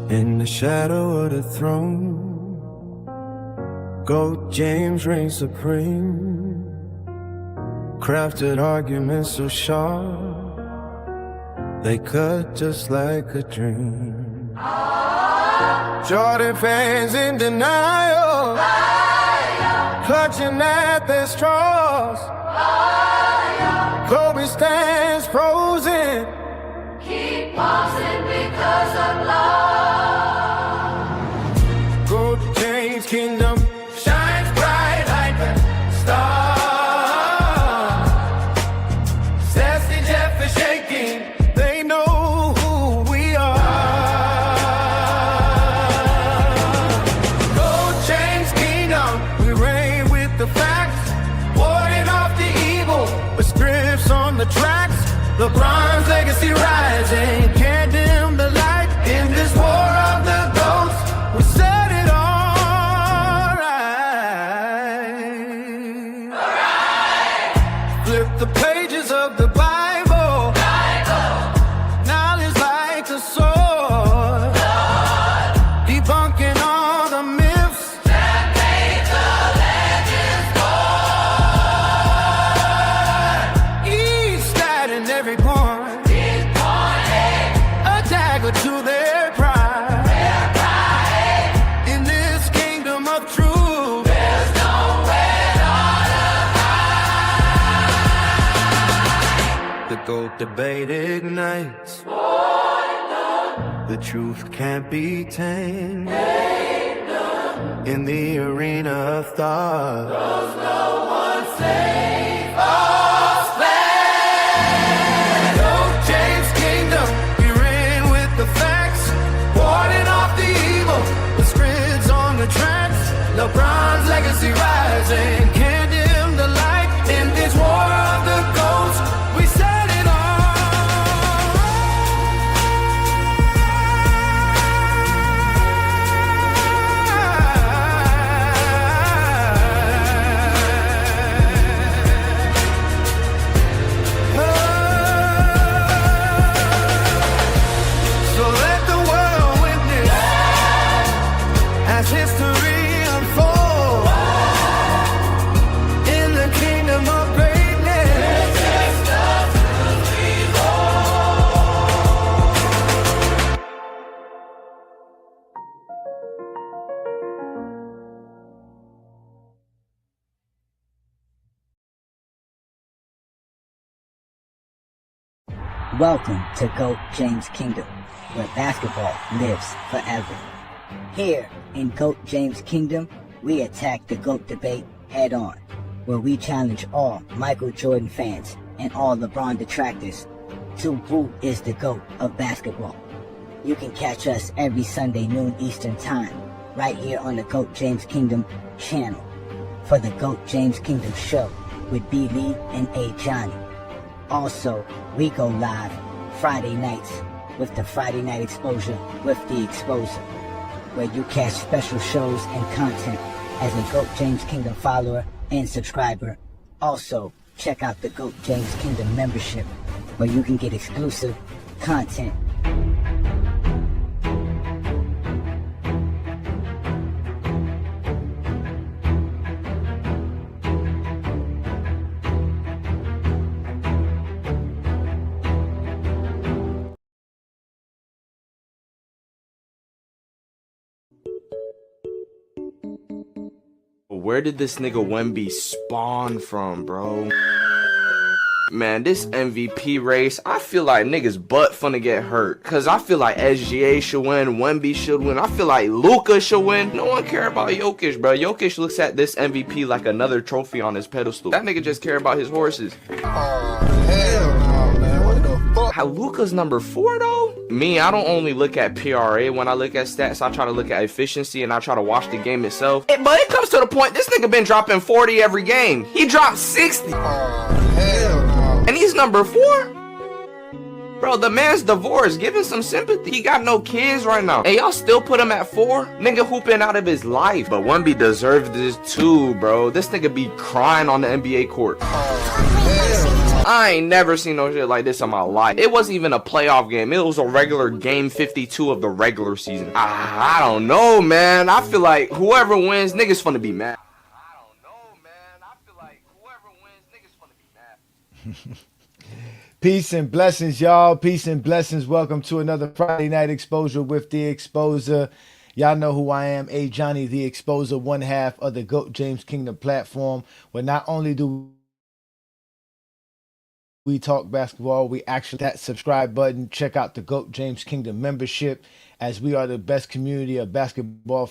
In the shadow of the throne, Goat James reigns supreme. Crafted arguments so sharp, they cut just like a dream. Jordan fans in denial, clutching at their straws. Kobe stands frozen, keep pausing because of love. Goat James Kingdom shines bright like a star. Sassy Jeff is shaking, they know who we are. Goat James Kingdom, we reign with the facts, warding off the evil with scripts on the tracks. LeBron's legacy rising, can't dim the light in this war of the goats. We set it all right. Flip the pages of the Bible. Knowledge like a sword. Debunking all the myths That made the legends born. each stat and every point. A dagger to their pride. In this kingdom of truth, There's nowhere to hide. the GOAT debate ignites. The truth can't be tamed. In the arena of thought, There's no one safe or spared. Goat James Kingdom, we reign with the facts, warding off the evil with scripts on the tracks. LeBron's legacy rising, can't dim the light in this war of the goats. We set it So let the world witness as history unfolds in the kingdom of greatness. Welcome to GOAT James Kingdom, where basketball lives forever. Here in GOAT James Kingdom, we attack the GOAT debate head on, where we challenge all Michael Jordan fans and all LeBron detractors to who is the GOAT of basketball. You can catch us every Sunday noon Eastern Time, right here on the GOAT James Kingdom channel, for the GOAT James Kingdom show with B. Lee and Ajani. Also, we go live Friday nights with the Friday Night Exposure with the Exposer, where you catch special shows and content as a GOAT James Kingdom follower and subscriber. Also, check out the GOAT James Kingdom membership, where you can get exclusive content. Where did this nigga Wemby spawn from, bro? Man, this MVP race, I feel like niggas butt finna get hurt. Cause I feel like SGA should win, Wemby should win. I feel like Luka should win. No one care about Jokic, bro. Jokic looks at this MVP like another trophy on his pedestal. That nigga just care about his horses. Oh, hell no, man. What the fuck? How Luka's number 4 though? Me, I don't only look at PRA when I look at stats. I try to look at efficiency and I try to watch the game itself. But it comes to the point, this nigga been dropping 40 every game. He dropped 60. Oh, hell no. And he's number 4? Bro, the man's divorced. Give him some sympathy. He got no kids right now. And y'all still put him at 4? Nigga hooping out of his life. But Wemby deserved this too, bro. This nigga be crying on the NBA court. Oh, hell no. I ain't never seen no shit like this in my life. It wasn't even a playoff game. It was a regular game 52 of the regular season. I don't know, man. I feel like whoever wins, niggas finna be mad. I don't know, man. I feel like whoever wins, niggas finna be mad. Peace and blessings, y'all. Peace and blessings. Welcome to another Friday Night Exposure with The Exposer. Y'all know who I am, Ajani, The Exposer, one half of the GOAT James Kingdom platform, where not only do we talk basketball, we actually hit that subscribe button. Check out the GOAT James Kingdom membership, as we are the best community of basketball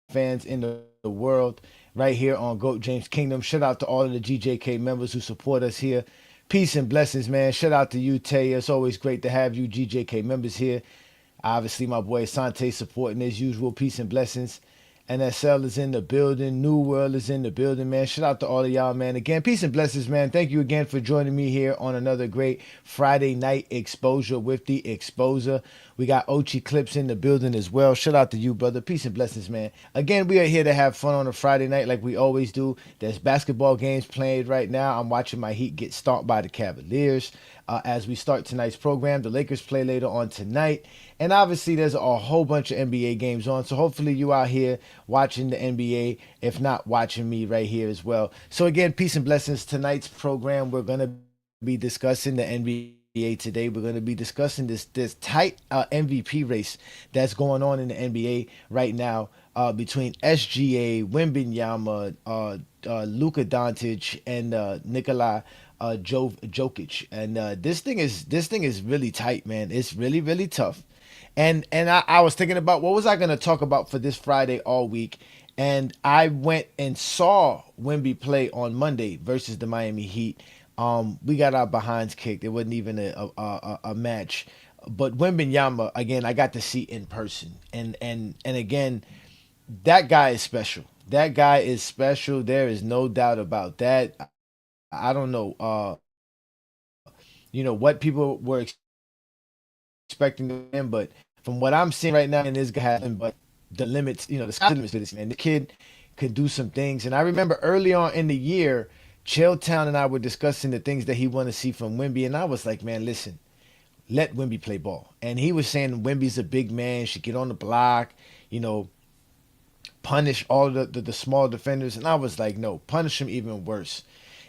fans in the world right here on GOAT James Kingdom. Shout out to all of the GJK members who support us here. Peace and blessings, man. Shout out to you, Tay. It's always great to have you GJK members here. Obviously, my boy Sante supporting as usual. Peace and blessings. NSL is in the building. New World is in the building, man. Shout out to all of y'all, man. Again, peace and blessings, man. Thank you again for joining me here on another great Friday Night Exposure with The Exposer. We got Ochi Clips in the building as well. Shout out to you, brother. Peace and blessings, man. Again, we are here to have fun on a Friday night like we always do. There's basketball games played right now. I'm watching my Heat get stomped by the Cavaliers. As we start tonight's program, the Lakers play later on tonight. And obviously, there's a whole bunch of NBA games on. So hopefully you out here watching the NBA, if not watching me right here as well. So again, peace and blessings. Tonight's program, we're going to be discussing the NBA today. We're going to be discussing this tight MVP race that's going on in the NBA right now between SGA, Wembanyama, Luka Doncic, and Nikola Jokic. And this thing is really tight, man. It's really, really tough. And I was thinking about what was I going to talk about for this Friday all week. And I went and saw Wemby play on Monday versus the Miami Heat. We got our behinds kicked. It wasn't even a match. But Wembanyama, again, I got to see in person. And again, that guy is special. That guy is special. There is no doubt about that. I don't know, what people were expecting him, but from what I'm seeing right now, and this guy has, but the limits, the sky's the limits for this man. The kid could do some things, and I remember early on in the year, Chilltown and I were discussing the things that he wanted to see from Wemby, and I was like, man, listen, let Wemby play ball. And he was saying Wemby's a big man, should get on the block, punish all the small defenders, and I was like, no, punish him even worse.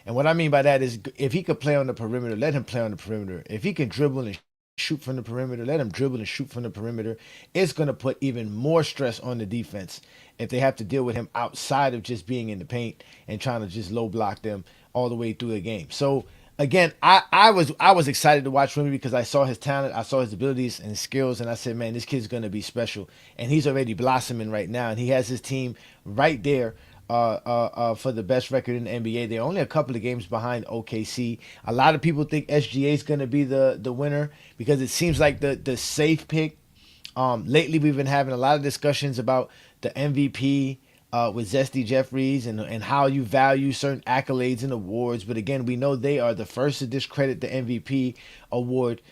And what I mean by that is, if he could play on the perimeter, let him play on the perimeter. If he can dribble and shoot from the perimeter, let him dribble and shoot from the perimeter. It's going to put even more stress on the defense if they have to deal with him outside of just being in the paint and trying to just low block them all the way through the game. So again, I was excited to watch Wemby because I saw his talent, I saw his abilities and skills, and I said, man, this kid's going to be special. And he's already blossoming right now, and he has his team right there for the best record in the NBA. They're only a couple of games behind OKC. A lot of people think SGA is going to be the winner because it seems like the safe pick. Lately, we've been having a lot of discussions about the MVP with Zesty Jeffries and how you value certain accolades and awards. But again, we know they are the first to discredit the MVP award.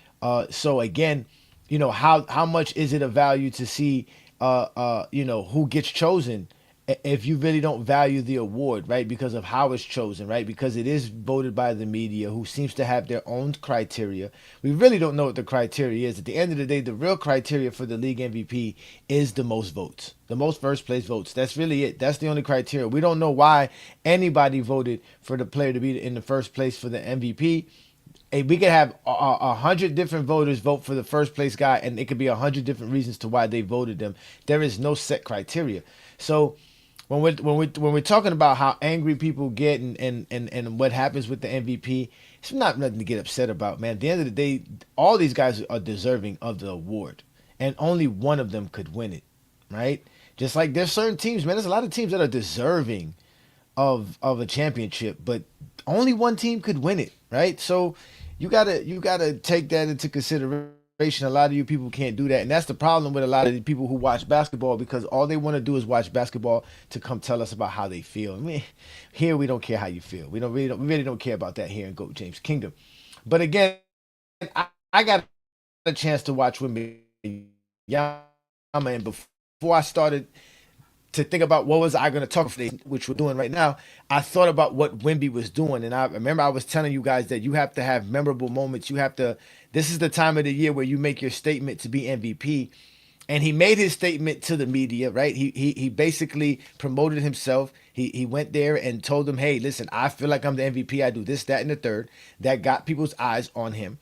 So again, how much is it of value to see who gets chosen if you really don't value the award, right? Because of how it's chosen, right? Because it is voted by the media, who seems to have their own criteria. We really don't know what the criteria is. At the end of the day, the real criteria for the league MVP is the most votes, the most first place votes. That's really it. That's the only criteria. We don't know why anybody voted for the player to be in the first place for the MVP. We could have 100 different voters vote for the first place guy, and it could be 100 different reasons to why they voted them. There is no set criteria. So when we're talking about how angry people get and what happens with the MVP, it's not nothing to get upset about, man. At the end of the day, all these guys are deserving of the award, and only one of them could win it, right? Just like there's certain teams, man. There's a lot of teams that are deserving of a championship, but only one team could win it, right? So you gotta take that into consideration. A lot of you people can't do that, and that's the problem with a lot of the people who watch basketball, because all they want to do is watch basketball to come tell us about how they feel. I mean, here we don't care how you feel. We really don't care about that here in GOAT James Kingdom. But again, I got a chance to watch Wembanyama, and before I started to think about what was I going to talk for today, which we're doing right now, I thought about what Wemby was doing, and I remember I was telling you guys that you have to have memorable moments. You have to. This is the time of the year where you make your statement to be MVP, and he made his statement to the media. Right? He basically promoted himself. He went there and told them, "Hey, listen, I feel like I'm the MVP. I do this, that, and the third." That got people's eyes on him,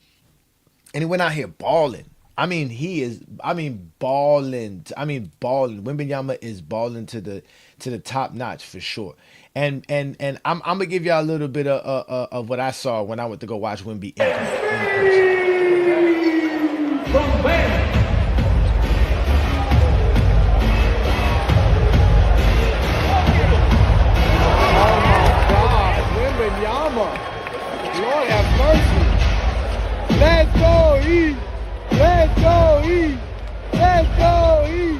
and he went out here balling. I mean, he is. I mean, balling. I mean, balling. Wembanyama is balling to the top notch for sure. And I'm gonna give y'all a little bit of what I saw when I went to go watch Wemby in person. From where? God, Wembanyama, Lord have mercy. Let's go, E. Let's go, E. Let's go, E.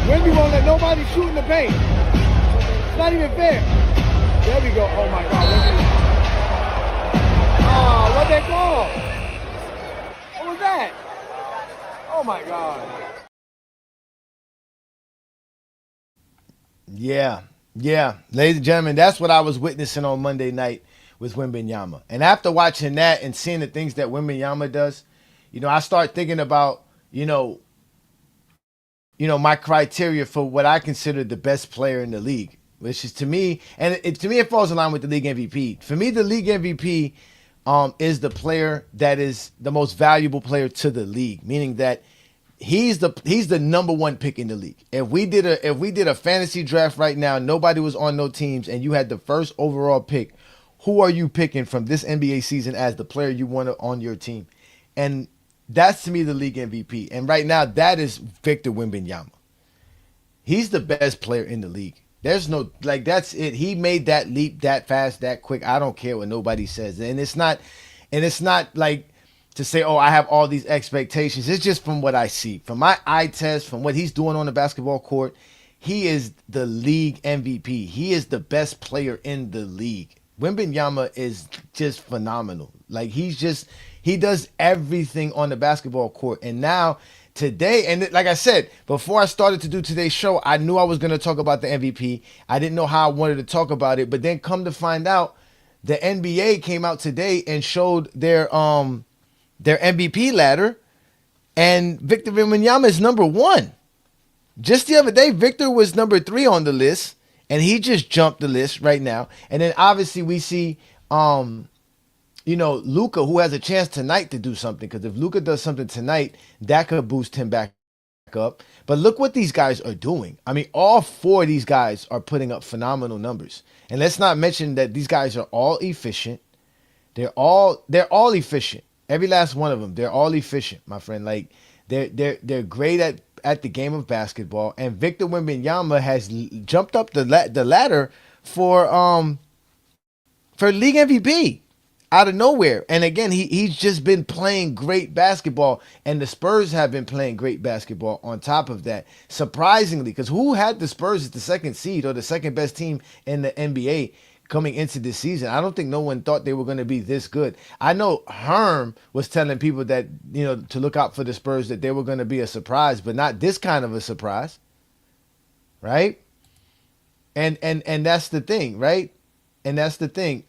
Wemby won't let nobody shoot in the paint. It's not even fair. There we go. Oh my God, Wemby. Oh, what they call? What was that? Oh my God. Yeah. Ladies and gentlemen, that's what I was witnessing on Monday night with Wembanyama. And after watching that and seeing the things that Wembanyama does, I start thinking about, my criteria for what I consider the best player in the league, which is to me, and to me it falls in line with the league MVP. For me, the league MVP is the player that is the most valuable player to the league, meaning that he's the number one pick in the league. If we did a fantasy draft right now, nobody was on no teams, and you had the first overall pick, who are you picking from this NBA season as the player you want on your team? And that's to me the league MVP. And right now, that is Victor Wembanyama. He's the best player in the league. There's no, that's it. He made that leap that fast, that quick. I don't care what nobody says. And it's not like to say, oh, I have all these expectations. It's just from what I see, from my eye test, from what he's doing on the basketball court. He is the league MVP. He is the best player in the league. Wembanyama is just phenomenal. He does everything on the basketball court. And now today, and like I said, before I started to do today's show, I knew I was going to talk about the MVP. I didn't know how I wanted to talk about it, but then come to find out, the NBA came out today and showed their MVP ladder, and Victor Wembanyama is number one. Just the other day, Victor was number 3 on the list, and he just jumped the list right now. And then obviously we see, Luka, who has a chance tonight to do something, because if Luka does something tonight, that could boost him back up. But look what these guys are doing. I mean, all 4 of these guys are putting up phenomenal numbers. And let's not mention that these guys are all efficient. They're all efficient. Every last one of them, they're all efficient, my friend. Like they're great at the game of basketball. And Victor Wembanyama has jumped up the ladder for league MVP out of nowhere. And again, he's just been playing great basketball, and the Spurs have been playing great basketball on top of that. Surprisingly, because who had the Spurs as the second seed or the second best team in the NBA coming into this season? I don't think no one thought they were going to be this good. I know Herm was telling people that, to look out for the Spurs, that they were going to be a surprise, but not this kind of a surprise. Right? And that's the thing, right? And that's the thing.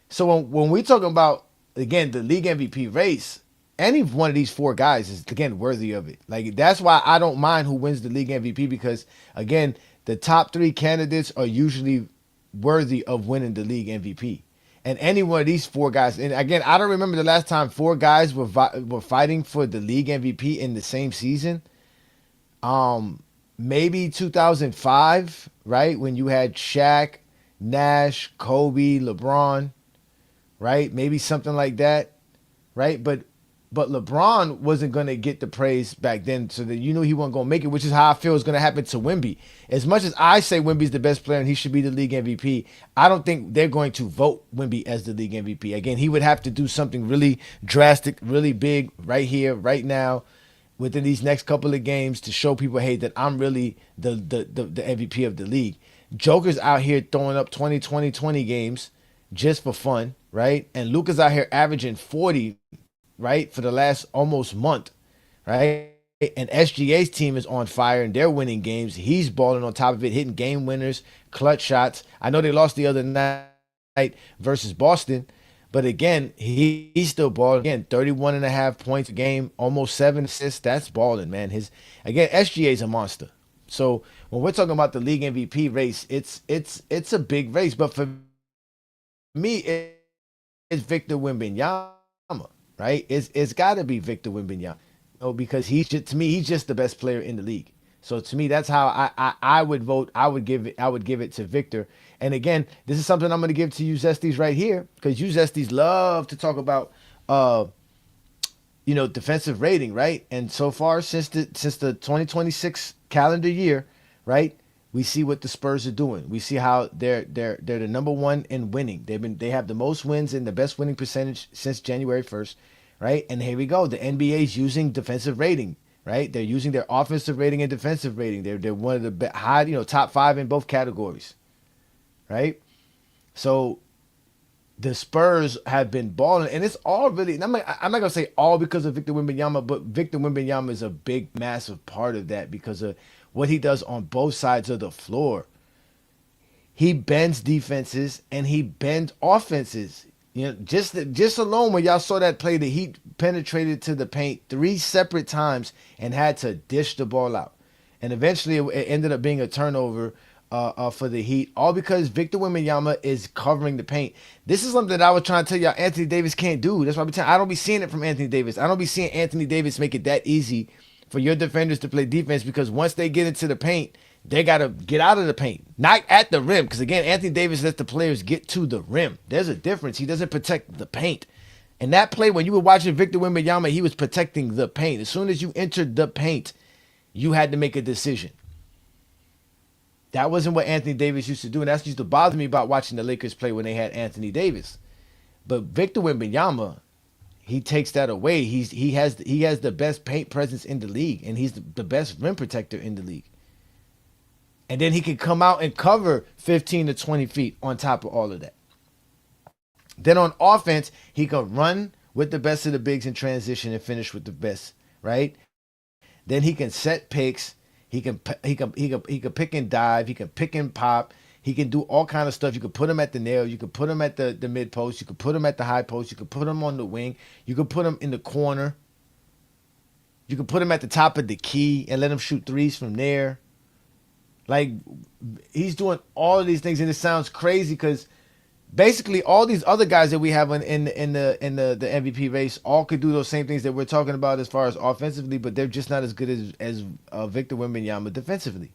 So when we talking about, again, the league MVP race, any one of these 4 guys is, again, worthy of it. Like, that's why I don't mind who wins the league MVP, because, again, the top 3 candidates are usually worthy of winning the league MVP. And any one of these 4 guys, and again, I don't remember the last time 4 guys were fighting for the league MVP in the same season. Maybe 2005, right? When you had Shaq, Nash, Kobe, LeBron, right? Maybe something like that, right? But LeBron wasn't going to get the praise back then, so that he wasn't going to make it, which is how I feel is going to happen to Wemby. As much as I say Wemby's the best player and he should be the league MVP, I don't think they're going to vote Wemby as the league MVP. Again, he would have to do something really drastic, really big right here, right now, within these next couple of games to show people, hey, that I'm really the MVP of the league. Joker's out here throwing up 20 games just for fun, right? And Luka's out here averaging 40, right, for the last almost month, right? And SGA's team is on fire and they're winning games. He's balling on top of it, hitting game winners, clutch shots. I know they lost the other night versus Boston, but again, he's still balling. Again, 31 and a half points a game, almost 7 assists. That's balling, man. SGA's a monster. So when we're talking about the league MVP race, it's a big race. But for me, it's Victor Wembanyama, right? It's got to be Victor Wembanyama, because to me he's just the best player in the league. So to me, that's how I would vote. I would give it to Victor. And again, this is something I'm going to give to you Zesties right here, because you Zesties love to talk about defensive rating, right? And so far since the 2026 calendar year, right? We see what the Spurs are doing. We see how they're the number one in winning. They have the most wins and the best winning percentage since January 1st, right? And here we go. The NBA's using defensive rating, right? They're using their offensive rating and defensive rating. They're one of the top 5 in both categories, right? So the Spurs have been balling, and it's all really. And I'm not gonna say all because of Victor Wembanyama, but Victor Wembanyama is a big, massive part of that because of what he does on both sides of the floor. He bends defenses and he bends offenses. Just alone when y'all saw that play, that he penetrated to the paint 3 separate times and had to dish the ball out, and eventually it ended up being a turnover for the Heat, all because Victor Wembanyama is covering the paint. This is something that I was trying to tell y'all Anthony Davis can't do. That's why I don't be seeing it from Anthony Davis. I don't be seeing Anthony Davis make it that easy for your defenders to play defense, because once they get into the paint, they got to get out of the paint, not at the rim. Because again, Anthony Davis lets the players get to the rim. There's a difference. He doesn't protect the paint. And that play, when you were watching Victor Wembanyama, he was protecting the paint. As soon as you entered the paint, you had to make a decision. That wasn't what Anthony Davis used to do, and that's used to bother me about watching the Lakers play when they had Anthony Davis. But Victor Wembanyama, he takes that away. He has the best paint presence in the league, and he's the best rim protector in the league. And then he can come out and cover 15 to 20 feet on top of all of that. Then on offense, he can run with the best of the bigs in transition and finish with the best, right? Then he can set picks. He can pick and dive. He can pick and pop. He can do all kind of stuff. You could put him at the nail. You could put him at the mid post. You could put him at the high post. You could put him on the wing. You could put him in the corner. You could put him at the top of the key and let him shoot threes from there. Like, he's doing all of these things, and it sounds crazy because basically all these other guys that we have in the MVP race all could do those same things that we're talking about as far as offensively, but they're just not as good as Victor Wembanyama defensively.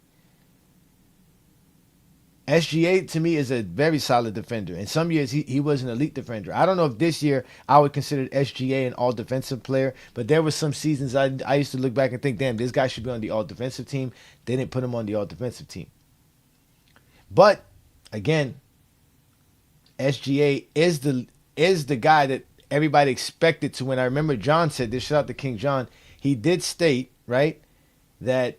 SGA to me is a very solid defender. In some years he was an elite defender. I don't know if this year I would consider SGA an all defensive player, but there were some seasons I used to look back and think, damn, this guy should be on the all defensive team. They didn't put him on the all defensive team. But again, SGA is the guy that everybody expected to win. I remember John said this. Shout out to King John. He did state, right, that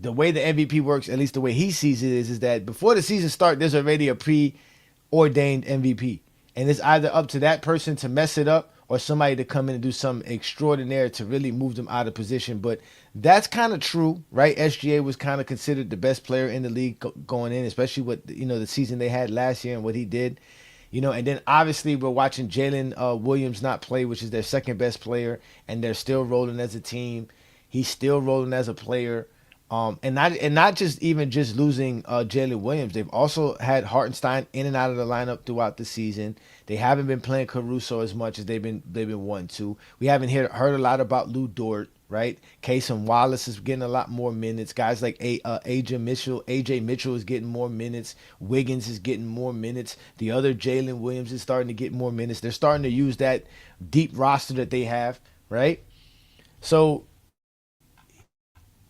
the way the MVP works, at least the way he sees it, is that before the season starts, there's already a preordained MVP. And it's either up to that person to mess it up or somebody to come in and do something extraordinary to really move them out of position. But that's kind of true, right? SGA was kind of considered the best player in the league going in, especially with the season they had last year and what he did. And then obviously we're watching Jalen Williams not play, which is their second best player, and they're still rolling as a team. He's still rolling as a player. And not just losing Jalen Williams. They've also had Hartenstein in and out of the lineup throughout the season. They haven't been playing Caruso as much as they've been wanting to. We haven't heard a lot about Lou Dort, right? Cason Wallace is getting a lot more minutes. Guys like AJ Mitchell is getting more minutes. Wiggins is getting more minutes. The other Jalen Williams is starting to get more minutes. They're starting to use that deep roster that they have, right? So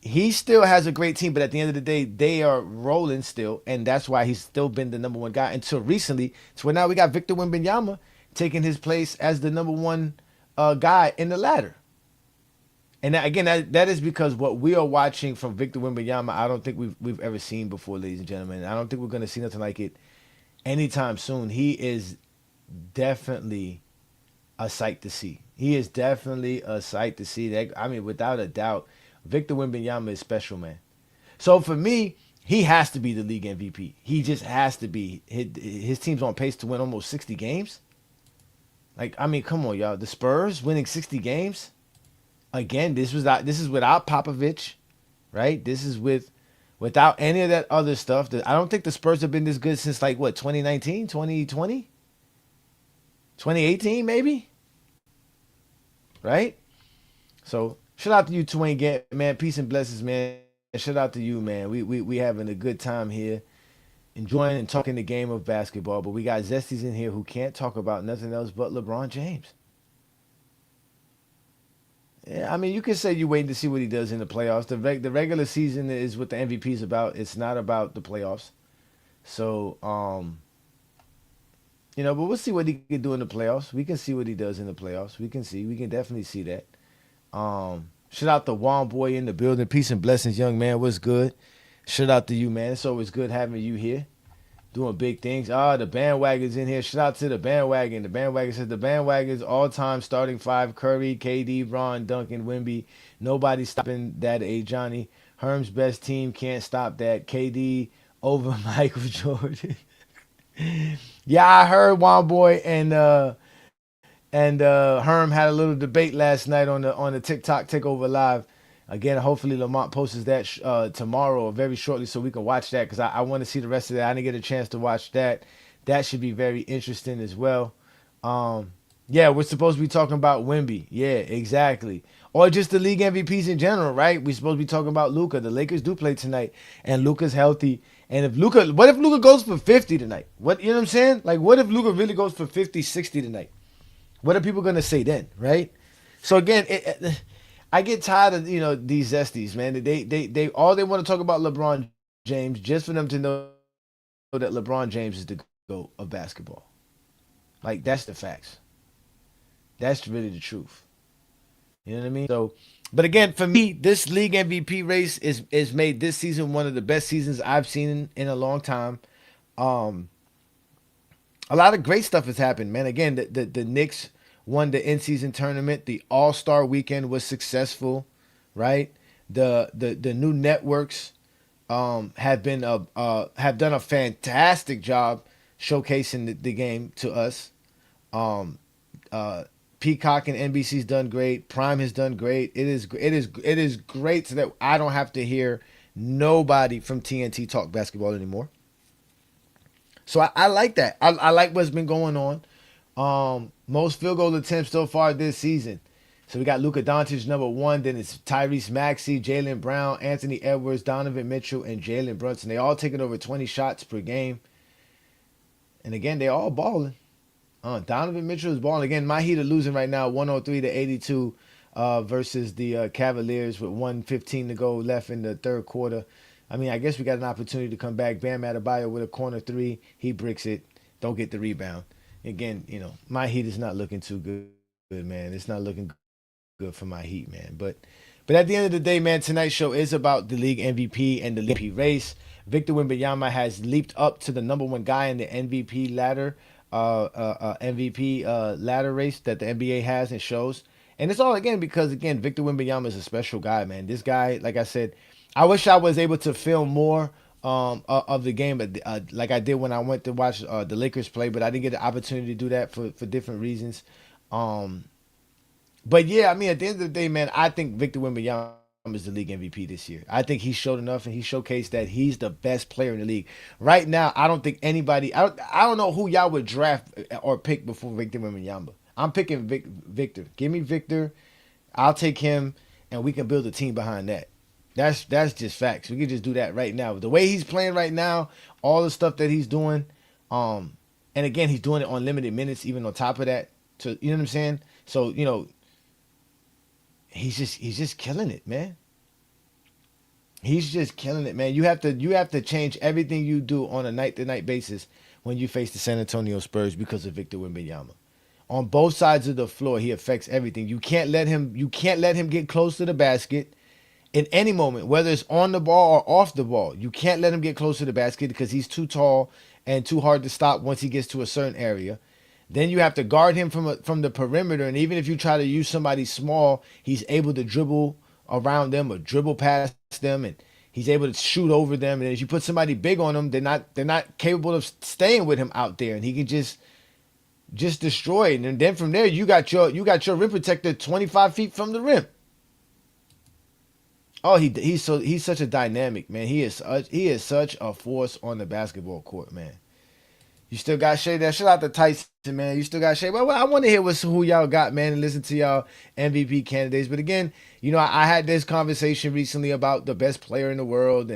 he still has a great team, but at the end of the day, they are rolling still, and that's why he's still been the number one guy until recently. So where now we got Victor Wembanyama taking his place as the number one guy in the ladder. And that is because what we are watching from Victor Wembanyama, I don't think we've ever seen before, ladies and gentlemen. I don't think we're going to see nothing like it anytime soon. He is definitely a sight to see. He is definitely a sight to see. That I mean, without a doubt, Victor Wembanyama is special, man. So for me, he has to be the league MVP. He just has to be. His team's on pace to win almost 60 games. Like, I mean, come on, y'all. The Spurs winning 60 games. Again, this is without Popovich, right? This is without any of that other stuff. I don't think the Spurs have been this good since like what, 2019, 2020, 2018 maybe? Right? So, shout out to you, Twain Gant, man. Peace and blessings, man. And shout out to you, man. We having a good time here, enjoying and talking the game of basketball. But we got Zesties in here who can't talk about nothing else but LeBron James. Yeah, I mean, you can say you're waiting to see what he does in the playoffs. The regular season is what the MVP is about. It's not about the playoffs. So, but we'll see what he can do in the playoffs. We can see what he does in the playoffs. We can definitely see that. Shout out to Juan Boy in the building. Peace and blessings, young man. What's good? Shout out to you, man. It's always good having you here, doing big things. The bandwagon's in here. Shout out to the bandwagon. The bandwagon says the bandwagon's all-time starting five: Curry, KD, Bron, Duncan, Wemby. Nobody stopping that. Ajani. Herm's best team can't stop that. KD over Michael Jordan. Yeah, I heard Juan Boy and Herm had a little debate last night on the TikTok Takeover Live. Again, hopefully Lamont posts that tomorrow or very shortly so we can watch that because I want to see the rest of that. I didn't get a chance to watch that. That should be very interesting as well. Yeah, we're supposed to be talking about Wemby. Yeah, exactly. Or just the league MVPs in general, right? We're supposed to be talking about Luka. The Lakers do play tonight, and Luka's healthy. And what if Luka goes for 50 tonight? You know what I'm saying? Like, what if Luka really goes for 50, 60 tonight? What are people gonna say then, right? So again, I get tired of these Zesties, man. They all they want to talk about LeBron James just for them to know that LeBron James is the GOAT of basketball. Like, that's the facts. That's really the truth. You know what I mean? So, but again, for me, this league MVP race is made this season one of the best seasons I've seen in a long time. A lot of great stuff has happened, man. Again, the Knicks won the in-season tournament. The All-Star weekend was successful, right? The new networks have done a fantastic job showcasing the game to us. Peacock and NBC's done great. Prime has done great. It is great so that I don't have to hear nobody from TNT talk basketball anymore. So I like that. I like what's been going on. Most field goal attempts so far this season. So we got Luka Doncic number 1. Then it's Tyrese Maxey, Jaylen Brown, Anthony Edwards, Donovan Mitchell, and Jalen Brunson. They all taking over 20 shots per game. And again, they all balling. Donovan Mitchell is balling. Again, my Heat are losing right now 103-82 versus the Cavaliers with 1:15 to go left in the third quarter. I mean, I guess we got an opportunity to come back. Bam Adebayo with a corner three. He bricks it. Don't get the rebound. Again, my Heat is not looking too good, man. It's not looking good for my Heat, man. But at the end of the day, man, tonight's show is about the league MVP and the league MVP race. Victor Wembanyama has leaped up to the number 1 guy in the MVP ladder. MVP ladder race that the NBA has and shows. And it's all because Victor Wembanyama is a special guy, man. This guy, like I said, I wish I was able to film more of the game, but like I did when I went to watch the Lakers play, but I didn't get the opportunity to do that for different reasons. But yeah, I mean, at the end of the day, man, I think Victor Wembanyama is the league MVP this year. I think he showed enough, and he showcased that he's the best player in the league right now. I don't think anybody. I don't know who y'all would draft or pick before Victor Wembanyama. I'm picking Victor. Give me Victor. I'll take him, and we can build a team behind that. That's just facts. We can just do that right now. The way he's playing right now, all the stuff that he's doing, and again, he's doing it on limited minutes, even on top of that. So you know what I'm saying? So he's just killing it, man. He's just killing it, man. You have to change everything you do on a night-to-night basis when you face the San Antonio Spurs because of Victor Wembanyama. On both sides of the floor, he affects everything. You can't let him get close to the basket in any moment, whether it's on the ball or off the ball. You can't let him get close to the basket because he's too tall and too hard to stop once he gets to a certain area. Then you have to guard him from the perimeter, and even if you try to use somebody small, he's able to dribble around them or dribble past them, and he's able to shoot over them. And as you put somebody big on them, they're not capable of staying with him out there, and he can just destroy it. And then from there, you got your rim protector 25 feet from the rim. Oh, he's such a dynamic man. He is such a force on the basketball court, man. You still got Shay there. Shout out to Tyson, man. You still got Shay. Well, I want to hear who y'all got, man, and listen to y'all MVP candidates. But again, I had this conversation recently about the best player in the world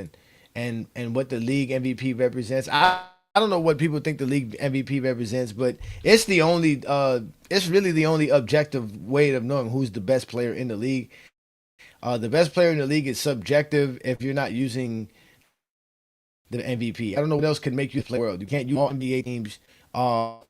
and what the league MVP represents. I don't know what people think the league MVP represents, but it's really the only objective way of knowing who's the best player in the league. The best player in the league is subjective if you're not using the MVP. I don't know what else could make you play world. You can't use all NBA teams.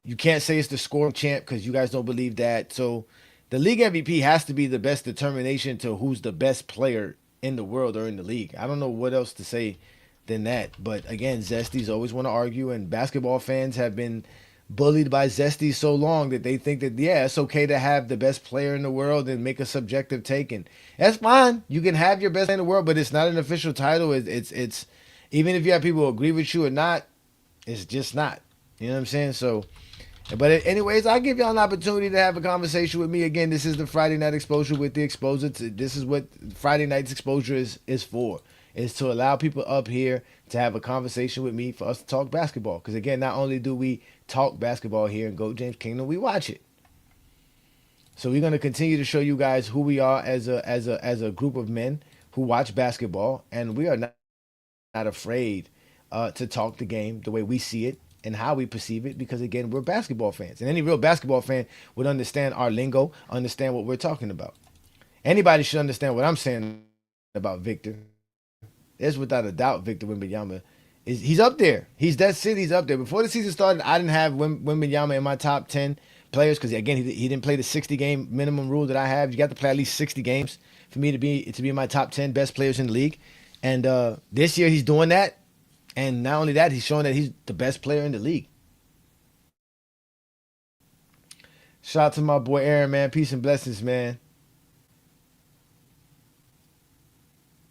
You can't say it's the scoring champ because you guys don't believe that. So the league MVP has to be the best determination to who's the best player in the world or in the league. I don't know what else to say than that. But again, Zesties always want to argue, and basketball fans have been bullied by Zesties so long that they think that, yeah, it's okay to have the best player in the world and make a subjective take, and that's fine. You can have your best player in the world, but it's not an official title. It's even if you have people who agree with you or not, it's just not. You know what I'm saying? So, but anyways, I'll give y'all an opportunity to have a conversation with me. Again, this is the Friday Night Exposure with the Exposure. This is what Friday Night's Exposure is for. Is to allow people up here to have a conversation with me for us to talk basketball. Because again, not only do we talk basketball here in GOAT James Kingdom, we watch it. So we're going to continue to show you guys who we are as a group of men who watch basketball, and we are not afraid to talk the game the way we see it and how we perceive it, because again, we're basketball fans, and any real basketball fan would understand our lingo, understand what we're talking about. Anybody should understand what I'm saying about Victor. There's without a doubt Victor Wembanyama he's up there. He's up there. Before the season started, I didn't have Wembanyama in my top 10 players because again, he didn't play the 60 game minimum rule that I have. You got to play at least 60 games for me to be in my top 10 best players in the league. And this year he's doing that. And not only that, he's showing that he's the best player in the league. Shout out to my boy Aaron, man. Peace and blessings, man.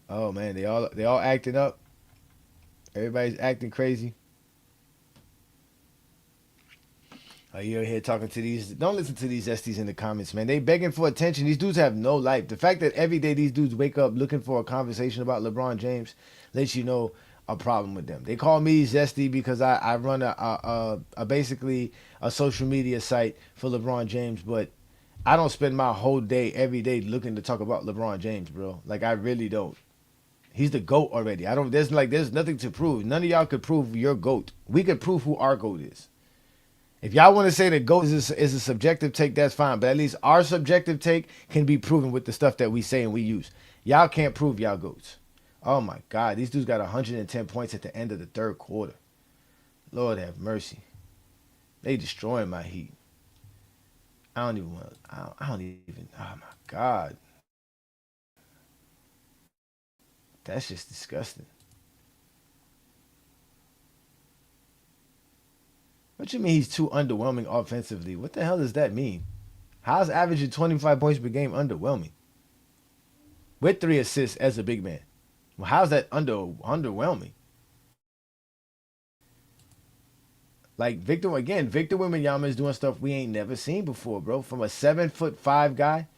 Oh man, they all acting up. Everybody's acting crazy. You're here talking to these. Don't listen to these STs in the comments, man. They begging for attention. These dudes have no life. The fact that every day these dudes wake up looking for a conversation about LeBron James lets you know a problem with them. They call me Zesty because I run a basically a social media site for LeBron James, but I don't spend my whole day every day looking to talk about LeBron James, bro. Like I really don't. He's the GOAT already. There's nothing to prove. None of y'all could prove your GOAT. We could prove who our GOAT is. If y'all want to say that GOAT is a subjective take, that's fine. But at least our subjective take can be proven with the stuff that we say and we use. Y'all can't prove y'all GOATs. Oh my God. These dudes got 110 points at the end of the third quarter. Lord have mercy. They destroying my Heat. I don't even, oh my God. That's just disgusting. What you mean he's too underwhelming offensively? What the hell does that mean? How's averaging 25 points per game underwhelming? With 3 assists as a big man. Well, how's that underwhelming? Like Victor Wembanyama is doing stuff we ain't never seen before, bro. From a 7'5" guy,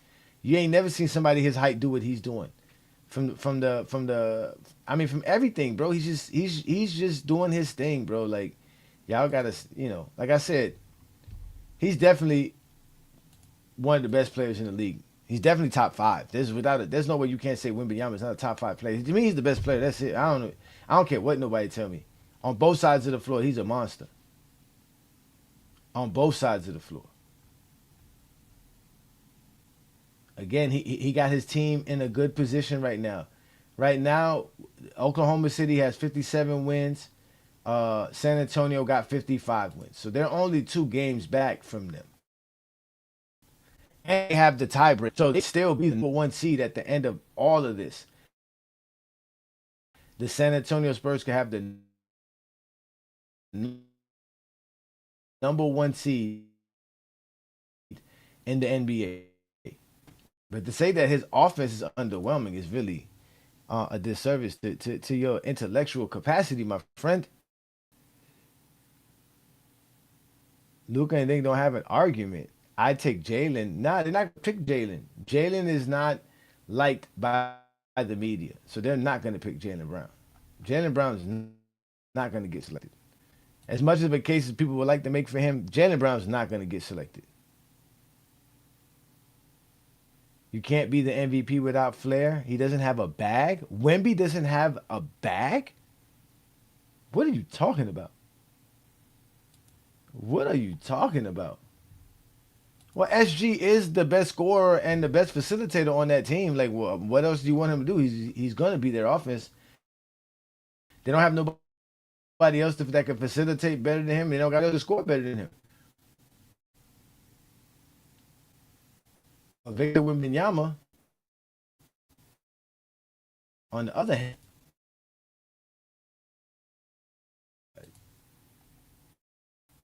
you ain't never seen somebody his height do what he's doing. From everything, bro. He's just doing his thing, bro. Like y'all gotta, like I said, he's definitely one of the best players in the league. He's definitely top 5. There's no way you can't say Wembanyama is not a top 5 player. To me, he's the best player. That's it. I don't care what nobody tell me. On both sides of the floor, he's a monster. On both sides of the floor. Again, he got his team in a good position right now. Right now, Oklahoma City has 57 wins. San Antonio got 55 wins. So they're only 2 games back from them. And they have the tiebreak. So they still be the number 1 seed at the end of all of this. The San Antonio Spurs could have the number 1 seed in the NBA. But to say that his offense is underwhelming is really a disservice to your intellectual capacity, my friend. Luca and they don't have an argument. I take Jalen. Nah, they're not gonna pick Jalen. Jalen is not liked by the media, so they're not going to pick Jalen Brown. Jalen Brown is not going to get selected. As much of a case as people would like to make for him, Jalen Brown is not going to get selected. You can't be the MVP without flair. He doesn't have a bag. Wemby doesn't have a bag? What are you talking about? What are you talking about? Well, SG is the best scorer and the best facilitator on that team. Like, well, what else do you want him to do? He's going to be their offense. They don't have nobody else that can facilitate better than him. They don't got to score better than him. Victor Wembanyama, on the other hand,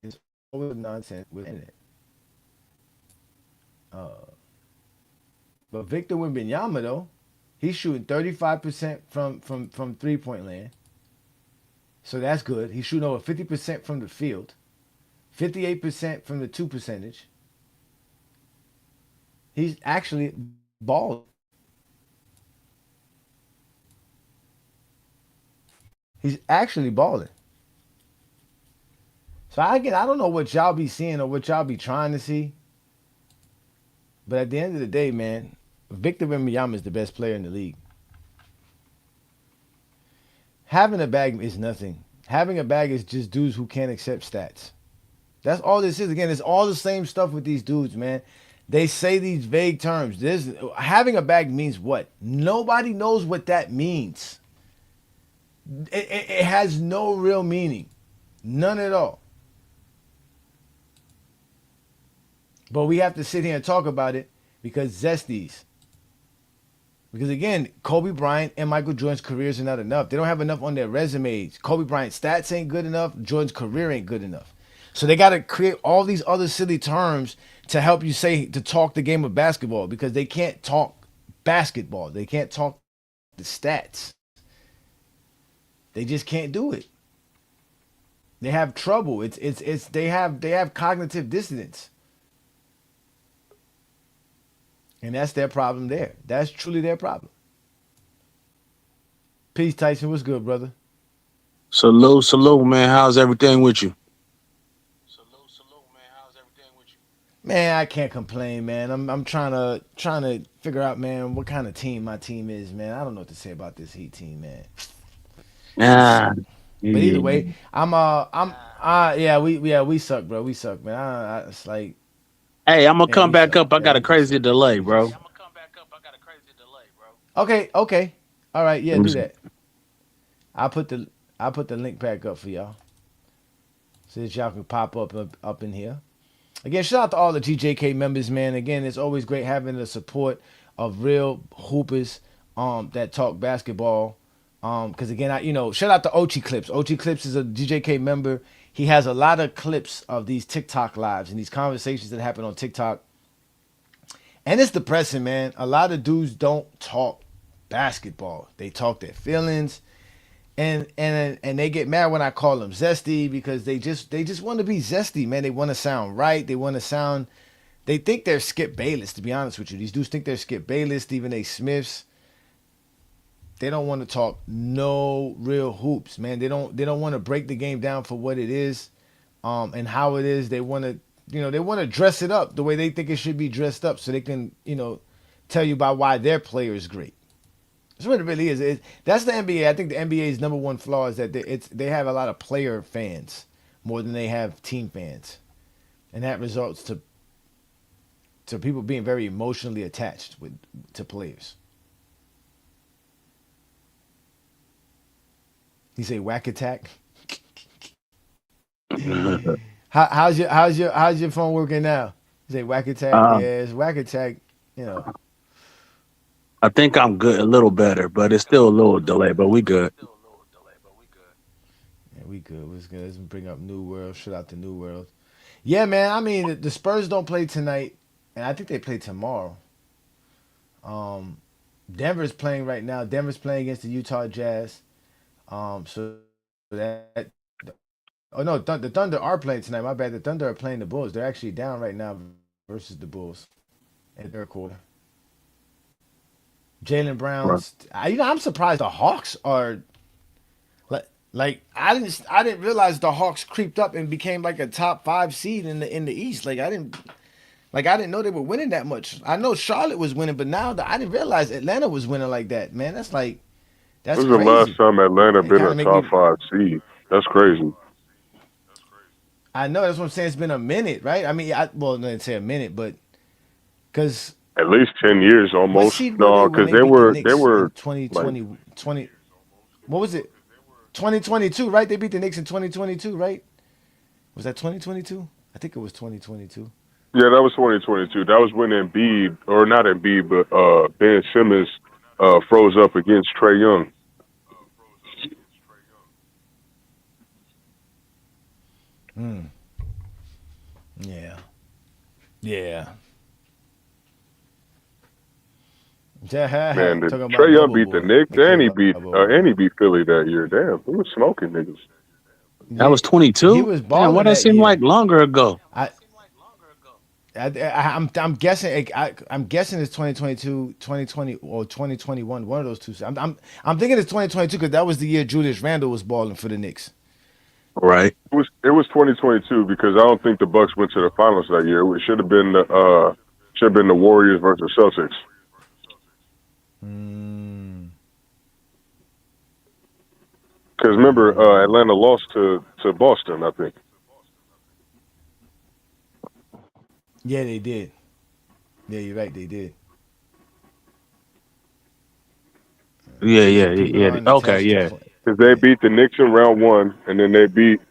is always nonsense within it. But Victor Wembanyama, though, he's shooting 35% from 3-point land. So that's good. He's shooting over 50% from the field, 58% from the two percentage. He's actually balling. He's actually balling. So I don't know what y'all be seeing or what y'all be trying to see. But at the end of the day, man, Victor Wembanyama is the best player in the league. Having a bag is nothing. Having a bag is just dudes who can't accept stats. That's all this is. Again, it's all the same stuff with these dudes, man. They say these vague terms. Having a bag means what? Nobody knows what that means. It has no real meaning. None at all. But we have to sit here and talk about it because zesties. Because again, Kobe Bryant and Michael Jordan's careers are not enough. They don't have enough on their resumes. Kobe Bryant's stats ain't good enough. Jordan's career ain't good enough. So they got to create all these other silly terms to help you to talk the game of basketball because they can't talk basketball. They can't talk the stats. They just can't do it. They have trouble. They have cognitive dissonance. And that's their problem there. That's truly their problem. Peace, Tyson. What's good, brother? Salute, man. How's everything with you? Man, I can't complain, man. I'm trying to figure out, man, what kind of team my team is, man. I don't know what to say about this Heat team, man. Ah, But either yeah. way, we suck, bro. We suck, man. It's like, Hey, I'm gonna man, come we back suck. up. I Yeah, got a we just crazy suck. delay, We bro. just okay. All right, yeah, Let me do see. that. I put the link back up for y'all so that y'all can pop up in here. Again, shout out to all the GJK members, man. Again, it's always great having the support of real hoopers that talk basketball. Because again, shout out to Ochi Clips. Ochi Clips is a GJK member. He has a lot of clips of these TikTok lives and these conversations that happen on TikTok. And it's depressing, man. A lot of dudes don't talk basketball. They talk their feelings. And they get mad when I call them zesty because they just want to be zesty, man. They want to sound right. They think they're Skip Bayless, to be honest with you. These dudes think they're Skip Bayless, Stephen A. Smiths. They don't want to talk no real hoops, man. They don't want to break the game down for what it is, and how it is. They want to, they want to dress it up the way they think it should be dressed up so they can, tell you about why their player is great. That's what it really is. That's the NBA. I think the NBA's number one flaw is that they have a lot of player fans more than they have team fans, and that results to people being very emotionally attached to players. You say whack attack. How's your phone working now? You say whack attack. uh, Yeah, it's whack attack. You know. I think I'm good, a little better, but it's still a little delay. But we good. Yeah, we good. What's good? Let's bring up New World. Shout out to New World. Yeah, man. I mean, the Spurs don't play tonight. and I think they play tomorrow. Um, Denver's playing right now. Denver's playing against the Utah Jazz. So that oh no, the Thunder are playing tonight. My bad. The Thunder are playing the Bulls. They're actually down right now versus the Bulls in the third quarter. Jalen Right. Brown's. I'm surprised the Hawks are like I didn't realize the Hawks creeped up and became like a top five seed in the East. I didn't know they were winning that much. I know Charlotte was winning, but now I didn't realize Atlanta was winning like that. Man, This that's is the last crazy. time Atlanta It been kind a of make top me. five seed. That's crazy. I know that's what I'm saying. It's been a minute, right? I mean, well, I didn't say a minute, but because At least 10 years what almost. seed were they No, when because they they beat the were they Knicks in were like 2020? What was it? 2022, right? They beat the Knicks in 2022, right? Was that 2022? I think it was 2022. yeah, that was 2022. That was when Embiid or not Embiid, but Ben Simmons froze up against Trey Young. Yeah, yeah. Man, Talking Trey about Young bubble beat the boy. Knicks They care about and bubble he boy. beat Philly that year. Damn, he was smoking niggas. That Yeah, was he 22. was Damn, why balling that that seem like year. longer ago? I, I'm guessing I'm guessing it's 2022, 2020, or 2021. One of those two. I'm thinking it's 2022 because that was the year Julius Randle was balling for the Knicks. Right. It was 2022 because I don't think the Bucks went to the finals that year. It should have been the Warriors versus Celtics. Mm, Because remember, Atlanta lost to Boston, I think. yeah, they did. Yeah, you're right. They did. Yeah, He yeah, said people yeah. aren't Okay, attached to. yeah. Because they beat the Knicks in round one, and then they beat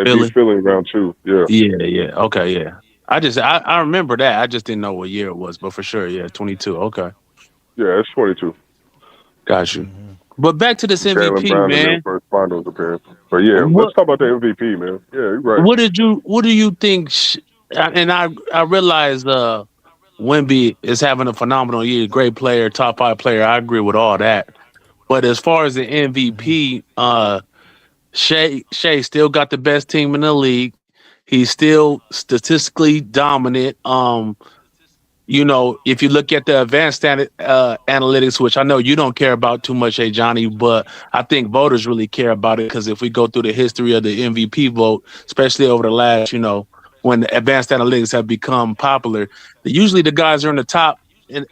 Philly. Philly in round two. Yeah, Yeah, yeah. Okay, yeah. I remember that. I just didn't know what year it was, but for sure, yeah, 22. Okay. yeah, it's 22. Got you. But back to this Jalen MVP, Brown in their man. first finals appearance. But yeah, let's What talk about the MVP, man. Yeah, you're right. what do you think and I realize Wemby is having a phenomenal year, great player, top 5 player. I agree with all that. But as far as the MVP, Shea still got the best team in the league. He's still statistically dominant. If you look at the advanced analytics, which I know you don't care about too much, hey Johnny, but I think voters really care about it because if we go through the history of the MVP vote, especially over the last, when the advanced analytics have become popular, usually the guys are in the top in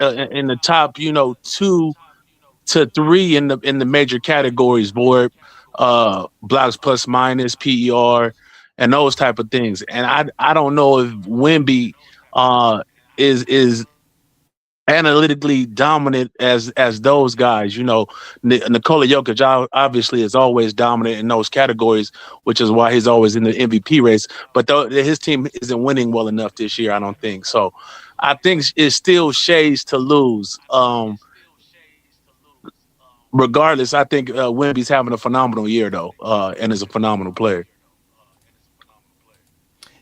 the top, 2 to 3 in the major categories, board, blocks plus minus, PER, and those type of things. And I don't know if Wimby is analytically dominant as those guys. Nikola Jokic obviously is always dominant in those categories, which is why he's always in the MVP race. But his team isn't winning well enough this year, I don't think. So I think it's still shades to lose. Regardless, I think Wemby's having a phenomenal year though, and is a phenomenal player.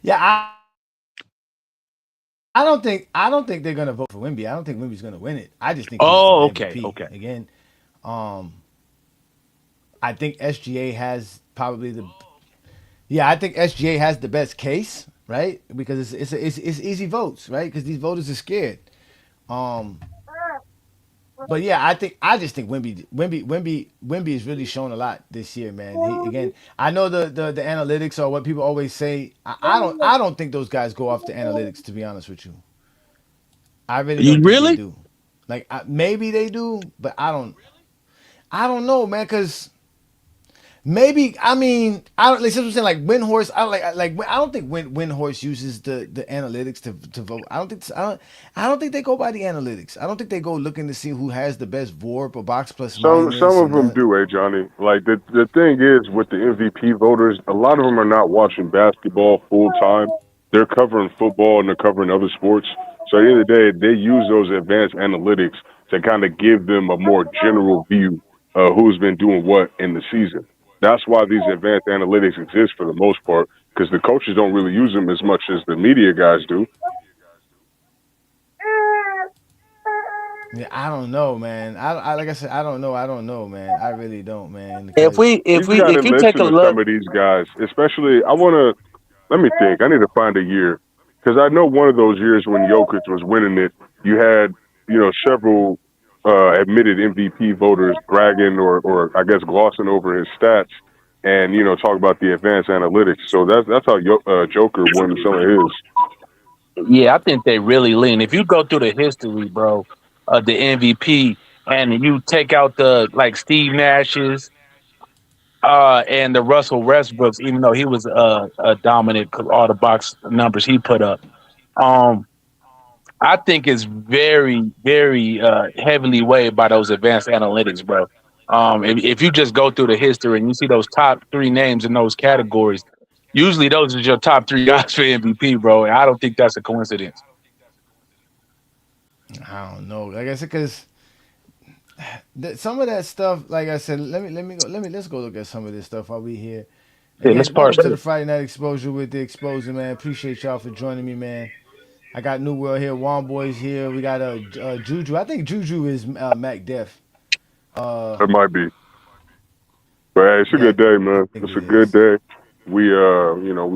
Yeah, I don't think they're gonna vote for Wimby. I don't think Wimby's gonna win it. I just think he's the Oh, okay, MVP okay. again. Um, I think SGA has probably the yeah. I think SGA has the best case, right? Because it's easy votes, right? Because these voters are scared. Um, but yeah, I just think Wimby has really shown a lot this year, man. He again, I know the analytics are what people always say. I don't think those guys go off the analytics. To be honest with you, I really You don't think they really? do. Like maybe they do, but I don't. I don't know, man. Cause maybe I mean I don't like. I'm saying like Windhorse. I don't like. I don't think Windhorse uses the analytics to vote. I don't think they go by the analytics. I don't think they go looking to see who has the best VORP or box plus Some minus of and them do, Johnny. Like the thing is with the MVP voters, a lot of them are not watching basketball full time. They're covering football and they're covering other sports. So at the end of the day, they use those advanced analytics to kind of give them a more general view of who's been doing what in the season. That's why these advanced analytics exist for the most part, because the coaches don't really use them as much as the media guys do. Yeah, I don't know, man. I like I said, I don't know. I don't know, man. I really don't, man. If Because we if He's we got to if you take listen a to look, some of these guys, especially. I want to let me think. I need to find a year because I know one of those years when Jokic was winning it, you had several admitted MVP voters bragging or I guess glossing over his stats and talk about the advanced analytics. So that's how Joker won some of his. yeah, I think they really lean. If you go through the history, bro, of the MVP, and you take out the like Steve Nash's and the Russell Westbrooks, even though he was a dominant, 'cause all the box numbers he put up. Um, I think it's very, very heavily weighed by those advanced analytics, bro. If you just go through the history and you see those top three names in those categories, usually those are your top three guys for MVP, bro. And I don't think that's a coincidence. I don't know. Like I said, because some of that stuff, like I said, let's go look at some of this stuff while we here. Yeah, let's Again, welcome parse to the it. Friday Night Exposure with the Exposure, man. Appreciate y'all for joining me, man. I got New World here, Juan Boy's here. We got Juju. I think Juju is Mac Def. It might be, but hey, it's a Yeah, good day, I man. think It's it a good is. day. We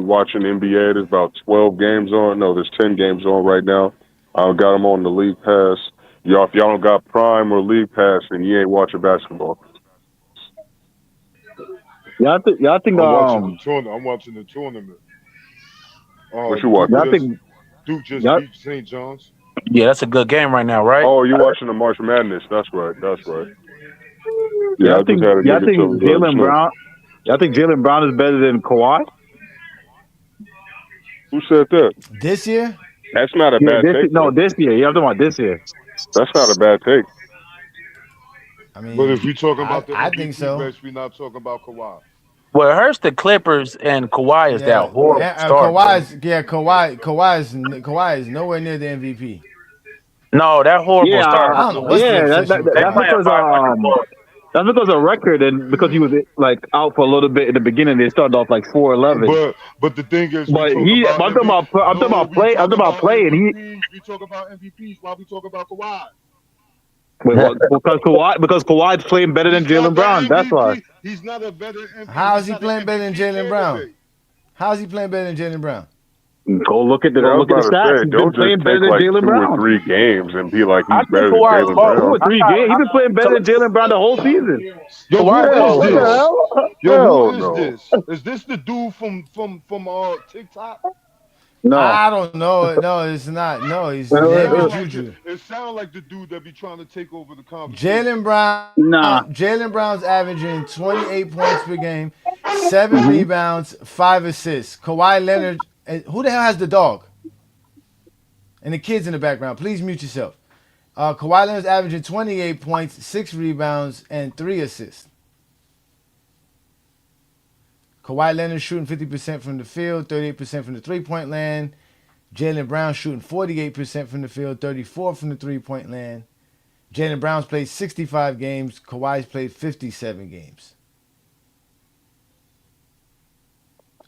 watching NBA. There's about 12 games on. No, there's 10 games on right now. I got them on the League Pass. Y'all, if y'all don't got Prime or League Pass, then you ain't watching basketball. Y'all think I'm watching the tournament. I'm watching the tournament. What you Duke watching? y'all just think Duke just y'all beat St. John's. yeah, that's a good game right now, right? Oh, you watching the March Madness? That's right. That's right. Yeah, Y'all I just think had a y'all nigga tell me think last Jalen night. Brown y'all think Jalen Brown is better than Kawhi? Who said that? This year, That's not a Yeah, bad take, though. this year. Yeah, I'm talking about this year. That's not a bad take. I But if mean, we talking I about the I think MVP so. race, we're not talking about Kawhi. Well, it hurts the Clippers and Kawhi is that Yeah, horrible start, bro. Kawhi is nowhere near the MVP. No, that horrible Yeah, start I hurt don't know them, what's man. the yeah. obsession with They That's Kawhi. playing because 500 plus. that's because of record and because he was like out for a little bit in the beginning. They started off like 4-11, But the thing is, we but talk about I'm talking MVP. about No, we I'm talk talking about about play, and he MVPs. We talk about MVPs. Why we talk about Kawhi? wait, what? Because Kawhi's playing better than He's not Jalen the Brown. That's why. MVP. He's not a better. How is He's he not an playing better than MVP Jalen Brown? candidate. How is he playing better than Jalen Brown? Yeah, I was Go look at about the to stats. say, He's been don't just playing better take than like Jalen 2 or Brown. 3 games and be like I he's think better than Kawhi's Jalen ball. 2 or Brown. 3 games. He's been playing better than Jalen Brown the whole season. Yo, who Kawhi's is ball Hell What the good. this? no. hell? Yo, who Hell is no. this? Is this the dude from TikTok? No. I don't know. No, it's not. No, his It name is sound like Juju. the dude that be trying to take over the conversation. Jalen Brown. Nah. Jalen Brown's averaging 28 points per game, 7 hmm rebounds, 5 assists. Kawhi Leonard. Who the hell has the dog? And the kids in the background. Please mute yourself. Kawhi Leonard's averaging 28 points, 6 rebounds, and 3 assists. Kawhi Leonard shooting 50% from the field, 38% from the three-point land. Jalen Brown shooting 48% from the field, 34 from the three-point land. Jalen Brown's played 65 games. Kawhi's played 57 games.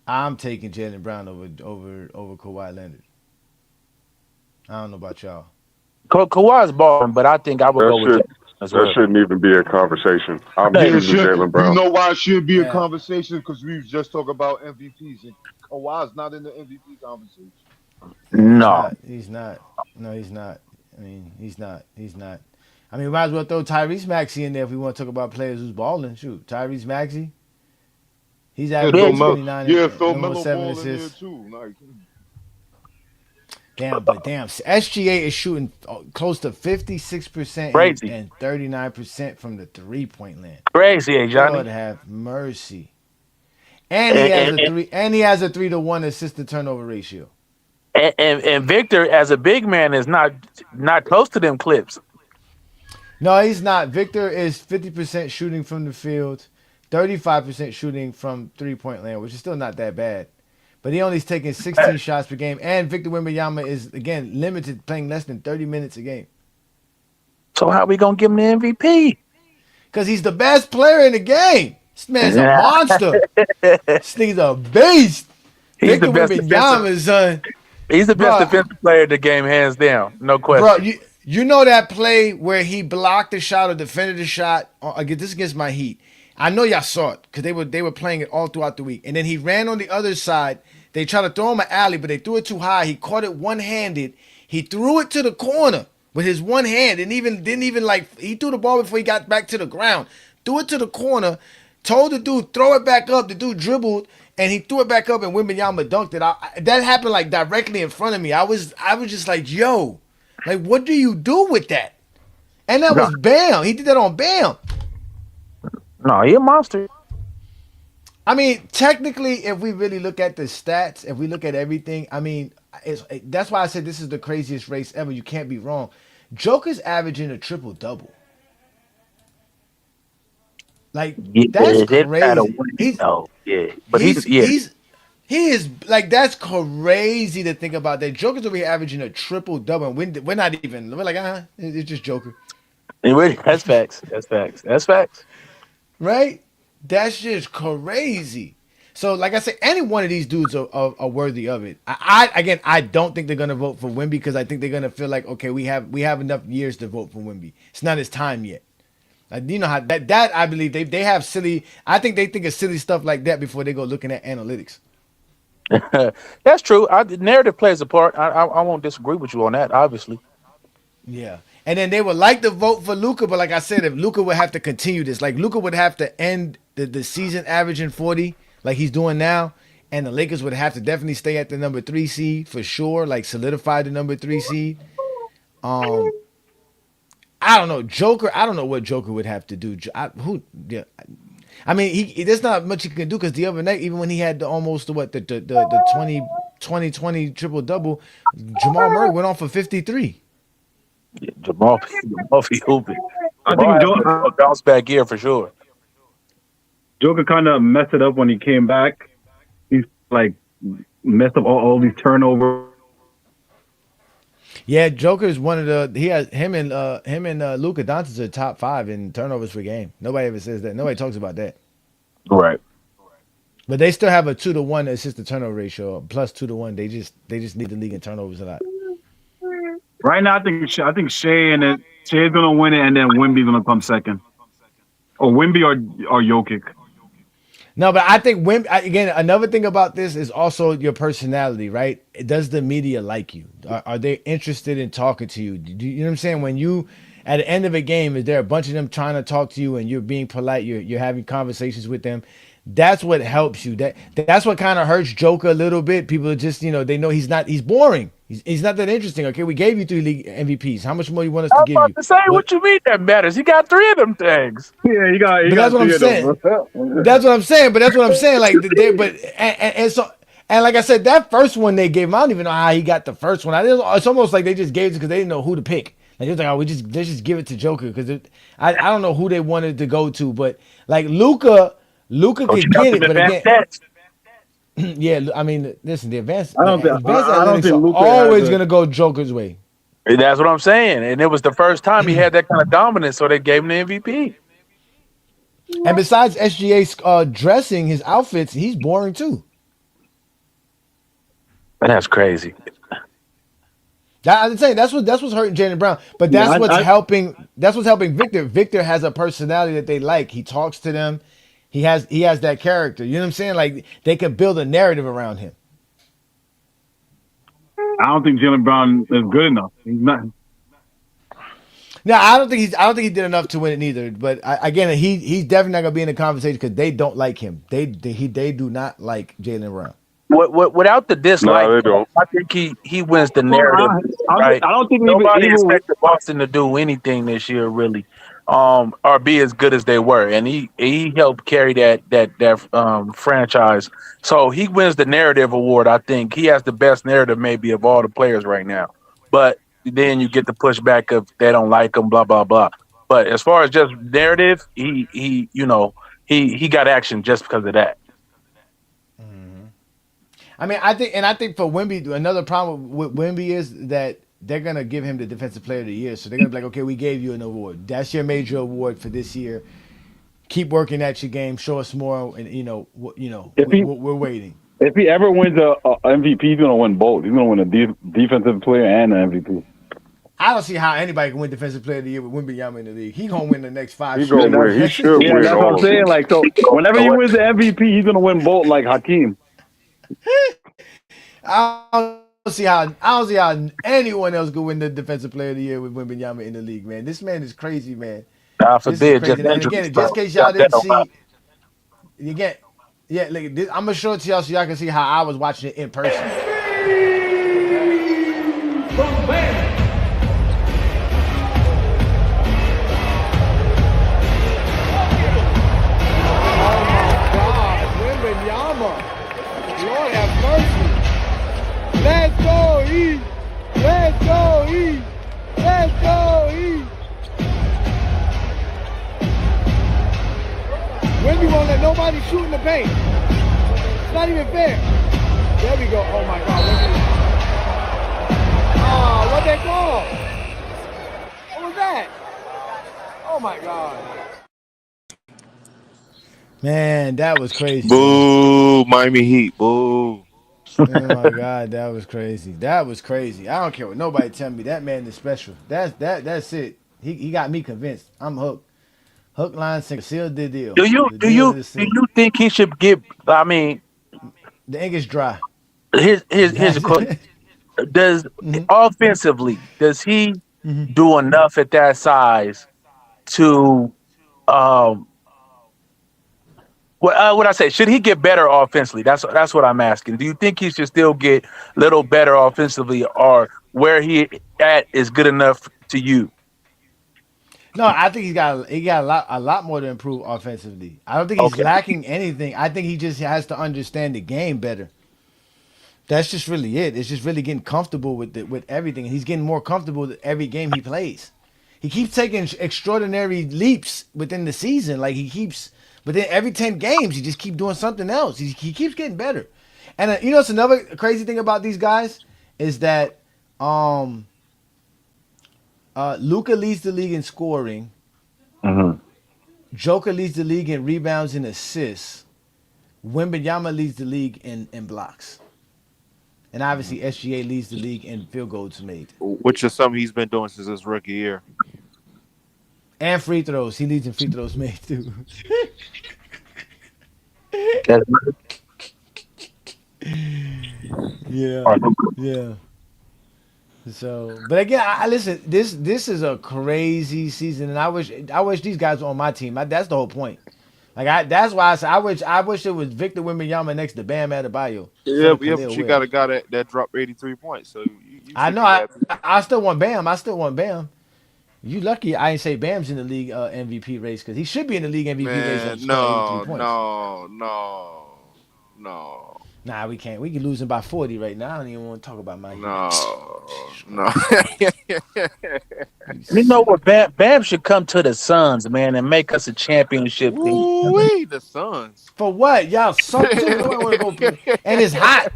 I'm taking Jalen Brown over Kawhi Leonard. I don't know about y'all. Kawhi's balling, but I think I would That go with should Jalen as that well. shouldn't even be a conversation. I'm Yeah, it choosing should. Jalen You Brown. know why it should be a Yeah. conversation? Because we just talk about MVPs and Kawhi's not in the MVP conversation. Yeah, he's No. not. He's not. No, he's not. I mean, he's not. He's not. I mean, we might as well throw Tyrese Maxey in there if we want to talk about players who's balling. Shoot, Tyrese Maxey. He's Yeah, averaging throw Yeah, Mel, 29 yeah, and throw almost Melo 7 Ball in there assists. too. Like, Damn. SGA is shooting close to 56% crazy. and 39% from the three-point land. Crazy, Lord Ajani. have mercy. And he And, has and, a three. And he has a 3-to-1 assist to turnover ratio. and Victor, as a big man, is not close to them clips. No, he's not. Victor is 50% shooting from the field, 35% shooting from three-point land, which is still not that bad. But he only is taking 16 shots per game. And Victor Wembanyama is, again, limited, playing less than 30 minutes a game. So how we gonna give him the MVP? Because he's the best player in the game. This man's a Yeah. monster. This nigga's a beast. He's the Victor best defensive. Wembanyama, son. He's the best Bro, defensive player in the game, hands down, no bro, question. You know that play where he blocked the shot or defended the shot? This against my Heat. I know y'all saw it because they were playing it all throughout the week. And then he ran on the other side. They tried to throw him an alley, but they threw it too high. He caught it one-handed. He threw it to the corner with his one hand. And didn't even like he threw the ball before he got back to the ground. Threw it to the corner. Told the dude throw it back up. The dude dribbled and he threw it back up and Wembanyama dunked it. That happened like directly in front of me. I was just like, yo. Like, what do you do with that? And that No, was Bam. He did that on Bam. no, he a monster. I mean, technically, if we really look at the stats, if we look at everything, I mean, that's why I said this is the craziest race ever. You can't be wrong. Joker's averaging a triple double. Like, Yeah, that's they try to crazy. win it though. Yeah, but He's yeah, he's he is like that's crazy to think about that. Joker's over here averaging a triple double. We're not even. We're like, it's just Joker. that's facts. That's facts. That's facts. Right? That's just crazy. So, like I said, any one of these dudes are worthy of it. I don't think they're gonna vote for Wemby because I think they're gonna feel like, okay, we have enough years to vote for Wemby. It's not his time yet. Like, you know how that I believe they have silly. I think they think of silly stuff like that before they go looking at analytics. That's true. The narrative plays a part. I won't disagree with you on that. Obviously, Yeah. And then they would like to vote for Luca, but like I said, if Luca would have to continue this, like Luca would have to end the season averaging 40, like he's doing now, and the Lakers would have to definitely stay at the number 3 seed for sure, like solidify the number 3 seed. Um, I don't know, Joker. I don't know what Joker would have to do. Yeah. I mean, there's not much he can do because the other night, even when he had the 20 triple double, Jamal Murray went on for 53. yeah, Jamal be hooping. I Jamal think has a bounce back year for sure. Joker kind of messed it up when he came back. He's like messed up all these turnovers. Yeah, Joker is one of the. He has him and Luka Doncic are top 5 in turnovers per game. Nobody ever says that. Nobody talks about that. Right. But they still have a 2-to-1 assist to turnover ratio, plus 2-to-1. They just lead the league in turnovers a lot. Right now, I think Shay's gonna win it, and then Wimby's gonna come second, or Wimby or Jokic. No, but I think again, another thing about this is also your personality, right? Does the media like you? Are they interested in talking to you? You know what I'm saying? When you at the end of a game, is there a bunch of them trying to talk to you and you're being polite? You're having conversations with them. That's what helps you. That's what kind of hurts Joker a little bit. People are just, they know he's boring. He's not that interesting. Okay, we gave you 3 league MVPs. How much more you want us I to was give about you? to say, what you mean that matters? He got 3 of them things. Yeah, But that's what I'm saying. That's what I'm saying. But that's what I'm saying. Like and so and like I said, that first one they gave him, I don't even know how he got the first one. It's almost like they just gave it because they didn't know who to pick. Like it was like, oh, let's just give it to Joker because I don't know who they wanted to go to, but like Luca could get it, but again. Yeah, I mean, listen, the advanced I don't think analytics are Luka always going to go Joker's way. That's what I'm saying. And it was the first time he had that kind of dominance, so they gave him the MVP. And besides SGA's dressing, his outfits, he's boring too. That's crazy. I'm saying that's what's hurting Jaylen Brown, but that's what's helping. That's what's helping Victor. Victor has a personality that they like. He talks to them. He has that character. You know what I'm saying? Like they can build a narrative around him. I don't think Jaylen Brown is good enough. He's not. No, I don't think he did enough to win it neither. But again, he's definitely not gonna be in the conversation because they don't like him. They do not like Jaylen Brown. Without the dislike, No, they don't. I think he wins the narrative. Right? I don't think Nobody expected Boston to do anything this year, really, or be as good as they were, and he helped carry that franchise. So he wins the narrative award. I think he has the best narrative maybe of all the players right now. But then you get the pushback of they don't like him, blah blah blah. But as far as just narrative, he got action just because of that. I mean, I think for Wemby, another problem with Wemby is that they're gonna give him the Defensive Player of the Year. So they're gonna be like, okay, we gave you an award. That's your major award for this year. Keep working at your game. Show us more, and we're waiting. If he ever wins a MVP, he's gonna win both. He's gonna win a defensive player and an MVP. I don't see how anybody can win Defensive Player of the Year with Wembanyama in the league. He gonna win the next five He straight. gonna That, win. He That's should just, yeah, win that's what all I'm of saying. them. Like, so whenever he wins the MVP, he's gonna win both, like Hakeem. I don't see how anyone else could win the Defensive Player of the Year with Wembanyama in the league, man. This man is crazy, man. God This is forbid, just crazy. And injury again, just stuff. in case y'all Got that didn't on my see, again, yeah, like this, I'm gonna show it to y'all so y'all can see how I was watching it in person. God, Wembanyama. Lord have mercy. Let's go, E. Let's go, E. Let's go, E. Wemby won't let nobody shoot in the paint. It's not even fair. There we go. Oh my God, Wemby. Oh, what they call? What was that? Oh my God. Man, that was crazy, man. Boo, Miami Heat. Boo. Oh my God, that was crazy. That was crazy. I don't care what nobody tell me. That man is special. That's it. He got me convinced. I'm hooked. Hook, line, sinker. Seal the deal. Do you The do deal you is do sealed. you think he should get? I mean, The ink is dry. here's a question: does offensively does he do enough at that size to um what I say? Should he get better offensively? That's what I'm asking. Do you think he should still get a little better offensively, or where he at is good enough to you? No, I think he got a lot more to improve offensively. I don't think he's Okay, lacking anything. I think he just has to understand the game better. That's just really it. It's just really getting comfortable with everything. He's getting more comfortable with every game he plays. He keeps taking extraordinary leaps within the season. Like he keeps, but then every 10 games he just keep doing something else. He keeps getting better. And it's another crazy thing about these guys is that um Luca leads the league in scoring. hmm Joker leads the league in rebounds and assists. Wembanyama leads the league in blocks. And obviously SGA leads the league in field goals made. Which is something he's been doing since his rookie year. And free throws. He leads in free throws made too. that's Yeah. Yeah. So, but again, I listen. This is a crazy season, and I wish these guys were on my team. That's the whole point. That's why I said I wish it was Victor Wembanyama next to Bam Adebayo instead Yeah, of but Khalil you got Ware. a guy that dropped 83 points, so you I should know. be happy. I still want Bam. I still want Bam. You lucky I ain't say Bam's in the league MVP race because he should be in the league MVP race after Man, scoring 83 no, points. no, no, no, Nah, we can't. We can lose him by 40 right now. I don't even want to talk about my Heat. no, Jesus no. Christ. You You know sick. what? Bam should come to the Suns, man, and make us a championship team. Woo-wee, the Suns. For what? Y'all suck too. Nobody want to go play. And it's hot.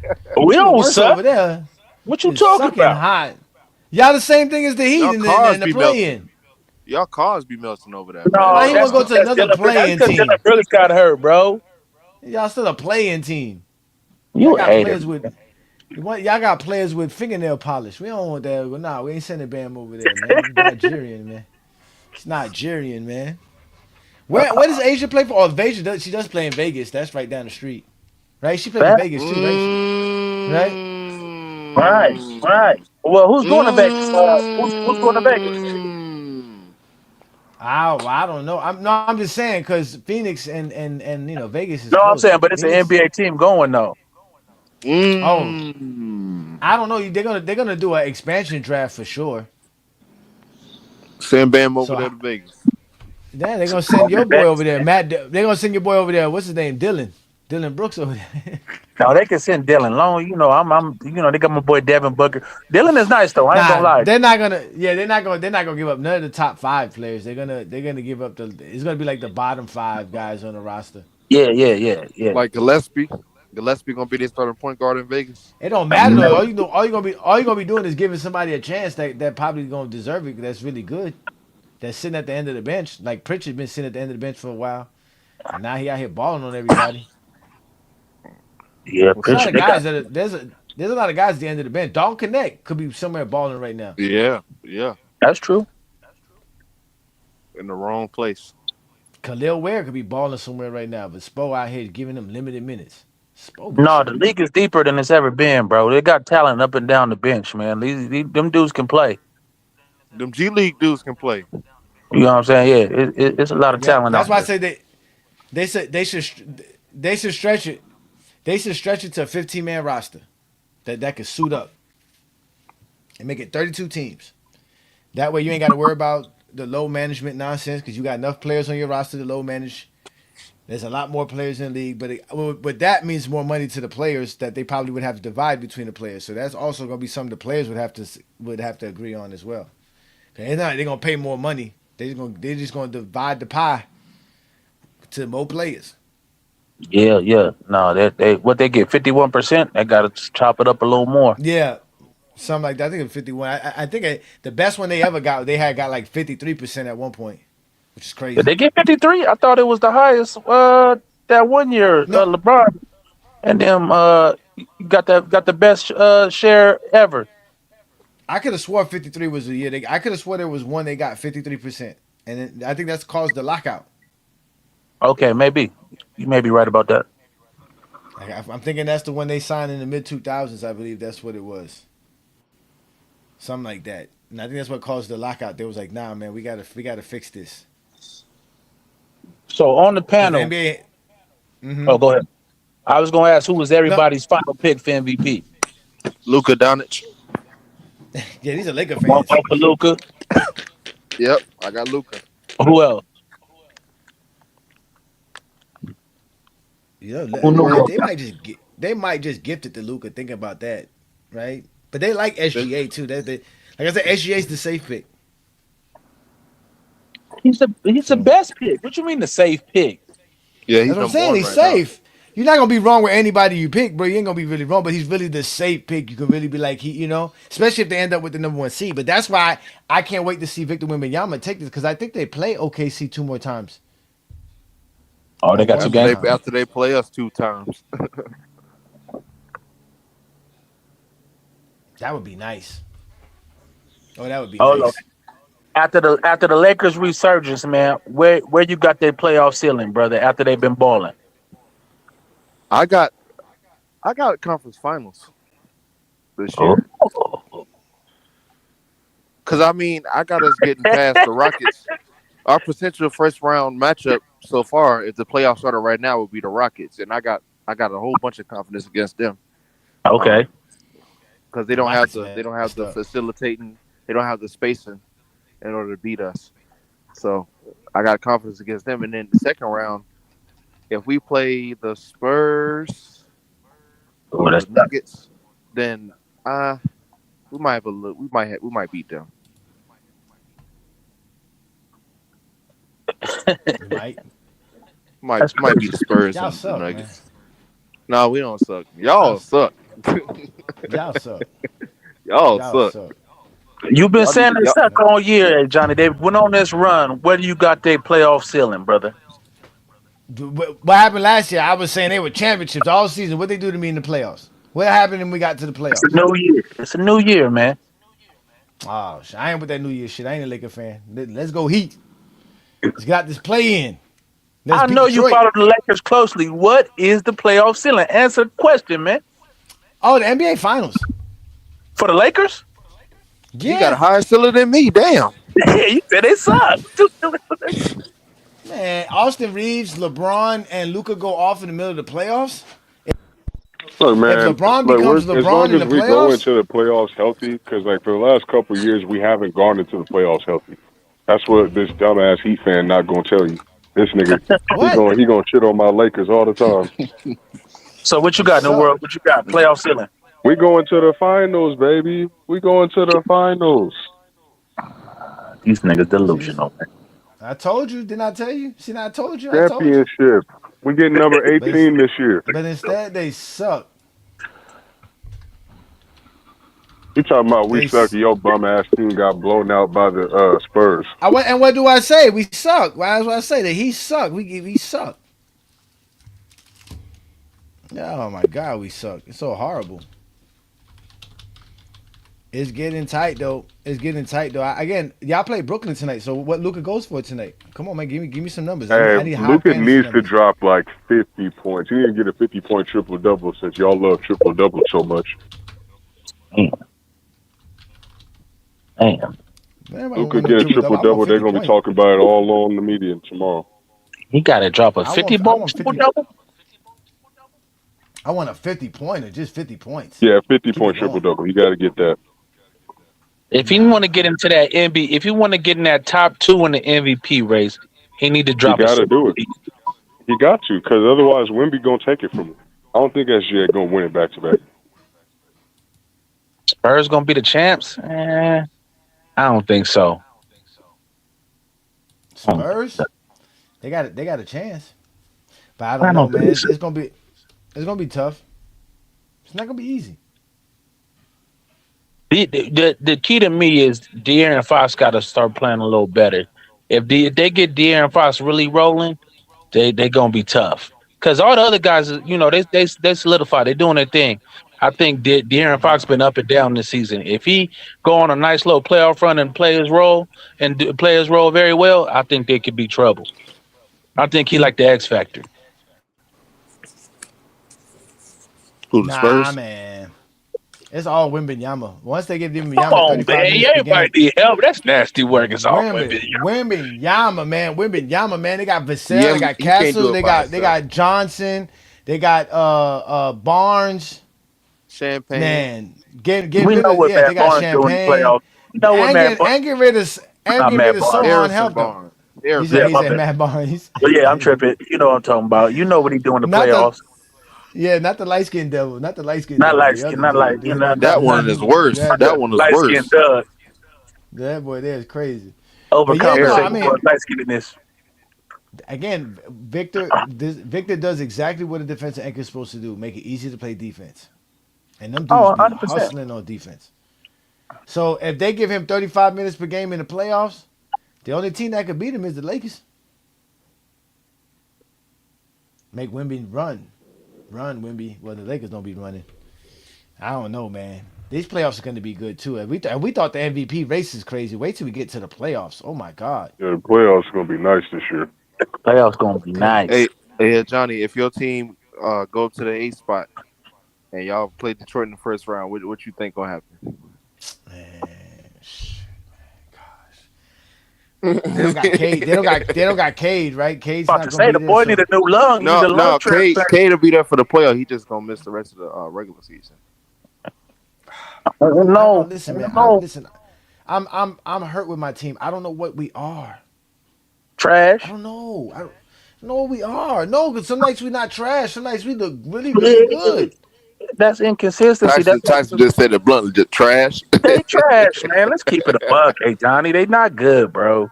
We It's even don't worse suck. over there. What you It's talking sucking about? hot. Y'all the same thing as the Heat Y'all in the, cars in the be play-in. melting. Y'all cars be melting over there, man. Why No, he Chill want to go out. to another That's play-in because Dylan team? Brooks got hurt, bro. Y'all still a play-in team. Y'all You a got hater. players with y'all got players with fingernail polish. We don't want that. Nah, we ain't sending Bam over there, man. It's Nigerian, man. It's Nigerian, man. Where does Asia play for? Oh, Asia she does play in Vegas. That's right down the street, right? She played for Bam. Vegas too, right? Right? Right, right. Mm, Well, who's going to Vegas? Who's going to Vegas? mm. I don't know. I'm just saying because Phoenix and Vegas is No, I'm close. saying, but it's an Phoenix. NBA team going though. Oh, Mm. I don't know. They're gonna do an expansion draft for sure. Send Bam over So there to Vegas. then they're gonna send your boy over there, Matt. They're gonna send your boy over there. What's his name? Dylan Brooks over there. No, they can send Dylan Long. They got my boy Devin Booker. Dylan is nice though. I ain't gonna Nah, lie. they're not gonna. Yeah, they're not gonna give up none of the top five players. They're gonna give up the. It's gonna be like the bottom five guys on the roster. Yeah, yeah, yeah, yeah. Like Gillespie. Gillespie gonna be their starting point guard in Vegas. It don't matter though. All you gonna be doing is giving somebody a chance that probably gonna deserve it. That's really good. That's sitting at the end of the bench. Like Pritchard been sitting at the end of the bench for a while, and now he out here balling on everybody. Yeah, What's There's a up? lot Pritchard. of guys that are, There's a lot of guys at the end of the bench. Dalton Connect could be somewhere balling right now. Yeah, yeah, That's true. in the wrong place. Khalil Ware could be balling somewhere right now, but Spo out here giving him limited minutes. Spo be No, the tripping. league is deeper than it's ever been, bro. They got talent up and down the bench, man. These them dudes can play. Them G League dudes can play. You know what I'm saying? Yeah, it's a lot of Yeah, talent that's out why I there. say they should stretch it. They should stretch it to a 15-man roster that could suit up and make it 32 teams. That way you ain't got to worry about the low management nonsense because you got enough players on your roster to low manage. There's a lot more players in the league, but that means more money to the players that they probably would have to divide between the players. So that's also going to be something the players would have to agree on as well. They're gonna pay more money. They're just gonna divide the pie to more players. Yeah, yeah. No, they what they get 51%. They got to chop it up a little more. Yeah, something like that. I think it's 51. I think the best one they ever got, they had got like 53% at one point, which is Did crazy. they get 53? I thought it was the highest. That one year, No, LeBron and them got the best share ever. I could have swore 53 was a year. I could have swore there was one they got 53%, and I think that's caused the lockout. Okay, maybe you may be right about that. I'm thinking that's the one they signed in the mid 2000s. I believe that's what it was, something like that. And I think that's what caused the lockout. They was like, nah, man, we gotta fix this So on the because the panel, NBA. Mm-hmm. oh, go ahead. I was going to ask who was No, everybody's final pick for MVP. Luka Doncic. yeah, these are Laker One fans. for Luca. Yep, I got Luka. Who else? You Who know, knew Word. about they might just gift it to Luca. Think about that, right? But they like SGA too. Like I said, SGA's the safe pick. He's the So best pick. What you mean the safe pick? Yeah, that's he's what I'm number saying. one He's right now. safe. You're not gonna be wrong with anybody you pick, bro. You ain't gonna be really wrong, but he's really the safe pick. You can really be like especially if they end up with the number one seed. But that's why I can't wait to see Victor Wembanyama take this because I think they play OKC two more times Oh, they or got two one more After games. they time. after they play us 2 times. That would be nice. Oh, that would be Oh, no. nice. After the Lakers resurgence, man, where you got their playoff ceiling, brother? After they've been balling. I got I got conference finals this Oh, year. Cause I mean I got us getting past the Rockets. Our potential first round matchup so far, if the playoffs started right now, would be the Rockets, and I got a whole bunch of confidence against them. okay. Because The Rockets they don't have messed the up. facilitating, they don't have the spacing in order to beat us. So I got confidence against them, and then the second round, if we play the Spurs Oh, or that's the Nuggets, then uh we might have a look. We might beat them. You might. Might that's might be crazy. the Spurs Y'all and the suck, man. Nuggets. No, we don't suck. Y'all, Y'all suck. y'all suck. Y'all Y'all suck. suck. You've been Y'all need saying to, they y'all, suck all year, eh, Johnny. They went on this run. Where do you got their playoff ceiling, brother? What happened last year? I was saying they were championships all season. What they do to me in the playoffs? What happened when we got to the It's a playoffs? new year. It's a new year, man. Oh, I ain't with that New Year shit. I ain't a Laker fan. Let's go Heat. Let's get out this play in. Let's I beat know you Detroit. follow the Lakers closely. What is the playoff ceiling? Answer the question, man. Oh, the NBA Finals. For the Lakers? you got a Yeah, higher ceiling than me. Damn. Yeah, you said they suck. man. Austin Reeves, LeBron, and Luca go off in the middle of the playoffs. Look, If man. LeBron Look, becomes as long LeBron in as the we go playoffs, into the playoffs healthy, because like for the last couple of years we haven't gone into the playoffs healthy. That's what this dumbass Heat fan not gonna tell you. This nigga, what? he gonna shit on my Lakers all the time. So what you They got in the suck. world? What you got? Playoff ceiling. We going to the finals, baby. We going to the finals. These niggas See, delusional, man. I told you. Didn't I tell you? See, I told you. I told you. Championship. We getting number But it's, 18 this year. but instead they suck. You talking about we They. suck and your bum ass team got blown out by the Spurs. I went, and what do I say? We suck. Why that's what I say that he suck. We suck. Oh my god, we suck. It's so horrible. It's getting tight though. It's getting tight though. Again, y'all play Brooklyn tonight. So what Luca goes for tonight? Come on, man. Give me some numbers. Hey, I need high Luca fantasy needs to numbers. drop like 50 points. He didn't get a 50-point triple double since y'all love triple double so much. Damn, damn. Man, I Luca want no get a triple triple double. I want double, they're 50 gonna be point. talking about it all on the media tomorrow. He got to drop a I 50 want I ball want triple 50. double. I want a 50 pointer, just 50 points. Yeah, 50 Keep it point triple going. double. You got to get that. If he want to get into that MB, if you want to get in that top two in the MVP race, he need to He drop a got to 60. do it. He got to, because otherwise Wimby gonna take it from him. I don't think SGA gonna win it back to back. Spurs gonna be the champs? I don't think so. I don't think so. Spurs, they got a chance. But I don't I know, don't man. think It's, so. it's gonna be tough. It's not gonna be easy. The key to me is De'Aaron Fox got to start playing a little better. If they get De'Aaron Fox really rolling, they gonna be tough. Because all the other guys, they solidify. They're doing their thing. I think De'Aaron Fox been up and down this season. If he go on a nice little playoff run and play his role very well, I think they could be trouble. I think he like the X factor. Who the Nah, Spurs? man. It's all Wimbenyama. Once they give Come Wimbenyama on, 35 man. minutes per Everybody game, need help. That's nasty work. It's all women. Wimbenyama, man. Wimbenyama, man. They got Vassell, Yeah, they got he can't do Castle, it they by got they himself. got Johnson, they got Barnes. Champagne. Man, get We rid know of, what yeah. They Matt got Barnes doing in the Champagne playoffs. You know what Matt Barnes, and not get rid Matt of Barnes. Sohan Harrison help though. Barnes. Yeah, He my said bad. Matt Barnes. But yeah, I'm tripping. You know what I'm talking about. You know what he doing in the Not the playoffs. not the light skinned devil, not the light skinned Not devil. light The skin, other not like dude, you know, That one is worse. That one is light skin worse. Doug that boy there is crazy. But yeah, no, I overcompensating Harrison for mean, light skinnedness. again, Victor does exactly what a defensive anchor is supposed to do: make it easy to play defense. And them dudes Oh, be 100%. hustling on defense. So if they give him 35 minutes per game in the playoffs, the only team that could beat him is the Lakers. Make Wimby run Wimby. Well, the Lakers don't be running. I don't know, man. These playoffs are going to be good too. We thought the MVP race is crazy. Wait till we get to the playoffs. Oh my God. Yeah, the playoffs are gonna be nice this year. Playoffs gonna be Cause nice. Hey, hey, Johnny, if your team go up to the eighth spot and y'all play Detroit in the first round, what you think gonna happen? man, they don't got Cade. They don't got Cade, right? Cade's About not to gonna say be the there. boy need So a new lung. He need No, a lung no, transplant. Cade will be there for the playoff. He just gonna miss the rest of the regular season. I don't No, listen, man. no, I'm hurt with my team. I don't know what we are. I trash. don't know. I don't know what we are. No, because some nights we not trash. Some nights we look really, really good. That's inconsistency. Tyson just said it bluntly, just trash. They trash, man. Let's keep it a buck, hey Johnny. They not good, bro.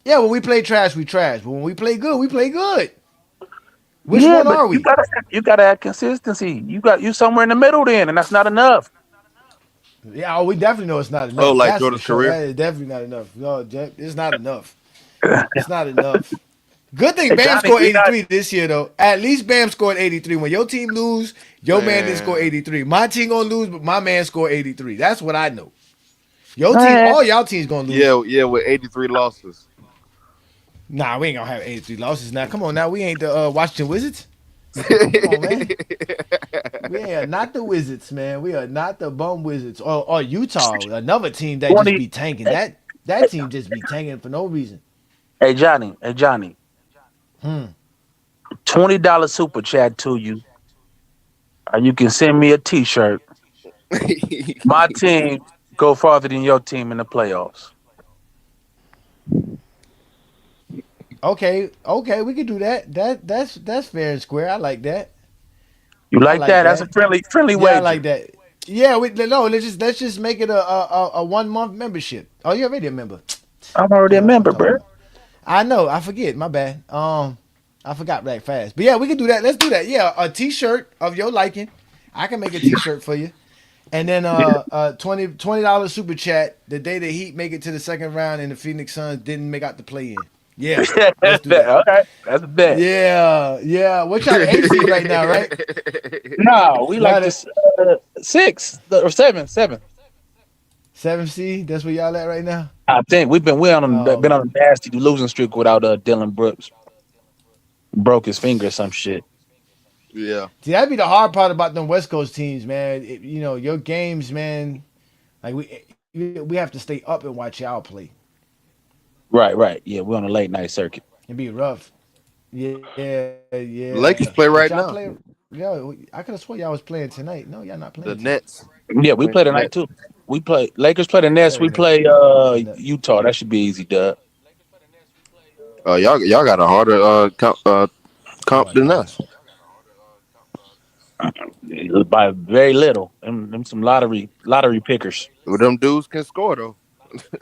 Yeah, when we play trash, we trash. But when we play good, we play good. Which Yeah, one but are you we? gotta have consistency. You somewhere in the middle then, and that's not enough. Yeah, oh, we definitely know it's not Oh, enough. like That's for Jordan's sure. career. That is definitely not enough. No, it's not enough. It's not enough. Good thing Hey Bam Johnny, scored we not 83 this year, though. At least Bam scored 83. When your team lose, your man didn't score Man, 83. My team gonna lose, but my man scored 83. That's what I know. Your team, man. all y'all teams gonna lose. yeah, with 83 losses. Nah, we ain't gonna have 83 losses now. Come on now. We ain't the Washington Wizards. Come on, man. We are not the Wizards, man. We are not the bum Wizards. Or Utah, another team that just 20. be tanking. Hey, That team just be tanking for no reason. hey Johnny, Hmm. $20 super chat to you. You can send me a T-shirt. My team go farther than your team in the playoffs. Okay, we can do that. That's fair and square. I like that. You I like like that? That's a that. friendly Yeah, I wager. like that. Yeah, we no. Let's just make it a 1 month membership. Oh, you're already a member. I'm already a Hell, I'm member, talking bro. about. I know. I forget. My bad. I forgot that fast. But yeah, we can do that. Let's do that. Yeah, a T-shirt of your liking. I can make a T-shirt for you. And then $20 super chat the day the Heat make it to the second round and the Phoenix Suns didn't make out the play in. Yeah, let's do that. Okay, that's a bet. Yeah, yeah. What y'all the AC right now, right? No, we like Y'all the this 6 or 7. seven C. That's where y'all at right now. I think been Oh, on a nasty losing streak without Dylan Brooks. Broke his finger or some shit. Yeah. see, that'd be the hard part about them West Coast teams, man. Your games, man. Like we have to stay up and watch y'all play. Right, right. Yeah, we're on a late night circuit. It'd be rough. Yeah, yeah. Lakers But play y'all right play. now. Yo, I could have swore y'all was playing tonight. No, y'all not playing The tonight. Nets. Yeah, we Playing play the tonight Nets. too. We play Lakers play the Yeah, Nets. the We net. play The net. Utah. That should be easy, dub. Y'all got a harder Oh comp my than god. us. By very little. Them some lottery pickers. Well, them dudes can score though.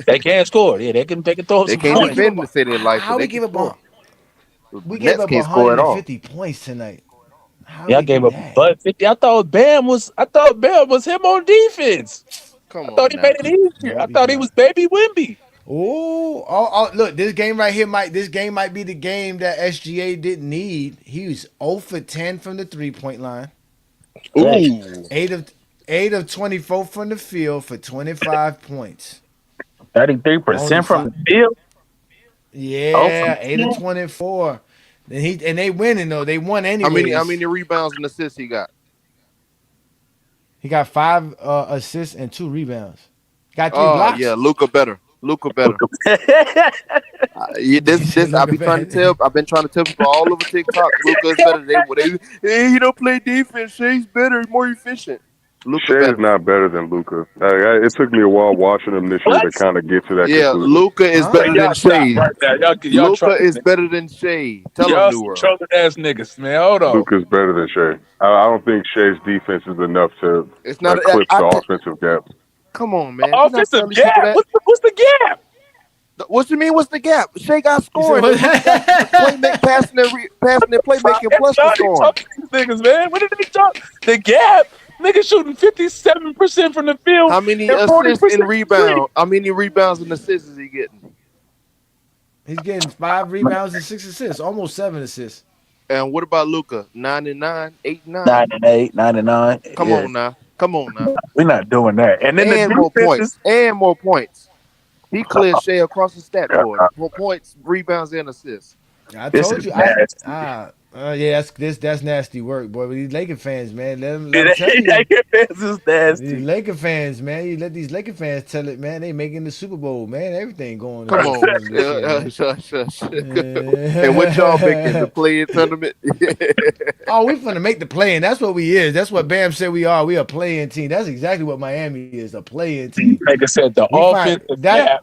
They can score. Yeah, they can throw They some can't How we points. give up? defend the city life, but How they we can give up score. on? The We gave Nets up can't score at all. 150 points tonight. How Y'all we gave do up that? but 50. I thought Bam was him on defense. I Come thought on he made now. it easier. I Nope, he's thought he not. was baby Wimby. Look, this game right here might be the game that SGA didn't need. He was 0 for 10 from the 3-point line. Hey, Ooh. 8 of 24 from the field for 25 points. 33% Only from five. the field. Oh, Yeah, from 8 of 24. And they winning though. They won How anyways. many rebounds and assists he got? He got 5 assists and 2 rebounds. Got three Oh yeah, blocks. Luca better. Luca better. He said, I "Look be at trying to tell. that." I've been trying to tell people all over TikTok. Luca is better. Hey, he don't play defense. Shay's better. He's more efficient. Luca Shea is better. not better than Luca. It took me a while watching him this year what? to kind of get to that Yeah, conclusion. Luca is Huh? better Y'all than stop Shay. right there. Y'all Luca trolling is niggas. better than Shay. Tell him, Y'all New some World. trolling ass niggas, man. Hold on. Luca's better than Shea. I don't think Shea's defense is enough to It's not. eclipse the offensive gap. Come on, man. We're not Offensive telling people gap. that. What's the gap? What you mean? What's the gap? Shay got He said, scoring, "What?" and Luca got playmaking, passing and playmaking plus the Y'all ain't scoring. talking to these niggas, man. What did they talk? The gap. Niggas shooting 57% from the field How many and assists 40% and from three. rebound? How many rebounds and assists is he getting? He's getting 5 rebounds and 6 assists, almost 7 assists. And what about Luca? 9 and 9, 8 and 9. 9 and 8, 9 and 9. Come Yeah, on now. Come on now. we're not doing that. And then the And more defenses. points. And more points. He cleared Shea across the stat board. For points, rebounds, and assists. I This told is you. nasty. Yeah, that's nasty work, boy. But these Laker fans, man, I'm telling you, This is these nasty. Laker fans, man, you let these Laker fans tell it, man. They making the Super Bowl, man. Everything going Come for on. them this year, man. Shush. And what y'all making? The play-in tournament? Oh, we finna make the play-in. That's what we is. That's what Bam said we are. We a play-in team. That's exactly what Miami is, a play-in team. Like I said, the We find offensive that. gap.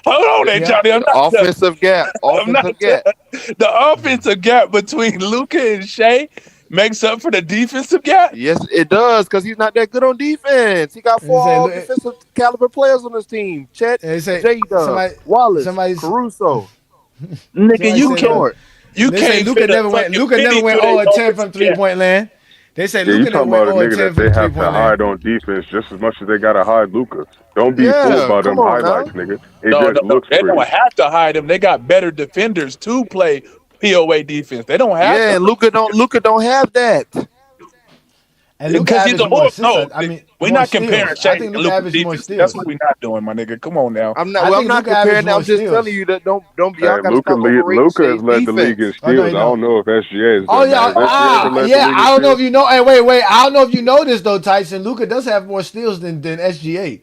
Hold on there, Yeah. Johnny. I'm not done. Offensive gap. I'm not Offensive gap. done. The offensive gap between Luca and Shea makes up for the defensive gap. Yes, it does, because he's not that good on defense. He got They 4 say, all look, defensive caliber players on his team. Chet, they say J Dub, somebody, Wallace, somebody, Caruso, Nigga, somebody you said, can't look. Short. you They say can't fit a fucking Luca never penny went through 0 the and 10 from offensive three gap. point land. They say Yeah, you Luca never talking went about a 0 and nigga 10 that from they three have to point land. hide on defense just as much as they gotta hide Luca. Don't be fooled Yeah, by come them on now. highlights, nigga. It No, just no, no. looks They pretty. don't have to hide him. They got better defenders to play POA defense. They don't have Yeah, to and Luca don't have that. And Luca because he's averaged a more horse. assists. No, I mean, we're more not comparing steals. I Shea think and Luca Luca's averaged more defense. That's what steals. we're not doing, my nigga. Come on now. I I'm think not Luca averaged comparing that. more I'm just telling steals. you that don't y'all Hey, gotta stop overrating Luca has Shea's led the league in defense. Oh no, steals. you I don't don't. know if SGA has Oh done yeah, that. Has SGA ever led the yeah. league in I don't know if steals? you know. Hey, wait. I don't know if you know this though, Tyson. Luca does have more steals than SGA.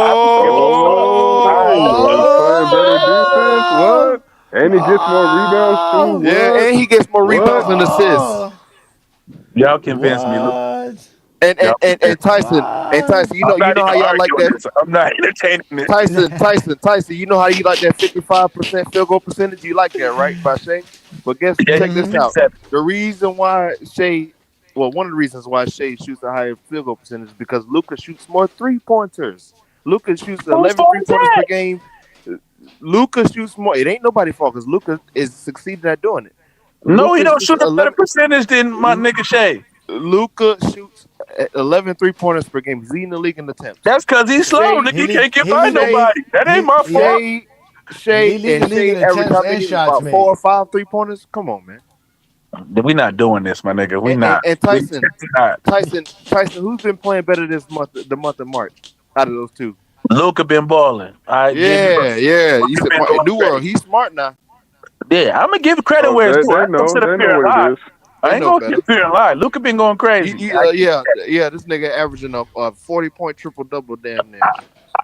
I don't give a fuck. I Oh, don't so he's playing better defense? Oh, What? And he gets more rebounds too? oh, Yeah, What? and he gets more What? rebounds and assists. oh, Y'all convinced me. Luke. what? And and, Y'all and, and convinced me. Tyson, What? you I'm know not even how y'all like arguing that. this. I'm not entertaining it. Tyson, you know how you like that 55% field goal percentage? You like that, right, by Shea? But Yeah, check Mm-hmm. this out. 57. The reason why one of the reasons why Shea shoots a higher field goal percentage is because Luca shoots more 3-pointers. Luca shoots Whose 11 fault is 3-pointers per that? game. Luca shoots more. It ain't nobody's fault because Luca is succeeding at doing it. No, he Luca don't shoots shoot a better 11. percentage than my nigga Shea. Luca shoots 11 3-pointers per game. He's leading the league in attempts. That's because he's slow. Shea, Nigga, he can't get He by lead. Shea, nobody. That ain't He my yeah. fault. Shea, Shea He lead and the league Shea in average attempts how and many? shots About 4 made. or 5 3-pointers. Come on, man. We not doing this, my nigga. We And, and, not. and We Tyson, not. Tyson, who's been playing better this month? The month of March, out of those two. Luca been balling. All right, give me. Yeah, yeah. You Luka said been going New World. crazy. He's smart now. Yeah, I'm gonna give credit Oh, where it's due. I they ain't gonna know. sit up They know here and what it lie. is. I They ain't know gonna sit better. here and lie. Luca been going crazy. Yeah. This nigga averaging a 40-point triple double, damn near.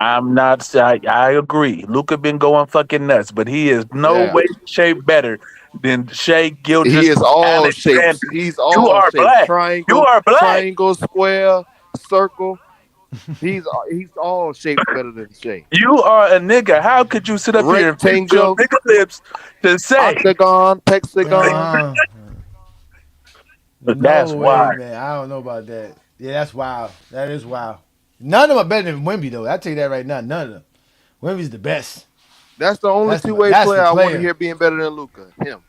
I'm not. I agree. Luca been going fucking nuts, but he is no Yeah. way shape better than Shea He Gildress is all Alexander. shapes. He's You all are shapes. black. You Triangle, are black. triangle, square, circle. He's all shapes better than Shea. You are a nigga. How could you sit up here and fix your Rectangle, nigga lips to say octagon, hexagon. Uh, that's no why? way, man. I don't know about that. Yeah, that's wild. That is wild. None of them are better than Wemby though. I tell you that right now. None of them. Wemby's the best. That's the only That's two-way that's the player I want to player. hear being better than Luca. Him.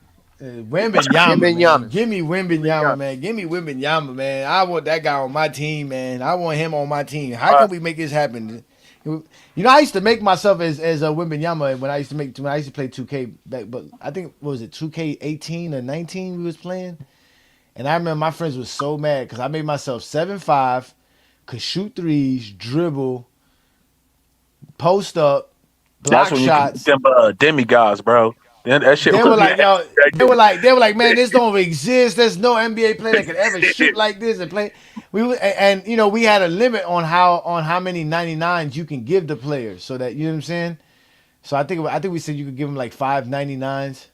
Him Wembenyama, and man. Giannis. Give me Him and Wembenyama, Giannis. man. Give me Wembenyama, man. I want that guy on my team, man. I want him on my team. How Uh, can we make this happen? You know, I used to make myself as a Wembenyama when I used to play 2K back, but I think what was it 2K18 or 19 we was playing, and I remember my friends was so mad because I made myself 7'5", could shoot threes, dribble, post up, that's block when you can beat shots. them demigods, bro. Then that shit They was were like, yo, they were like, man, this don't exist. There's no NBA player that could ever shoot like this and play. And you know, we had a limit on how many 99s you can give the players, so that you know what I'm saying. So I think we said you could give them like 5 99s,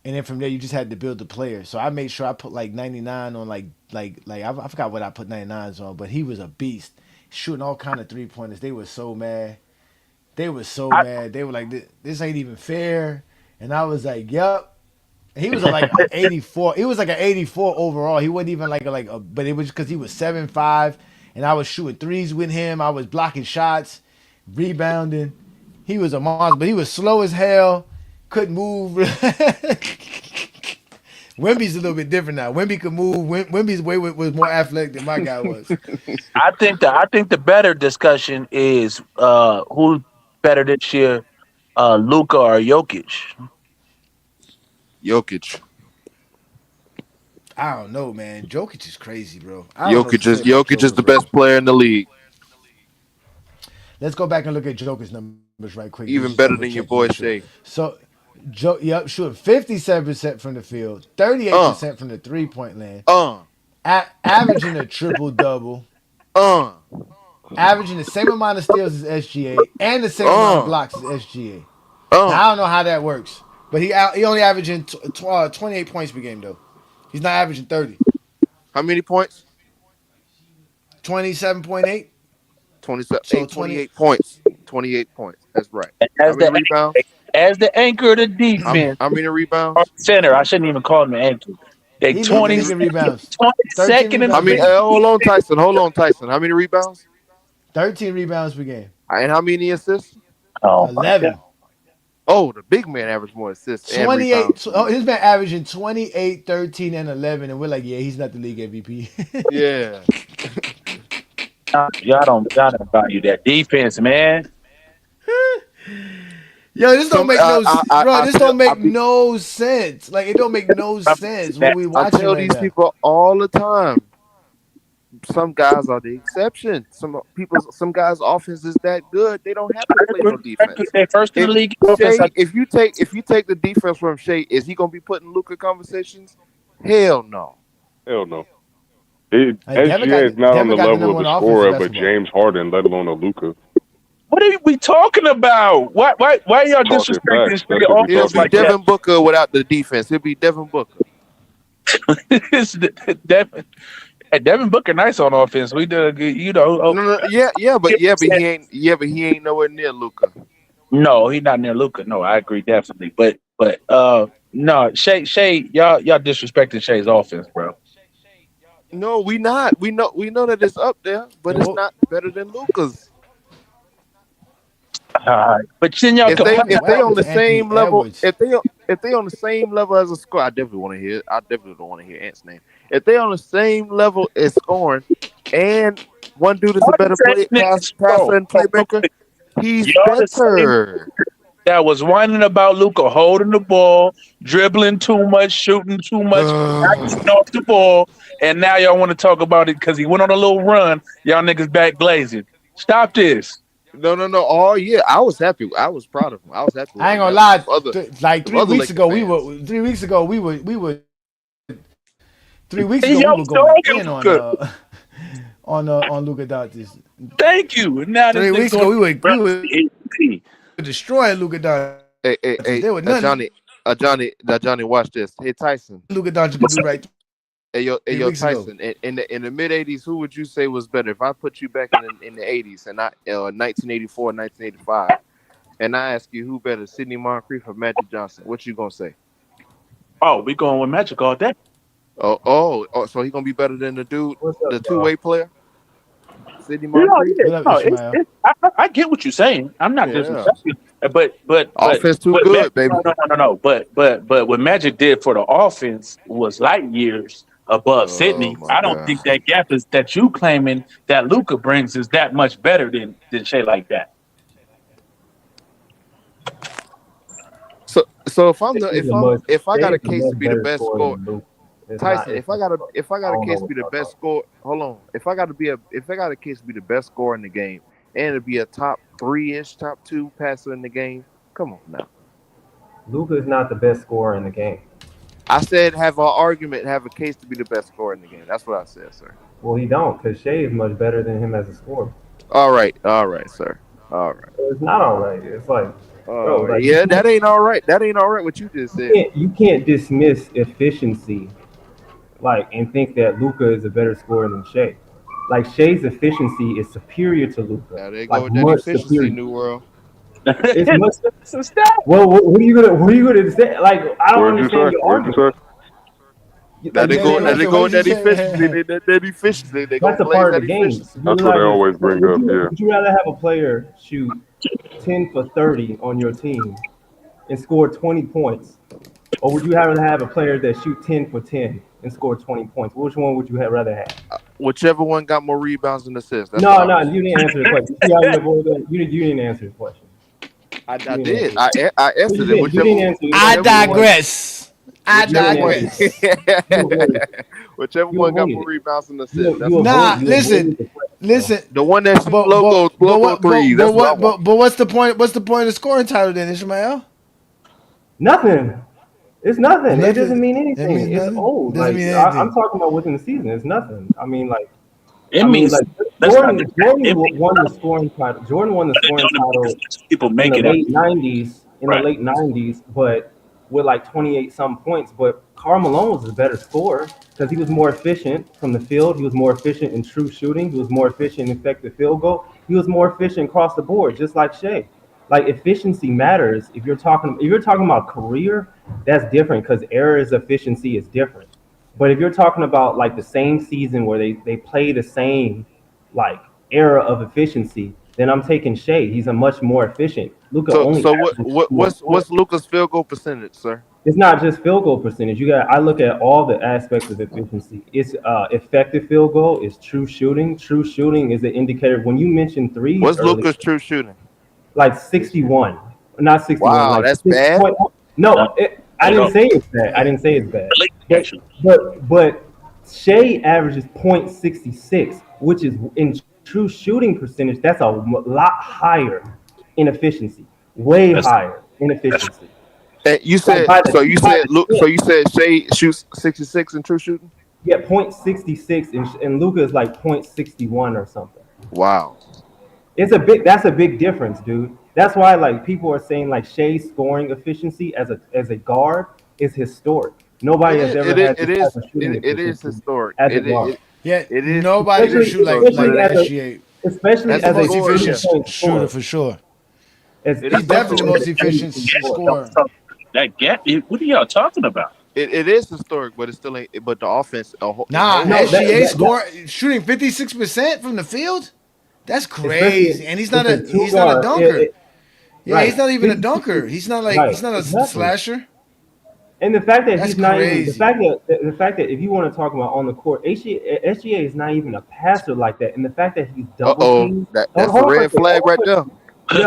and then from there you just had to build the player. So I made sure I put like 99 on like I forgot what I put 99s on, but he was a beast, shooting all kind of 3-pointers. They were so mad. They were so mad. They were like, this ain't even fair. And I was like, yup. He was like an 84. He was like an 84 overall. He wasn't even but it was because he was 7'5", and I was shooting threes with him. I was blocking shots, rebounding. He was a monster, but he was slow as hell. Couldn't move. Wemby's a little bit different now. Wemby could move. Wemby's was more athletic than my guy was. I think the better discussion is who's better this year, Luca or Jokic. Jokic. I don't know, man. Jokic is crazy, bro. I don't know what to say about Jokic is Joker, the bro. best player in the league. Let's go back and look at Joker's numbers right quick. Even Just better double than your check to boy make sure. Shea. So, shooting 57% from the field, 38% from the 3-point land, Uh, averaging a triple double, uh, averaging the same amount of steals as SGA and the same amount of uh, blocks as SGA. uh. Now I don't know how that works, but he only averaging 28 points per game though. He's not averaging 30. How many points? 27.8. 27, So 20. 28 points. 28 points. That's right. How As many the rebounds? as the anchor of the How, defense how many or rebounds? center, I shouldn't even call him an anchor. They He lead the 20 league in rebounds. 13 22nd in How the rebounds per many? game. league. Hold on, Tyson. Hold on, Tyson. How many rebounds? 13 rebounds per game. And how many assists? Oh my god. 11. Oh, the big man averaged more assists and 28. rebounds than Oh, you. his man averaging 28, 13, and 11. And we're like, yeah, he's not the league MVP. Yeah. Y'all don't value that defense, man. Yo, this don't Some make no bro, I this tell don't I make be no sense. Like, it don't make no sense what we I watching tell right these now. people all the time. Some guys are the exception. Some guys' offense is that good. They don't have to play no defense. They first in the If league in offense. Shea, if you take the defense from Shea, is he gonna be putting Luka conversations? Hell no. Hell no. Devin SGA is not on the got the level number of one a offense in scorer, but basketball. James Harden, let alone a Luca. What are we talking about? Why y'all Talking disrespecting facts. Shea That's what we He'll offense be talking like about. that? Devin Booker without the defense. He'll be Devin Booker. It's Devin Booker nice on offense. We do, No, no, but he ain't nowhere near Luka. no, he's not near Luca. No, I agree definitely. But no, Shea, y'all disrespecting Shea's offense, bro. No, we not. We know that it's up there, but And it's what not better than Luka's. But then y'all If they complain. if what they on happened the to Anthony same level, Edwards? if they on the same level as a score, I definitely want to hear. I definitely don't want to hear Ant's name. If they on the same level as scoring, and one dude is a Y'all the better same niggas, passer bro. and playmaker, he's Y'all the same. better. that was whining about Luca holding the ball, dribbling too much, shooting too much, bouncing off the ball, and now y'all want to talk about it because he went on a little run. Y'all niggas back glazing. Stop this. No. Oh yeah, I was happy. I was proud of him. I was happy with I ain't him. gonna That was lie. Like some other Laker fans. 3 weeks ago Yo, we were going talking in on Luca. on Luka Doncic. Thank you. And now this 3 weeks nigga ago going we were to MVP. destroying Luka Doncic. Hey, There was nothing Johnny, watch this. Hey Tyson. Luka Doncic could What's do up? right Hey, 3 weeks ago. Tyson. In the mid '80s, who would you say was better? If I put you back in the '80s and not 1984, 1985, and I ask you who better, Sidney Moncrief or Magic Johnson, what you gonna say? Oh, we going with Magic all day. So he gonna be better than the dude, What's the up, y'all? two-way player, Sidney Yeah, Moncrief? yeah. What up, No, Ishmael? I get what you're saying. I'm not Yeah, disrespecting. But offense too what Magic, good, baby. no. But what Magic did for the offense was light years above Oh Sydney. my I don't god. think that gap is that you claiming that Luca brings is that much better than Shea like that. So if I'm the He's a much if I got Shea a is a case to much be the better best scorer score, than Luke. It's not. Tyson, It's. if I I got a don't know case to what be the y'all best talking. score, hold on. If I got a case to be the best scorer in the game and to be a top three ish, top two passer in the game, come on now. Luka is not the best scorer in the game. I said have an argument, have a case to be the best scorer in the game. That's what I said, sir. Well, he don't, because Shea is much better than him as a scorer. All right, sir. All right. So it's not all right. It's like, bro, like Yeah, that ain't all right. That ain't all right. What you just said. you can't dismiss efficiency like and think that Luka is a better scorer than Shea. Like Shea's efficiency is superior to Luka, Now they go like with that much efficiency, superior. new world. It's much. So stop. Well, what are you gonna say? Like, I don't What did you understand say? your What did you argument. say? Now Like they you Say that go. saying Now like they question. go What with did you that say? efficiency. That efficiency. They gonna that's a blaze part of that the game. efficiency. You That's what they realize always bring up. Yeah. would you rather have a player shoot 10 for 30 on your team and score 20 points, or would you rather have a player that shoot 10 for 10 and score 20 points? Which one would you rather have? Whichever one got more rebounds and assists. That's what No, I no, would you say. didn't answer the question. You see how you avoid that? You didn't answer the question. I You didn't answer did. it. I No, you answered it. didn't. You didn't answer it. I Whichever one. digress. I You Whichever didn't one. answer the digress. question. You avoided it. Whichever You one got avoided more it. rebounds and assists. That's You what I'm avoid Nah, saying. you avoided listen, the question, bro. listen. The one that shoot But but but logo what but threes. but That's what I what want. but what's the point? What's the point of the scoring title then, Ishmael? Nothing. It's It's nothing. It doesn't nothing. mean It anything. means It's nothing. It old. doesn't Like mean I'm anything. talking about within the season. It's nothing. It I mean, means like let's not do that. Jordan It means won the nothing. scoring title. Jordan won the But it scoring don't mean title people in make the it up. late '90s. In the Right. late '90s, but with like 28 some points. But Karl Malone was a better scorer because he was more efficient from the field. He was more efficient in true shooting. He was more efficient in effective field goal. He was more efficient across the board, just like Shea. Like efficiency matters. If you're talking about career, that's different because errors efficiency is different. But if you're talking about like the same season where they play the same like era of efficiency, then I'm taking Shea. He's a much more efficient. Luca So only so what averages what more points. what's Luca's field goal percentage, sir? It's not just field goal percentage. I look at all the aspects of efficiency. It's effective field goal. It's true shooting. True shooting is an indicator. When you mentioned threes What's earlier, Luca's true shooting? like 61, not 61, Wow, like that's six bad. point. Not No, I at didn't all. say it's bad. I didn't say it's bad. Elite But actually. but Shea averages .66, which is in true shooting percentage. That's a lot higher in efficiency, way That's higher in that's efficiency. And you Like said by the So you said Shea shoots 66 in true shooting. yeah, .66 and Luca is like .61 or something. Wow. That's a big difference, dude. That's why like people are saying like Shea's scoring efficiency as a guard is historic. Nobody has ever had this type of shooting It is efficiency historic. as a guard. Yeah, It is nobody can historic. shoot like But Especially like it as ain't a SGA. especially as a The as a most score. 30 Yeah, efficient point shooter scorer. for sure. He's definitely the Especially as most a 30 efficient point gap. scorer. scorer. That gap. What are y'all talking about? it is historic, but it still ain't. But the offense in Nah, whole No, ain't SGA historic. score shooting 56% from the field. That's especially crazy, and he's not it's a a two he's not a guard. dunker. Yeah, Right. he's not even a 56, dunker. He's right. not a Exactly. slasher. And the fact that That's he's not even crazy. the fact that if you want to talk about on the court, SGA is not even a passer like that. And the fact that he's double teamed. That's a Hold on for a red second. flag Hold on right for a there. second. You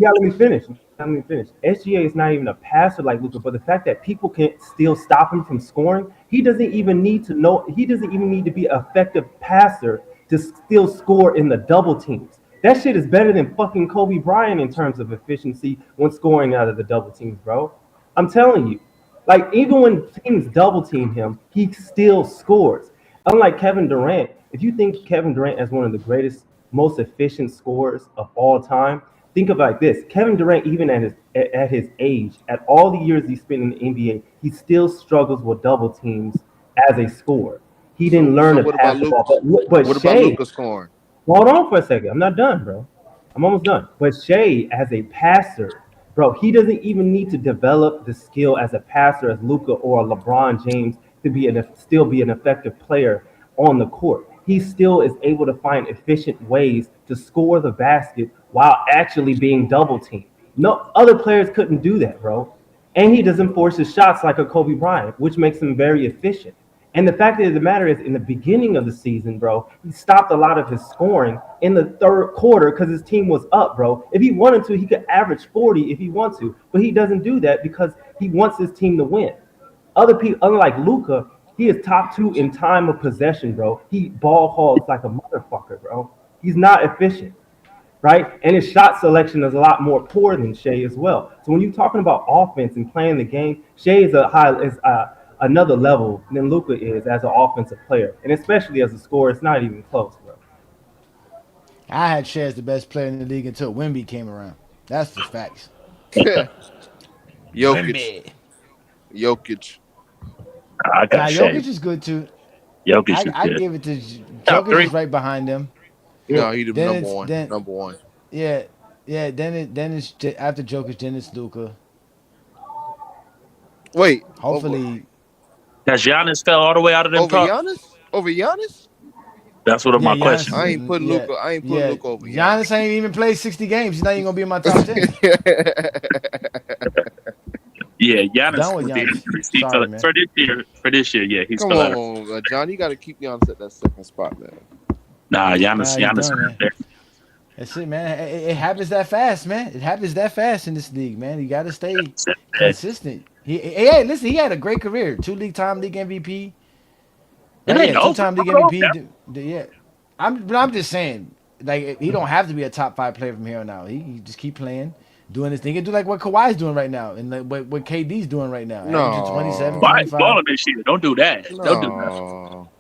gotta let me finish. Let me finish. SGA is not even a passer like Luka, but the fact that people can still stop him from scoring, he doesn't even need to know. He doesn't even need to be an effective passer to still score in the double teams. That shit is better than fucking Kobe Bryant in terms of efficiency when scoring out of the double teams, bro. I'm telling you. Like even when teams double team him, he still scores. Unlike Kevin Durant, if you think Kevin Durant is one of the greatest, most efficient scorers of all time, think of it like this: Kevin Durant, even at his age, at all the years he spent in the NBA, he still struggles with double teams as a scorer. He didn't learn So to what about pass the Luke? ball, but What about Shea, Luca scoring? hold on for a second. I'm not done, bro. I'm almost done. But Shea, as a passer, bro, he doesn't even need to develop the skill as a passer as Luca or LeBron James to still be an effective player on the court. He still is able to find efficient ways to score the basket while actually being double teamed. No other players couldn't do that, bro. And he doesn't force his shots like a Kobe Bryant, which makes him very efficient. And the fact of the matter is, in the beginning of the season, bro, he stopped a lot of his scoring in the third quarter because his team was up, bro. If he wanted to, he could average 40 if he wants to, but he doesn't do that because he wants his team to win. Other people, unlike Luca, he is top two in time of possession, bro. He ball hogs like a motherfucker, bro. He's not efficient, right? And his shot selection is a lot more poor than Shea as well. So when you're talking about offense and playing the game, Shea is another level than Luka is as an offensive player, and especially as a scorer, it's not even close, bro. I had Shea as the best player in the league until Wemby came around. That's the facts. Jokic, Wemby. Jokic. I Now got Shea. Jokic is good too. Jokic is I good. give it to Top Jokic three. is right behind him. No, he the Then number it's one. then Number one. yeah yeah then it's after Jokic then it's Luca. Wait, Hopefully Has Giannis fell all the way out of them over talks? Giannis? Over Giannis? That's what yeah my Giannis question I is. ain't putting yeah Luca. I ain't putting yeah Luca over Giannis Giannis. ain't even played 60 games. He's not even gonna be in my top 10. Yeah, Giannis Done with Giannis. he fell Sorry man. for this year. For this year, yeah, he's Come fell out of. on, John. You got to keep Giannis at that second spot, man. Nah, Nah, Giannis, he's Giannis done, right man. there. That's it, man. It happens that fast, man. It happens that fast in this league, man. You got to stay It consistent. Hey, listen, he had a great career. Two-league league MVP. ain't Yeah, over. two-time league Bro. MVP. Yeah, but I'm just saying, like, he don't have to be a top five player from here on out. He just keep playing, doing his thing, and do like what Kawhi's doing right now, and like what KD's doing right now, averaging 27, No, Why is 25. balling this year? Don't do that. Don't do that. no.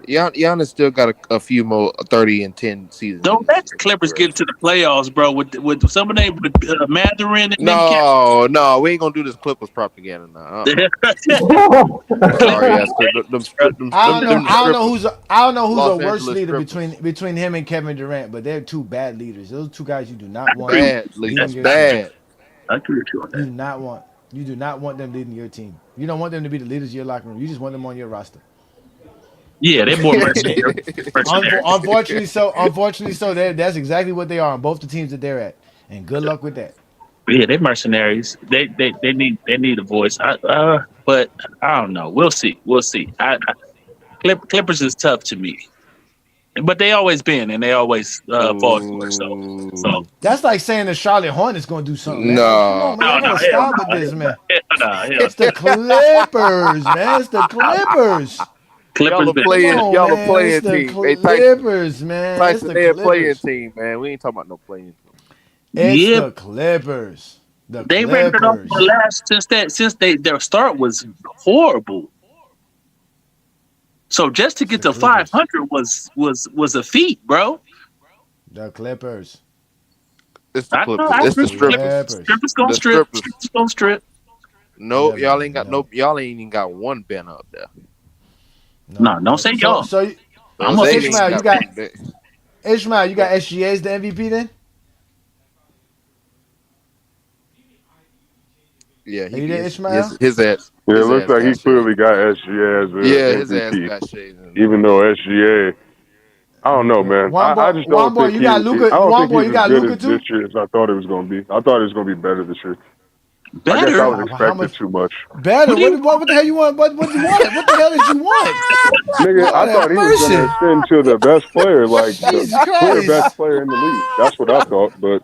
Giannis still got a few more 30 and 10 seasons Don't in let his the Clippers career. get to the playoffs, bro. With some of them with Mandarin and them cats. No, no, we ain't gonna do this Clippers propaganda now. Clippers, Sorry, ass Clippers. bro. Them strippers. I don't know who's a Los worse Angeles leader strippers. between him and Kevin Durant, but they're two bad leaders. Those two guys you do not I want agree. Bad leading leaders. your team. Bad. I agree with you on You that. do not want them leading your team. You don't want them to be the leaders of your locker room. You just want them on your roster. Yeah, they're more They, mercenary. Mercenary. unfortunately, so that's exactly what they are on both the teams that they're at. And good luck with that. Yeah, they're mercenaries. They need a voice. But I don't know. We'll see. We'll see. Clippers is tough to me, but they always been and they always fall short. So Ooh. That's like saying the Charlotte Hornets gonna do something, man. Like, come on, No. man, y'all no, gotta hell stop with no, this, man. hell It's the Clippers, man. It's the Clippers. Clippers been Come on, Y'all a man. It's playing the team. Hey Tyson. Clippers, man. It's Tyson, the they a playing Clippers. team, man. We ain't talking about no playing team. It's yeah. the Clippers. The They rendered off the Clippers. last since their start was horrible. So just to It's get the to Clippers. 500 was a feat, bro. The Clippers. It's the I know. Clippers. I The It's the agree. strippers. Clippers, Clippers. strippers gonna The strip. strippers. Strippers gonna strip. No, Yeah, man. y'all ain't even got one banner up there. No, No. don't say y'all. I'm So up They here ain't Ishmael, saying you got got one. They, Ishmael, you go got ahead. SGA as the MVP then? Yeah, Are you there, his Ishmael? his ass Yeah, it his looks ass like he got shades. clearly got SGA as Yeah, the his ass MVP. got shades in there. Even though SGA, I don't know, Okay. man. I just One don't boy, think you got Luca. I don't One think boy, he's you as got good Luca as this too. year as I thought it was going to be. I thought it was going to be better this year. I guess I better. was How expecting much too much. better? What do you? What the hell you want? What you want? What the hell did you want? Nigga, I Lord have thought he was going to mercy. ascend to the best player, like the Jesus clear best Christ. player in the league. That's what I thought. But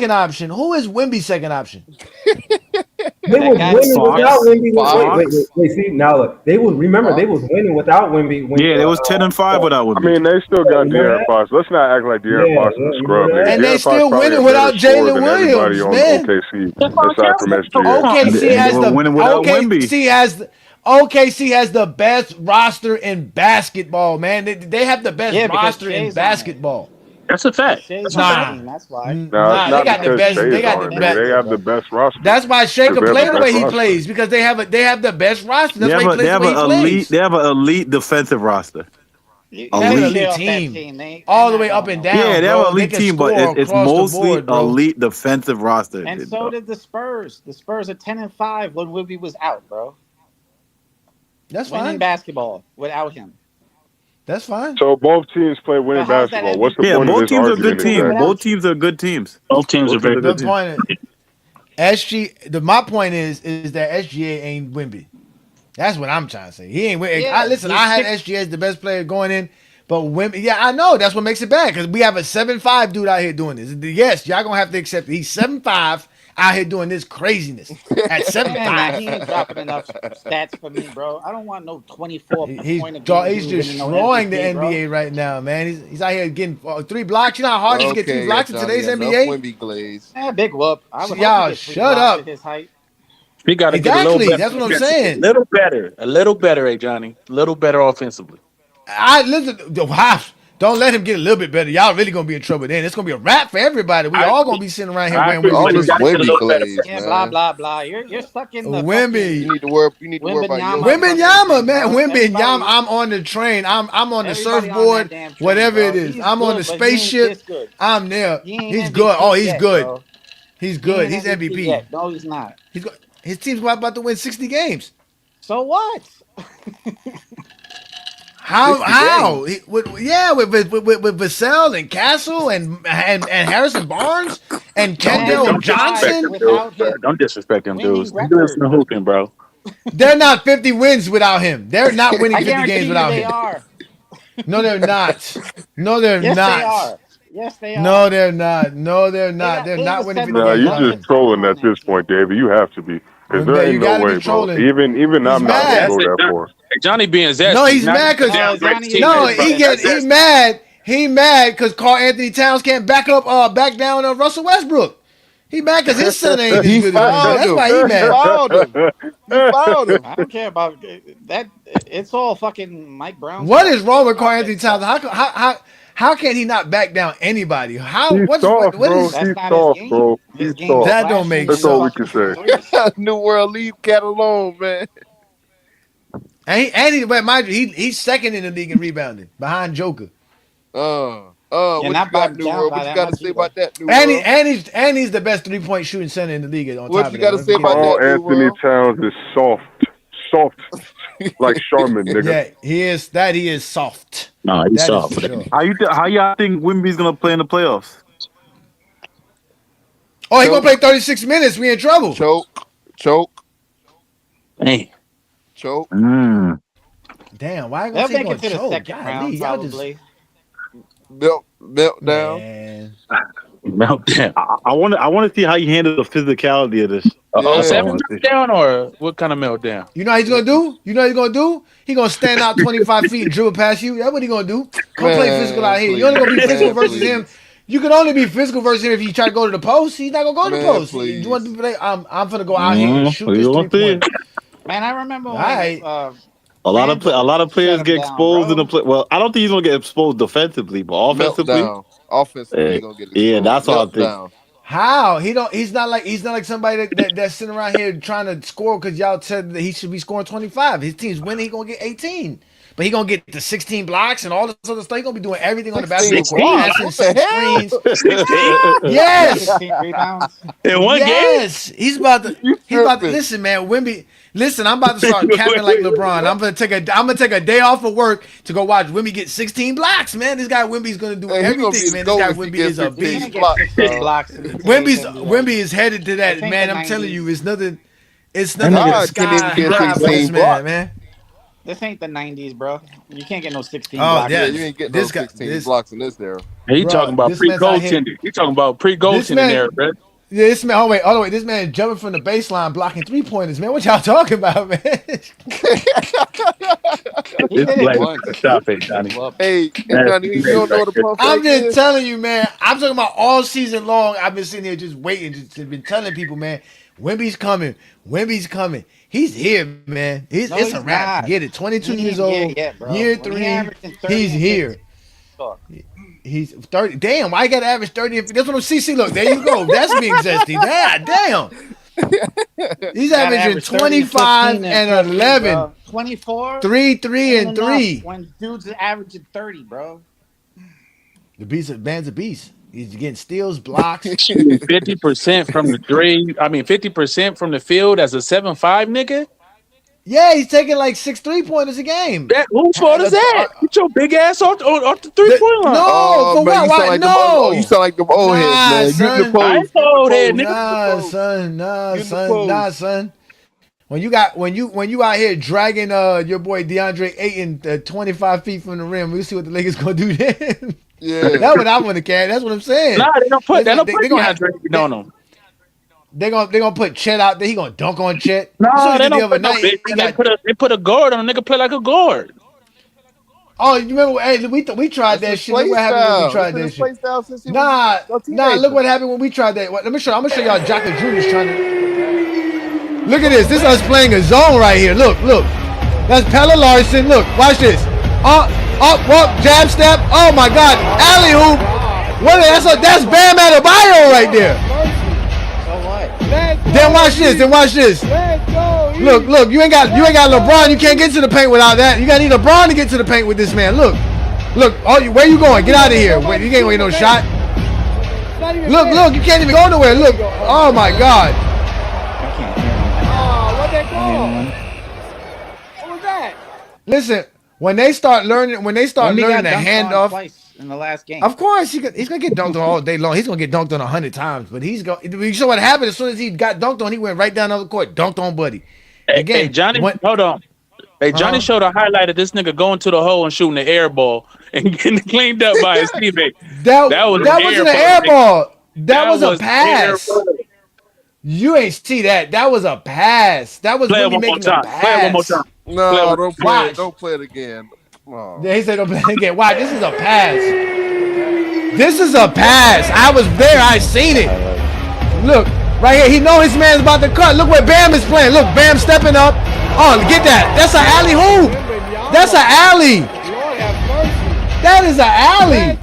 second option? Who is Wemby's second option? They was guy winning without Fox. Wemby. Wait. See now, look, they was remember they was winning without Wemby. When, Yeah, they was 10-5 without I Wemby. mean, they still got remember De'Aaron that? Fox. Let's not act like De'Aaron Fox is a you scrub, remember nigga. that? And they De'Aaron Fox still probably winning a without better scorer Jalen than everybody Williams, on man. OKC Stephon aside from Castle SGA. OKC And has they the were winning without Wemby. OKC has the OKC has the best roster in basketball, man. They have the best Yeah, because roster in Shea's on it. basketball. That's a Because fact. Shea's That's a on the fact. Nah, team. That's why. Now it's nah. They not got the because best. Shea They is got on the it, End nigga. of the best. They year, have the bro. best roster That's why Shea because can they have play the the best way he roster. plays because they have the best roster. They That's why have he a they plays the have way an he elite plays. they have an elite defensive roster. They They have have an a Elite. elite playoff that team, team. They're all the way not up going and nowhere. Yeah, down, they have an bro. They elite can team, but score it's across the mostly board, bro. elite defensive roster. And so did the Spurs. The Spurs are 10-5 when Wibby was out, bro. That's Winning fine. basketball without him. That's fine. So both teams play So winning how's that basketball. What's the Yeah, MVP? point of both this teams are good argument Winning teams. exactly? Both without you. teams are good teams. Both teams are Both teams very are The good good. teams. point my point is that SGA ain't Wimby. That's what I'm trying to say. He ain't. Yeah, Listen, he's I had six. SGA as the best player going in, but Wimby. Yeah, I know that's what makes it bad because we have a 7'5" dude out here doing this. Yes, y'all gonna have to accept it. He's 7'5" out here doing this craziness at seven Man, nah, five. he ain't dropping enough stats for me, bro. I don't want no 24 point a game He's dude winning no destroying the MVP, bro. NBA right now, man. He's out here getting 3 blocks. You know how hard it is to get 3 blocks in Ajani, today's enough NBA. Wimby glaze. Big whoop. I would hope he Y'all get three shut blocks at up. his height. He got to get a little Exactly. better That's what I'm offensively. saying. A little better, hey Johnny. A little better offensively. I listen. Don't let him get a little bit better. Y'all really gonna be in trouble then. It's gonna be a wrap for everybody. We I all agree. gonna be sitting around here I wearing agree, Wimby but All he this got to jerseys. get a Wimby little better. glaze, Yeah, blah man. blah blah. You're stuck in the Wimby. You fucking need to worry. You need to worry about Wimbenyama Jokic. fucking Wimbenyama, thing, man. bro. Wimbenyama. I'm on the train. I'm on the Everybody on that surfboard. damn train, Whatever it bro. is. He's I'm on the good, but he ain't spaceship. this good. I'm there. He ain't He's good. Oh, MVP he's yet, good. bro. He's He good. ain't He's MVP MVP. yet. No, he's not. His team's about to win 60 games. So what? How? 60 games. With Vassell and Castle and Harrison Barnes and Man, Kendall you're Disrespect tied Johnson. them, dude. without him. Don't disrespect them dudes. Winning You doing record. some hooping, bro. They're not 50 wins without him. They're not winning I 50 games guarantee you without they him. are. No, they're not. No, they're Yes, they not. are. Yes, they No, are. they're not. No, they're They not. got They're they not was winning 50 7 No, games you're without Celtics just him. trolling background at this next year. point, David. You have to be, because there You ain't no gotta be way, bro. trolling. Even He's I'm not gonna mad. go That's it. that far. Johnny being No, zesty. he's Not mad even because No, downgrade his Johnny ain't no, teammates, bro. zesty. That's he zesty. mad. He mad because Carl Anthony Towns can't back down Russell Westbrook. He mad because his son ain't as He good as Wimby. fouled That's him. why he He mad. fouled him. He fouled him. I don't care about that. It's all fucking Mike Brown's What fault. is wrong with Carl Anthony Offense Towns? sucks. How can he not back down anybody? He's soft, What bro. is That's He's not his soft, game. bro. His He's game is soft. that don't slashing make That's and all we sense? can fucking say. threes. New World, leave cat alone, man. But mind you, he's second in the league in rebounding behind Joker. Yeah, What you not got, New down World? by What you that got to much say either. about that, New And World? he's the best 3-point shooting center in the league. On What top you of got that, to don't say forget about that. Carl that, New Anthony World? Towns is soft, like Charmin, nigga. Yeah, he is. That he is soft. No, he's That is soft for for that. sure. How y'all think Wimby's gonna play in the playoffs? Oh, he gonna Choke, play 36 minutes. We in trouble. choke, choke, Hey. choke. Damn, why you gonna They'll say he make gonna it to the choke? second Golly, round y'all just probably. Meltdown. man. Meltdown. I want to see how you handle the physicality of this. A That's all I Yeah. seven want to see. meltdown or what kind of meltdown? You know how he's gonna do? You know what he's gonna do? He gonna stand out 25 feet and dribble past you. That's what he gonna do. Come play physical Man, out here. You only please. gonna be physical Man, versus him. please. You can only be physical versus him if you try to go to the post. He's not gonna go to the Man, post. You want to please. play? I'm gonna go out here and shoot We this gonna see. 3-pointer. Man, I remember All when right. Randall A lot of shut players him get down, exposed in the bro. play. Well, I don't think he's gonna get exposed defensively, but offensively, Meltdown. Offensively, he gonna get yeah, exposed. that's what I think. Meltdown. How he don't? He's not like somebody that's sitting around here trying to score because y'all said that he should be scoring 25. His team's winning. He gonna get 18, but he gonna get the 16 blocks and all this other stuff. He gonna be doing everything on the basketball 16 court, 16? blocks. passing, What the setting hell? screens. 16? Yes, 16 rebounds. In one game? yes. He's about to. You He's about to tripping. listen, man. Wimby, listen. I'm about to start capping like LeBron. I'm gonna take a day off of work to go watch Wimby get 16 blocks, man. This guy Wimby's gonna do Hey, he gonna be everything, his man. This goat guy if he Wimby get is a 15 You beast. can't get blocks, 16 dog. blocks in today's NBA. Wimby is headed to that, This ain't man. the I'm telling you, 90s. it's nothing. It's And nothing God can't even sky get high for 16 this blocks. man. This ain't the 90s, bro. You can't get no 16 Oh blocks. Yeah, yeah, you ain't getting this those guy, 16 blocks in this era. He talking bro, about this man's out here. pre-goaltending. He talking about This pre-goaltending man, there, bro. yeah, this man. Oh wait, this man jumping from the baseline, blocking 3-pointers, man. What y'all talking about, man? He It's did it like, once. stop it, Big Johnny. whoop. Hey, That's Johnny, you crazy don't know right what a there. pump I'm fake just is? telling you, man. I'm talking about all season long. I've been sitting here just waiting, just been telling people, man. Wemby's coming. Wemby's coming. He's here, man. No, It's a he's wrap. not. Forget it. 22 He years ain't here old, yet, bro. year When he 3. averaging 30 He's and 50, here. talk. He's 30. Damn, why you got to average 30? That's what I'm CC. Look, there you go. That's being zesty. Damn. He's Gotta averaging average 30 and 25 15 and and 15, 11. bro. 24 3 ain't and enough 3. when dudes are averaging 30, bro. The man's a beast. He's getting steals, blocks. 50% from the three. I mean, 50% from the field as a 7'5" nigga. Yeah, he's taking like 6 3-pointers a game. That whose fault is that? Get your big ass off the 3-point line. No, Oh for man, what? you sound Why? like them. Oh, you No. sound like them old heads, Nah, man. Get in the son. I ain't post. Get in the old head, post. nigga. Nah, son. When you out here dragging your boy DeAndre Ayton 25 feet from the rim, we'll see what the Lakers gonna do then. Yeah. That's what I want to carry. That's what I'm saying. Nah, they don't put They gonna have, DeAndre on them. they gonna put Chet out there. He gonna dunk on Chet. That's what No, he they did the don't other put no night. big He man. got. They put a guard on a nigga play like a guard. Oh, you remember? Hey, we tried That's that his shit. Look play what happened when we style. That's tried been that his shit. play style since he was Nah, a nah. Look teenager. what happened when we tried that. Let me show. I'm gonna show y'all. Jocko Jr.'s trying to. Look at this. This is us playing a zone right here. Look. That's Pella Larson. Look. Watch this. Up, walk, jab step. Oh my God. Alley hoop. That's Bam Adebayo right there. So what? Then watch this. Look. You ain't got LeBron. You can't get to the paint without that. You gotta need LeBron to get to the paint with this man. Look. Where you going? Get out of here. Wait, you ain't getting no shot. Look. You can't even go nowhere. Look. Oh my God. I can't hear him. What they call? What was that? Listen. When they start learning Wemby the got dunked on handoff, twice in the last game. of course he's gonna get dunked on all day long. He's gonna get dunked on 100 times, but he's going. You saw what happened as soon as he got dunked on, he went right down the other court, dunked on Buddy. Hey, Johnny, hold on. Hey, Johnny showed a highlight of this nigga going to the hole and shooting the air ball and getting cleaned up by his teammate. That wasn't an air ball. That was a pass. You ain't see that. That was a pass. That was Play it Wemby one more making a time. Play it one more pass. time. No, don't play Watch. it. Don't play it again. Oh. Yeah, he said don't play it again. Watch, this is a pass. This is a pass. I was there. I seen it. Look, right here. He know his man's about to cut. Look where Bam is playing. Look, Bam stepping up. Oh, get that. That's an alley hoop. That's an alley. That is an alley.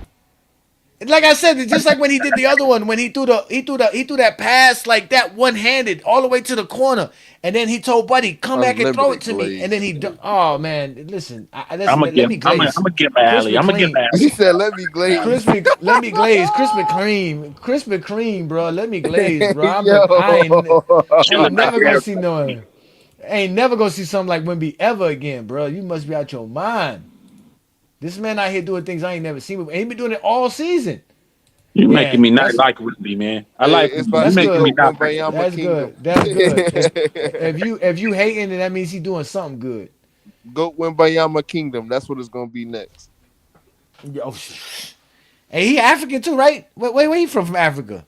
Like I said, it's just like when he did the other one, when he threw that pass like that one-handed all the way to the corner, and then he told Buddy, "Come back and throw it to me," and then oh man, listen, I'm gonna get my alley. I'm gonna get my alley. He said, "Let me glaze." Let me glaze, Krispy Kreme, bro. Let me glaze, bro. I ain't never gonna see no. Ain't never gonna see something like Wemby ever again, bro. You must be out your mind. This man out here doing things I ain't never seen before. And he been doing it all season. You making me not like Wemby, man. I like him. That's You making me not like him. That's good. That's good. if you hating, then that means he doing something good. Goat Wembayama Kingdom. That's what it's gonna be next. Yo, hey, he African too, right? Where he from Africa?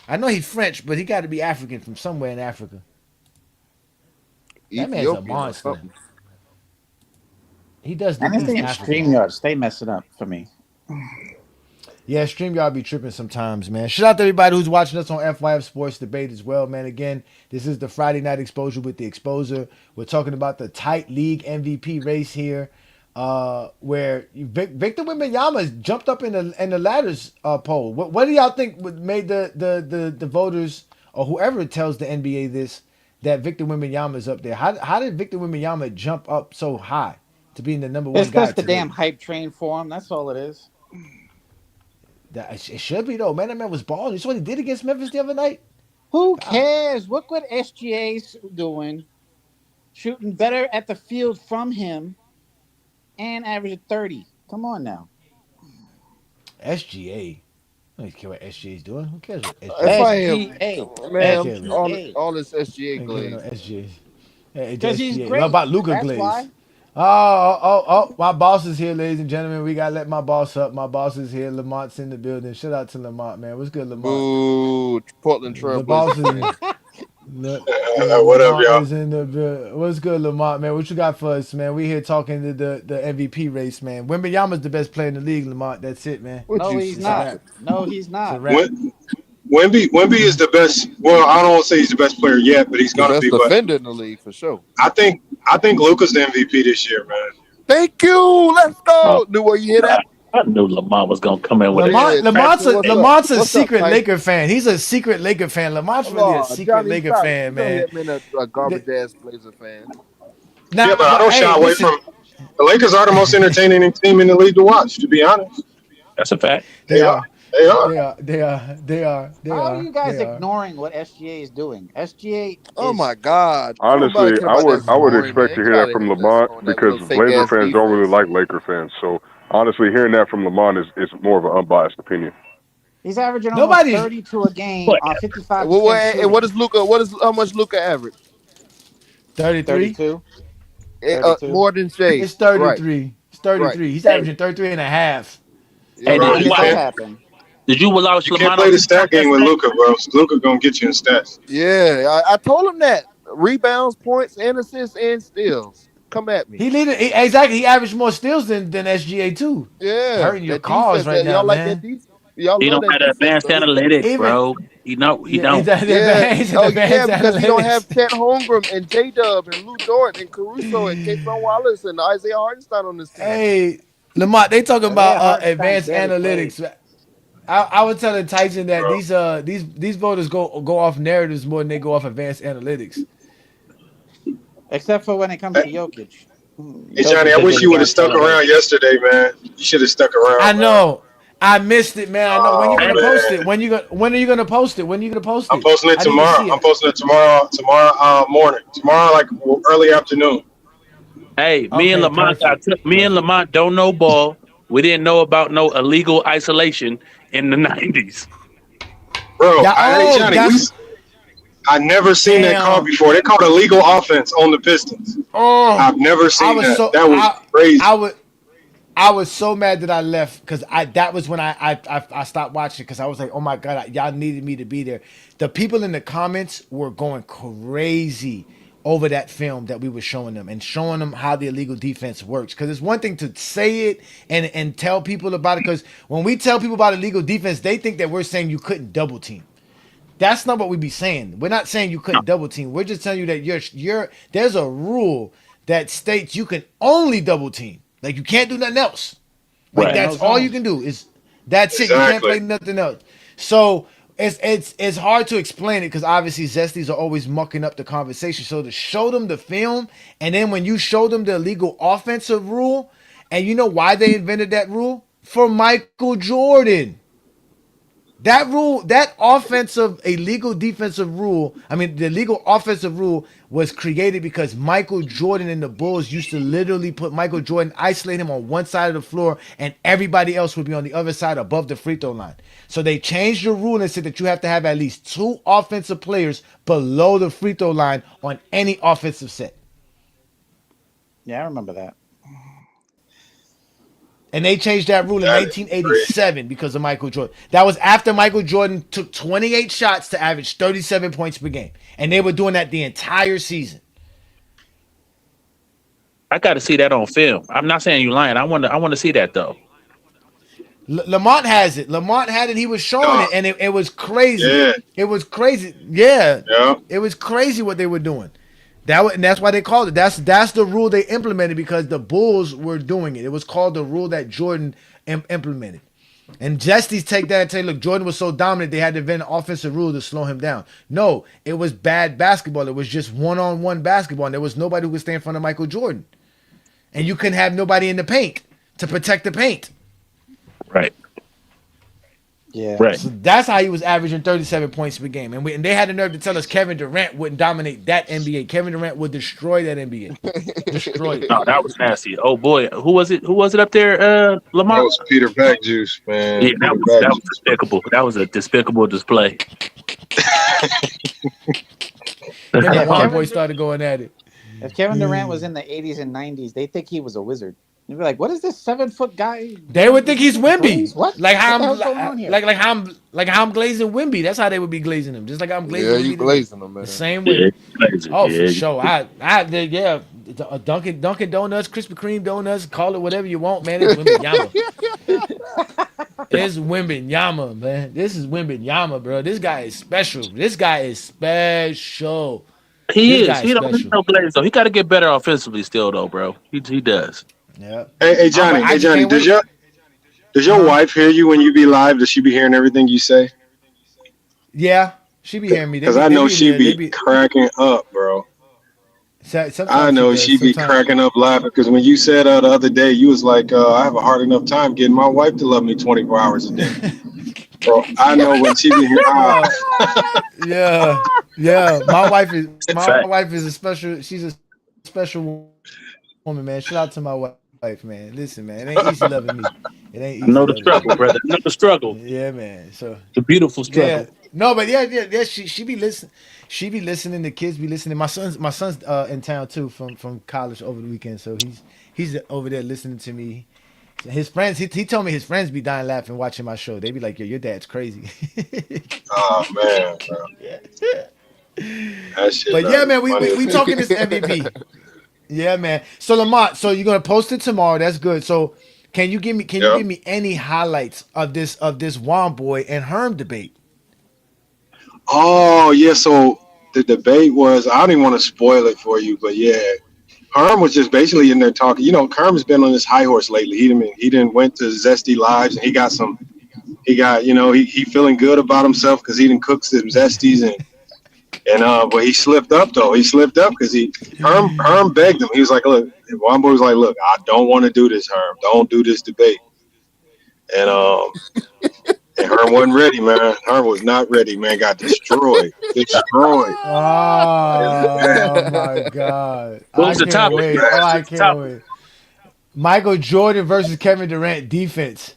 I know he's French, but he got to be African from somewhere in Africa. That man's a monster. He does. And this thing StreamYard, stay messing up for me. Yeah, StreamYard be tripping sometimes, man. Shout out to everybody who's watching us on FYF Sports Debate as well, man. Again, this is the Friday Night Exposure with the Exposer. We're talking about the tight league MVP race here, where Victor Wembanyama jumped up in the ladders poll. What do y'all think made the voters or whoever tells the NBA this that Victor Wembanyama is up there? How did Victor Wembanyama jump up so high to being the number one It's guy? just the damn hype train for him. That's all it is. It should be though, man. That man was balling. You saw what he did against Memphis the other night. Who cares? Look what SGA's doing, shooting better at the field from him, and averaging 30. Come on now. SGA. I don't care what SGA's doing. Who cares what SGA? Man, all this SGA glaze. No SGA. Because he's great. What about Luka That's glaze? why. Oh, my boss is here, ladies and gentlemen. We gotta let my boss up. My boss is here. Lamont's in the building. Shout out to Lamont, man. What's good, Lamont? Ooh, Portland Trail The boss is what up, y'all? Is in the building. What's good, Lamont, man? What you got for us, man? We here talking to the MVP race, man. Wembanyama's the best player in the league, Lamont. That's it, man. No, he's not. No, he's not. Wemby is the best. Well, I don't want to say he's the best player yet, but he's The gonna best be. But defender in the league for sure. I think Luka's the MVP this year, man. Thank you. Let's Oh, go. Knew where you hear that? I knew Lamar was gonna come in with a Yeah, Tyson. What's up? Lamont's a What's up, secret Tyson? Laker fan. He's a secret Laker fan. Lamont's really a Oh, secret Johnny, Laker stop. fan, You know man. him in a garbage ass Blazer fan. Now, Yeah, but I but don't hey, shy away listen, from the Lakers are the most entertaining team in the league to watch. To be honest, That's a fact. they they are. are. They are. They are. They are. They are. They How are are. you guys They are. ignoring what SGA is doing? SGA Oh is my God. Don't nobody Honestly, care I about that would snoring, expect man. to Get hear out that of from here with that Lamont snoring, that because little fake Blazer ass fans don't really defense. like Laker fans. So honestly, hearing that from Lamont is more of an unbiased opinion. he's averaging almost Nobody's 32 a game But on Well, 55% and what shooting. is Luca? What is how much Luca average? 33. 32, 32. More than Shea. It's Right. 33. It's Right. 33. He's hey, averaging 33 and a half. hey, Yeah. Bro, When you did that can't happen? did you allow you can't Slamano play to the beat you stat game with yesterday? Luca, bro. Luca gonna get you in stats. Yeah. I told him that. Rebounds, points, and assists and steals. Come at me. Exactly. He averaged more steals than SGA too. Yeah. Hurting your That cause defense. right now, Y'all like that man. defense. Y'all He love don't that have the defense, advanced don't you? analytics, Even bro. He yeah, don't. Yeah. he's in Oh yeah, advanced because he don't have analytics. Chet Holmgren and J Dub and Lou Dort and Caruso and Kason Wallace and Isaiah Hardenstein on this team. Hey, Lamont, they talking about Isaiah Hartenstein advanced barely played. analytics. I was telling Tyson that Bro. these voters go off narratives more than they go off advanced analytics. Except for when it comes to Hey, Jokic. Johnny, Jokic I is wish you would have advanced stuck around analytics. yesterday, man. You should have stuck I around, man. know. I missed it, man. I know. When you Oh gonna Hey, post it? man, When are you gonna post it? When are you gonna post I'm it? posting it I need to tomorrow. see I'm it. posting it tomorrow morning. Tomorrow, like early afternoon. hey, Okay, perfect. Me and Perfect. Lamont don't know ball. We didn't know about no illegal isolation in the '90s. Bro, Yeah. hey Oh, Johnny, that's I never seen that call damn. before. They called a legal offense on the Pistons. Oh, I've never I seen was that. so That was I crazy. was I was so mad that I left because I that was when I stopped watching because I was like, oh my god, y'all needed me to be there. The people in the comments were going crazy over that film that we were showing them and showing them how the illegal defense works. Because it's one thing to say it and tell people about it. Because when we tell people about illegal defense, they think that we're saying you couldn't double team. That's not what we be saying. We're not saying you couldn't double team. We're just telling you that you're there's a rule that states you can only double team. Like you can't do nothing else. Like Right. Yeah, no that's all you zones. can do is that's it. You can't Exactly. play nothing else. So it's hard to explain it because obviously Zesties are always mucking up the conversation. So to show them the film, and then when you show them the illegal offensive rule, and you know why they invented that rule? For Michael Jordan. That rule, that offensive, illegal defensive rule, I mean, the legal offensive rule was created because Michael Jordan and the Bulls used to literally put Michael Jordan, isolate him on one side of the floor, and everybody else would be on the other side above the free throw line. So they changed the rule and said that you have to have at least two offensive players below the free throw line on any offensive set. Yeah, I remember that. And they changed that rule in That is crazy. 1987 because of Michael Jordan. That was after Michael Jordan took 28 shots to average 37 points per game. And they were doing that the entire season. I got to see that on film. I'm not saying you lying. I want to see that though. Lamont has it. Lamont had it. He was showing Dog. it. And it was crazy. Yeah. It was crazy. Yeah. Yeah. It was crazy what they were doing. And that's why they called it. That's the rule they implemented because the Bulls were doing it. It was called the rule that Jordan implemented. And Justice take that and say, look, Jordan was so dominant they had to invent an offensive rule to slow him down. No, it was bad basketball. It was just one-on-one basketball, and there was nobody who could stand in front of Michael Jordan. And you couldn't have nobody in the paint to protect the paint. Right. Yeah. Right. So that's how he was averaging 37 points per game. And they had the nerve to tell us Kevin Durant wouldn't dominate that NBA. Kevin Durant would destroy that NBA. Destroy it. No, that was nasty. Oh boy, who was it? Who was it up there? That Lamont. was Peter Backjuice, man. Yeah, Peter Backjuice. that was despicable. That was a despicable display. Him Yeah, and if Wild Kevin, Boy started going at it. if Kevin Durant was in the 80s and 90s, they think he was a wizard. They'd be like, what is this 7-foot guy? They would think he's Wimby. Threes? What? Like What how the I'm hell's going on here? like how I'm glazing Wimby. That's how they would be glazing him. Just like I'm glazing Yeah, you Wimby today. glazing them, The man. same Yeah, way. crazy. Oh, for Yeah, sure. Yeah. Dunkin' Donuts, Krispy Kreme donuts, call it whatever you want, man. It's Wimby Yama. It's Wimbenyama, man. This is Wimbenyama, bro. This guy is special. This guy is special. This He is. guy is He don't need special. no glaze though. He got to get better offensively still though, bro. He does. Yeah. Hey I just Johnny, can't wait. does Uh your huh. wife hear you when you be live? Does she be hearing everything you say? Yeah. She be hearing me. Because I They know be she there. They be be. cracking up, bro. I Sometimes she know does. she be Sometimes. cracking up laughing because when you said the other day, you was like, I have a hard enough time getting my wife to love me 24 hours a day. Bro, I know when she be here, uh, yeah. Yeah. My Fact. wife is a special. She's a special woman, man. Shout out to my wife, man. Listen, man. It ain't easy loving me. It ain't easy loving me. I know the struggle, brother. I know the struggle. Yeah, man. So The beautiful yeah, struggle. no, but yeah. She be listening. She be listening. The kids be listening. My son's in town too from college over the weekend. So he's over there listening to me. His friends. He told me his friends be dying laughing watching my show. They be like, "Yo, your dad's crazy." oh man, bro, that shit But yeah, be man, we, funny we as we hell. talking this MVP. Yeah, man. So Lamont, so you're gonna post it tomorrow. That's good. So can you Yep. give me any highlights of this Juan boy and Herm debate? Oh yeah, so the debate was I don't even want to spoil it for you, but yeah, Herm was just basically in there talking. You know, Herm's been on this high horse lately. He didn't went to Zesty Lives and he got some. He got he feeling good about himself because he didn't cook some Zesties and but he slipped up though. He slipped up because Herm begged him. He was like, look, one boy was like, look, I don't want to do this, Herm. Don't do this debate. And Herm wasn't ready, man. Herm was not ready, man. Got destroyed, destroyed. It was bad. Oh my god. What I was the can't It topic? was wait. bad. Oh, I What's the can't topic? wait. Michael Jordan versus Kevin Durant defense.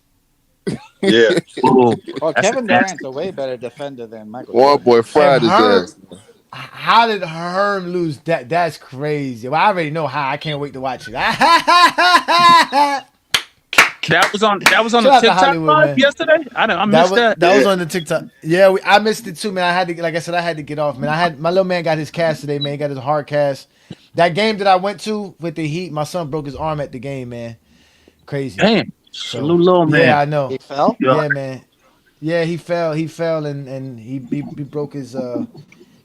Yeah. Ooh, Well, that's a Kevin nasty. Durant's a way better defender than Michael One Jordan. boy And fried his Herm, ass. how did Herm lose that? That's crazy. Well, I already know how. I can't wait to watch it. That was on the Shout out to TikTok Hollywood, live man. yesterday. I That missed was that. that was Yeah. on the TikTok. Yeah, I missed it too, man. I had to, like I said, I had to get off, man. I had my little man got his cast today, man. He got his hard cast. That game that I went to with the Heat, my son broke his arm at the game, man. Crazy. Damn, So salute little yeah, man. I know. He fell. Yeah, Yeah, man. Yeah, he fell. He fell and he broke his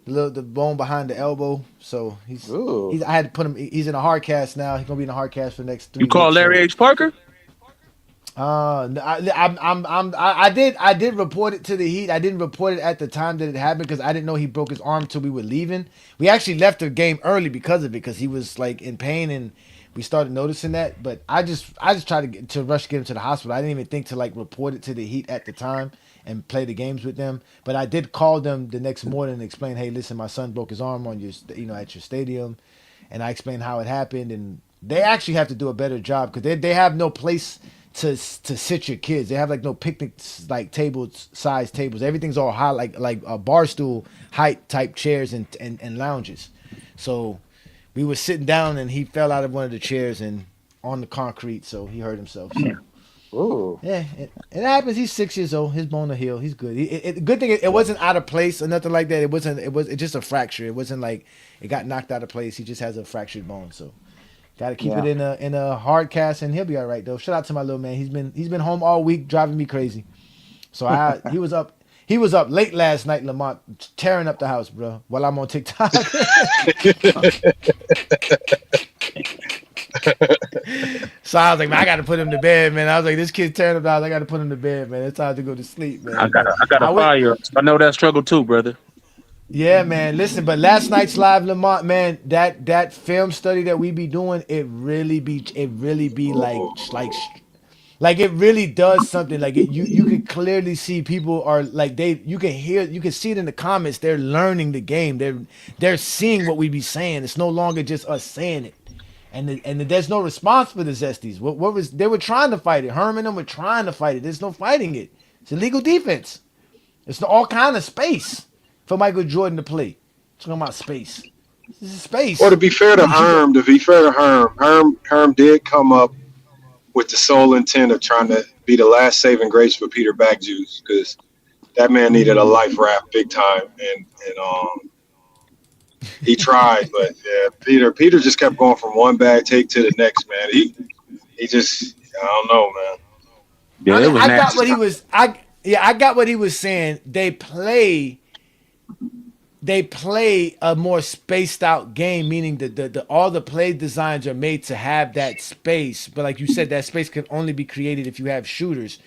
the bone behind the elbow. So Ooh. I had to put him. He's in a hard cast now. He's gonna be in a hard cast for the next you 3 weeks. call Larry So H. Parker? I did report it to the Heat. I didn't report it at the time that it happened because I didn't know he broke his arm till we were leaving. We actually left the game early because of it because he was like in pain and we started noticing that. But I just tried to rush to get him to the hospital. I didn't even think to like report it to the Heat at the time and play the games with them. But I did call them the next morning and explain, hey, listen, my son broke his arm on at your stadium, and I explained how it happened and they actually have to do a better job because they have no place to sit your kids. They have like no picnic like tables, size tables. Everything's all high like a bar stool height type chairs and lounges. So we were sitting down and he fell out of one of the chairs and on the concrete, so he hurt himself. So Ooh. yeah, it happens. He's 6 years old. His bone will heal. He's good. Good thing it wasn't out of place or nothing like that. It wasn't. It's just a fracture. It wasn't like it got knocked out of place. He just has a fractured bone. So got to keep it Yeah. in a hard cast, and he'll be all right though. Shout out to my little man. He's been home all week, driving me crazy. So he was up late last night, Lamont, tearing up the house, bro. While I'm on TikTok. So I was like, man, I got to put him to bed, man. I was like, this kid's tearing up the house. I got to put him to bed, man. It's time to go to sleep, I man. got But a, I got a I went. fire. I know that struggle too, brother. Yeah, man. Listen, but last night's live, Lamont, man, that film study that we be doing, it really be like it really does something. Like you could clearly see people are like you can see it in the comments. They're learning the game. They're seeing what we be saying. It's no longer just us saying it. And there's no response for the Zesties. What was they were trying to fight it. Herman and them were trying to fight it. There's no fighting it. It's illegal defense. It's all kind of space for Michael Jordan to play. Talking about space. This is Or space. to be fair to Herm did come up with the sole intent of trying to be the last saving grace for Peter Backjuice because that man needed a life raft big time, and he tried, but yeah, Peter just kept going from one bad take to the next, man. He just I don't know, man. Yeah, I it mean, was I got nasty. what he was. I got what he was saying. They play a more spaced out game, meaning that the all the play designs are made to have that space. But like you said, that space can only be created if you have shooters.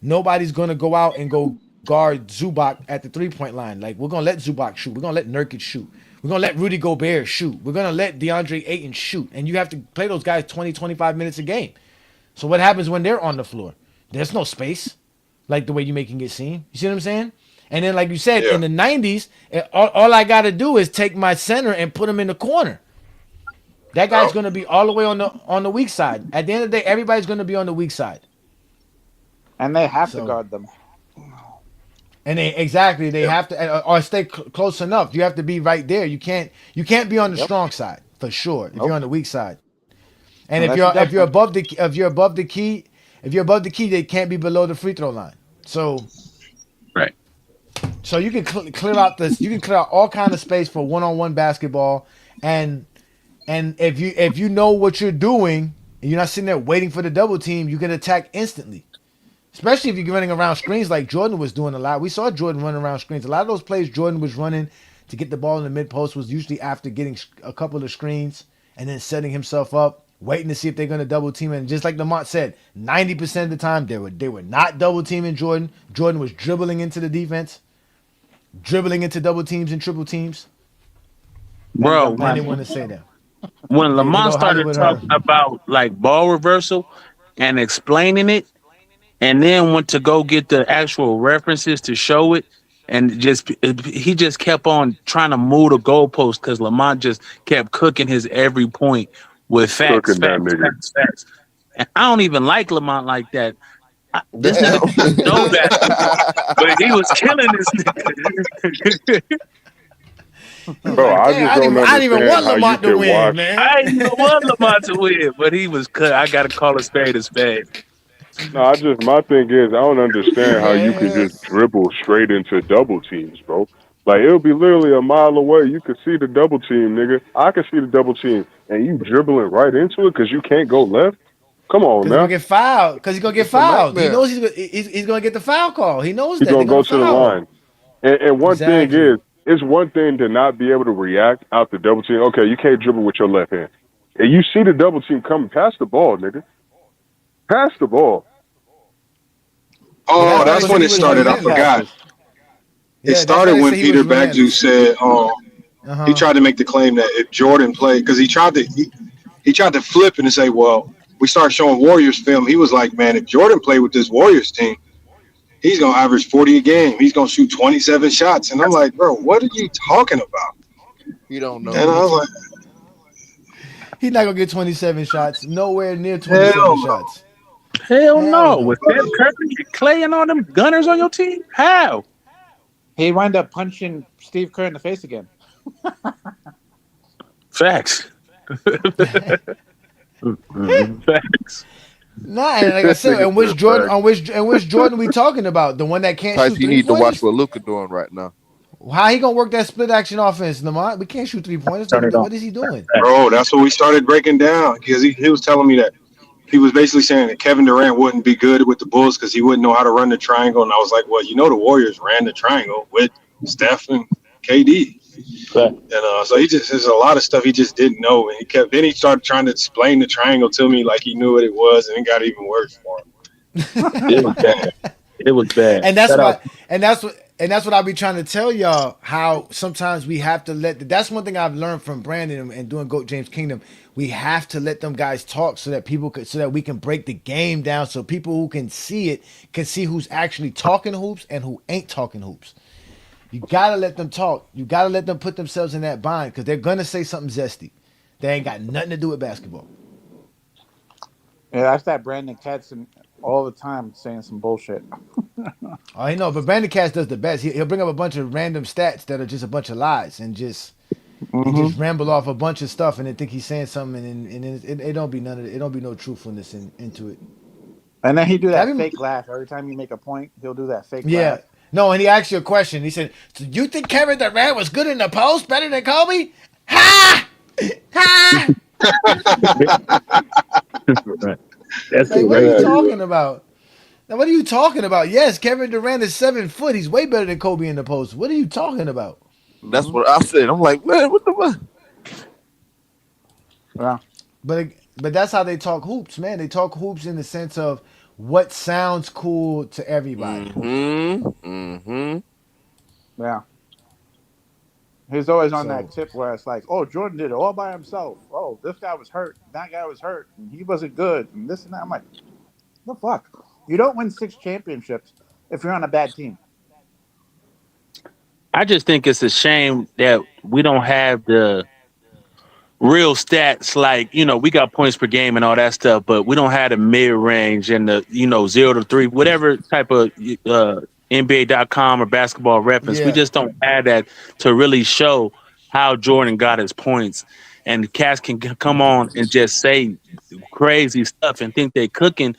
Nobody's gonna go out and go guard Zubac at the 3 point line. Like we're gonna let Zubac shoot. We're gonna let Nurkic shoot. We're gonna let Rudy Gobert shoot. We're gonna let DeAndre Ayton shoot. And you have to play those guys 20, 25 minutes a game. So what happens when they're on the floor? There's no space, like the way you're making it seem. You see what I'm saying? And then, like you said, Yeah. in the '90s, all I got to do is take my center and put him in the corner. That guy's Yep. going to be all the way on the weak side. At the end of the day, everybody's going to be on the weak side. And they have to So, guard them. and they Yep. have to or stay close enough. You have to be right there. You can't be on the Yep. strong side for sure if you're Nope. on the weak side. And if Unless you you're if double you're them. above the if you're above the key, if you're above the key, they can't be below the free throw line. So Right. So you can clear out this. You can clear out all kind of space for one-on-one basketball, and if you know what you're doing, and you're not sitting there waiting for the double team, you can attack instantly. Especially if you're running around screens like Jordan was doing a lot. We saw Jordan running around screens. A lot of those plays Jordan was running to get the ball in the mid post was usually after getting a couple of screens and then setting himself up, waiting to see if they're going to double team. And just like Lamont said, 90% of the time they were not double teaming Jordan. Jordan was dribbling into the defense, dribbling into double teams and triple teams, Then Bro, jump and they past didn't want them. to say that. when They Lamont go started Hollywood her. talking about like ball reversal and explaining it, and then went to go get the actual references to show it, and he just kept on trying to move the goalpost because Lamont just kept cooking his every point with facts, Cooking that facts, nigga. facts, facts. And I don't even like Lamont like that. This nigga Damn. don't even know basketball, but he was killing this nigga. He's Bro, like, I damn, just don't I didn't even understand want how you Lamont to can win, watch. man. I ain't even want Lamont to win, but he was cut. I gotta call a spade a spade. No, my thing is I don't understand how you could Man. just dribble straight into double teams, bro. Like it'll be literally a mile away. You could see the double team, nigga. I can see the double team, and you dribbling right into it because you can't go left. Come on Because he's gonna now, get fouled. Because he's gonna get It's a fouled. He nightmare. knows he's gonna get the foul call. He knows he's that they're gonna gonna go to the foul him. line. And one thing Exactly. is, it's one thing to not be able to react out the double team. Okay, you can't dribble with your left hand. And you see the double team coming, pass the ball, nigga. Pass the ball. Yeah, Oh, that's why Or he that's said when he it was even started. I mid relentless. forgot. passes. It Yeah, that's why started they when say he was Peter Bagju relentless. said Uh he huh. tried to make the claim that if Jordan played, because he tried to flip and say, well, we started showing Warriors film. He was like, man, if Jordan played with this Warriors team, he's gonna average 40 a game. He's gonna shoot 27 shots. And I'm like, bro, what are you talking about? He don't And know. I was He's not gonna get 27 shots. Nowhere near like, 27 hell no. shots. Hell Hell no. no. With Steph Curry, Clay, and all them gunners on your team? How? He wound up punching Steve Kerr in the face again. Facts. Facts. Nah, and like I This said, nigga and which said Jordan facts. Jordan we talking about? The one that can't Tyson, shoot you three need to watch pointers? what Luca doing right now. How he gonna work that split action offense, Lamont? We can't shoot 3 pointers. Turn it on. What is he doing? Bro, that's what we started breaking down because he was telling me that he was basically saying that Kevin Durant wouldn't be good with the Bulls because he wouldn't know how to run the triangle. And I was like, well, the Warriors ran the triangle with Steph and KD. Facts. And so there's a lot of stuff he just didn't know. And then he started trying to explain the triangle to me like he knew what it was, and it got even worse for him. It was bad. It was bad. And that's Shout out. why, and that's what I be trying to tell y'all. How sometimes we have to let. That's one thing I've learned from Brandon and doing Goat James Kingdom. We have to let them guys talk so that so that we can break the game down, so people who can see it can see who's actually talking hoops and who ain't talking hoops. You gotta let them talk. You gotta let them put themselves in that bind because they're gonna say something zesty. They ain't got nothing to do with basketball. Yeah, that's that Brandon Katz all the time saying some bullshit. Oh, I know, but Brandon Cass does the best. He'll bring up a bunch of random stats that are just a bunch of lies and Mm-hmm. just ramble off a bunch of stuff and then think he's saying something and it don't be none of it. It don't be no truthfulness into it. And then he do I that mean, fake laugh every time you make a point. He'll do that fake yeah, laugh. no, and he asked you a question. He said, "So you think Kevin Durant was good in the post, better than Kobe?" Ha ha! Right. That's Like, it what are right you Yeah, there. talking about? Now, what are you talking about? Yes, Kevin Durant is 7 foot. He's way better than Kobe in the post. What are you talking about? That's Hmm. what I said. I'm like, man, what the fuck? Yeah. But that's how they talk hoops, man. They talk hoops in the sense of what sounds cool to everybody. Mm-hmm. Mm-hmm. Yeah. He's always on that So, tip where it's like, oh, Jordan did it all by himself. Oh, this guy was hurt. That guy was hurt. And he wasn't good. And this and that. I'm like, the fuck? You don't win 6 championships if you're on a bad team. I just think it's a shame that we don't have the real stats like we got points per game and all that stuff, but we don't have the mid range and the 0 to 3, whatever type of NBA.com or basketball reference. We yeah. just don't have that to really show how Jordan got his points. And cats can come on and just say crazy stuff and think they cooking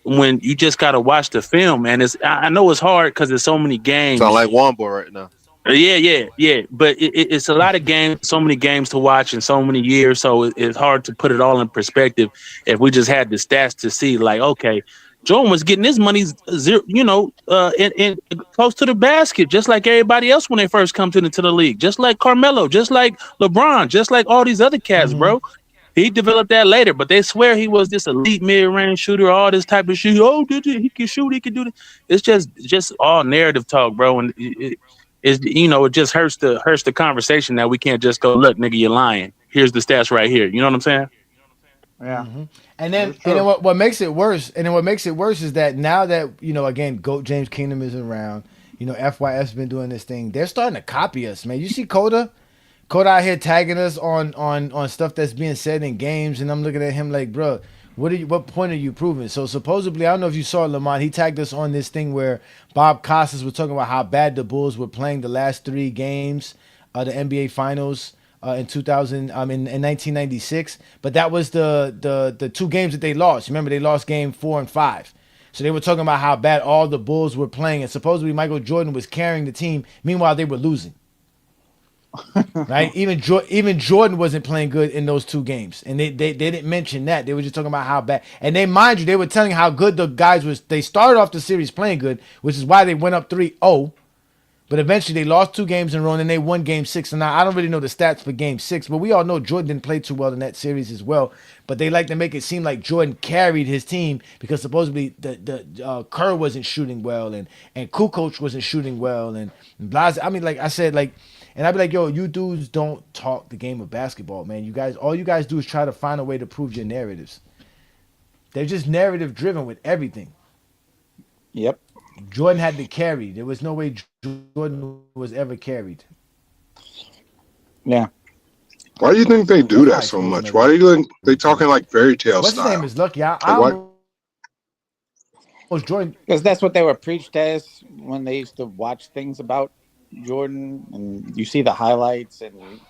when you just got to watch the film. And I know it's hard because there's so many Sound games. like Wombo right now. Yeah, yeah, yeah. But it's a lot of games, so many games to watch in so many years. So it's hard to put it all in perspective. If we just had the stats to see, like, okay, Jordan was getting his money zero, in close to the basket, just like everybody else when they first come to the league, just like Carmelo, just like LeBron, just like all these other cats, Hmm. bro. He developed that later, but they swear he was this elite mid-range shooter, all this type of shit. Oh, did he can shoot, he can do this. It's just all narrative talk, bro. And it just hurts the conversation that we can't just go, look, nigga, you're lying. Here's the stats right here. You know what I'm saying? Yeah. And That's then true. what makes it worse, is that now that again, Goat James Kingdom is around. FYS been doing this thing. They're starting to copy us, man. You see Coda out here tagging us on stuff that's being said in games, and I'm looking at him like, bro, what point are you proving? So supposedly, I don't know if you saw Lamont. He tagged us on this thing where Bob Costas was talking about how bad the Bulls were playing the last 3 games, the NBA Finals. In 2000, in 1996, but that was the 2 games that they lost. Remember, they lost game 4 and 5. So they were talking about how bad all the Bulls were playing, and supposedly Michael Jordan was carrying the team. Meanwhile, they were losing. Right? Even Jordan wasn't playing good in those 2 games, and they didn't mention that. They were just talking about how bad. And they, mind you, they were telling how good the guys was. They started off the series playing good, which is why they went up 3-0. But eventually they lost 2 games in a row, and then they won Game 6. And now I don't really know the stats for Game 6, but we all know Jordan didn't play too well in that series as well. But they like to make it seem like Jordan carried his team because supposedly the Kerr wasn't shooting well, and Kukoc wasn't shooting well, and Blas. I mean, like I said, like. And I'd be like, yo, you dudes don't talk the game of basketball, man. All you guys do is try to find a way to prove your narratives. They're just narrative driven with everything. Yep. Jordan had to carry. There was no way Jordan was ever carried. Yeah. Why do you think they do That's my that so explanation much? of Why it. do you think they talking like fairy tale What's his name style? is Lucky. I Like why? almost Jordan. Because that's what they were preached as when they used to watch things about Jordan, and you see the highlights and you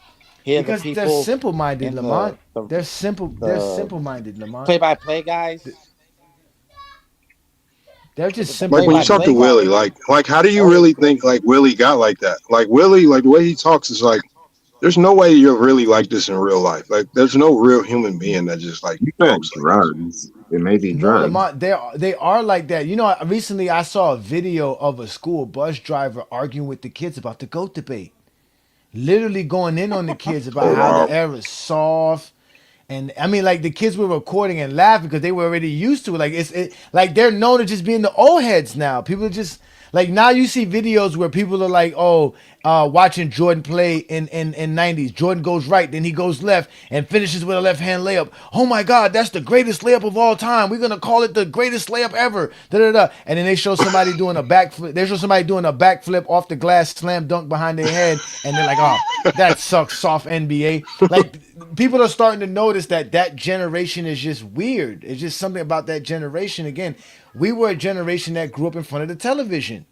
hear the Because they're people simple minded, in Lamont. the They're simple. They're the simple minded, Lamont. play-by-play guys. They're just The simple Like when you talk minded. to play-by-play Willie, guys like how do you always really claim. think like Willie got like that? Like Willie, like the way he talks is like there's no way you're really like this in real life. Like there's no real human being that just like You talks said like this. drugs. It may be No, drugs. Lamont, they are like that. Recently I saw a video of a school bus driver arguing with the kids about the GOAT debate. Literally going in on the kids Oh about how the wow. air is soft. And I mean, like the kids were recording and laughing because they were already used to it. Like like they're known to just being the old heads now. People are just like now you see videos where people are like, oh, watching Jordan play in 90s. Jordan goes right, then he goes left and finishes with a left hand layup. Oh my God, that's the greatest layup of all time. We're gonna call it the greatest layup ever. Da da da. And then they show somebody doing a backflip. They show somebody doing a backflip off the glass, slam dunk behind their head, and they're like, oh, that sucks, soft NBA. Like people are starting to notice that generation is just weird. It's just something about that generation. Again, we were a generation that grew up in front of the television.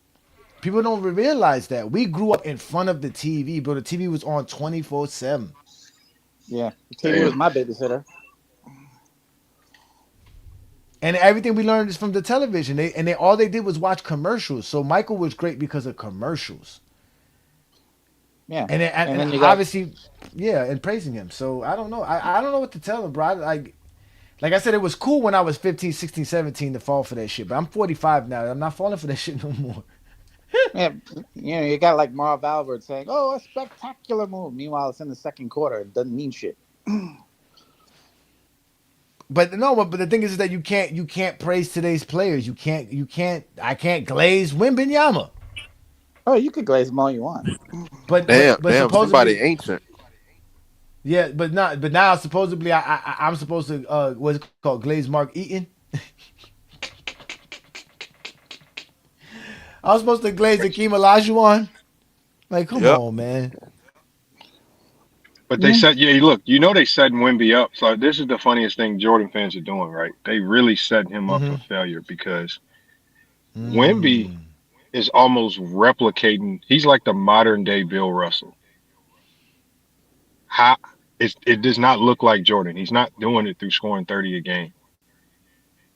People don't realize that we grew up in front of the TV, bro. The TV was on 24/7, Yeah, the TV was Damn. my babysitter. and everything we learned is from the television. They all they did was watch commercials. So Michael was great because of commercials, Yeah, and and then you got obviously, yeah, and praising him. So I don't know. I don't know what to tell him, bro. Like Like I said, it was cool when I was 15, 16, 17 to fall for that shit. But I'm 45 now. I'm not falling for that shit no more. Yeah, you got like Marv Albert saying, "Oh, a spectacular move." Meanwhile, it's in the second quarter. It doesn't mean shit. But no, but the thing is that you can't praise today's players. I can't glaze Wimbenyama. Oh, you could glaze them all you want. But Damn, somebody supposedly, ancient. yeah, but now supposedly I'm supposed to what's it called, glaze Mark Eaton. I was supposed to glaze Akeem Olajuwon. Like, come Yep. on, man. But they Yeah. said, yeah, look, you know they setting Wimby up. So this is the funniest thing Jordan fans are doing, right? They really setting him up for Mm-hmm. failure because Wimby Mm. is almost replicating. He's like the modern day Bill Russell. How it does not look like Jordan. He's not doing it through scoring 30 a game.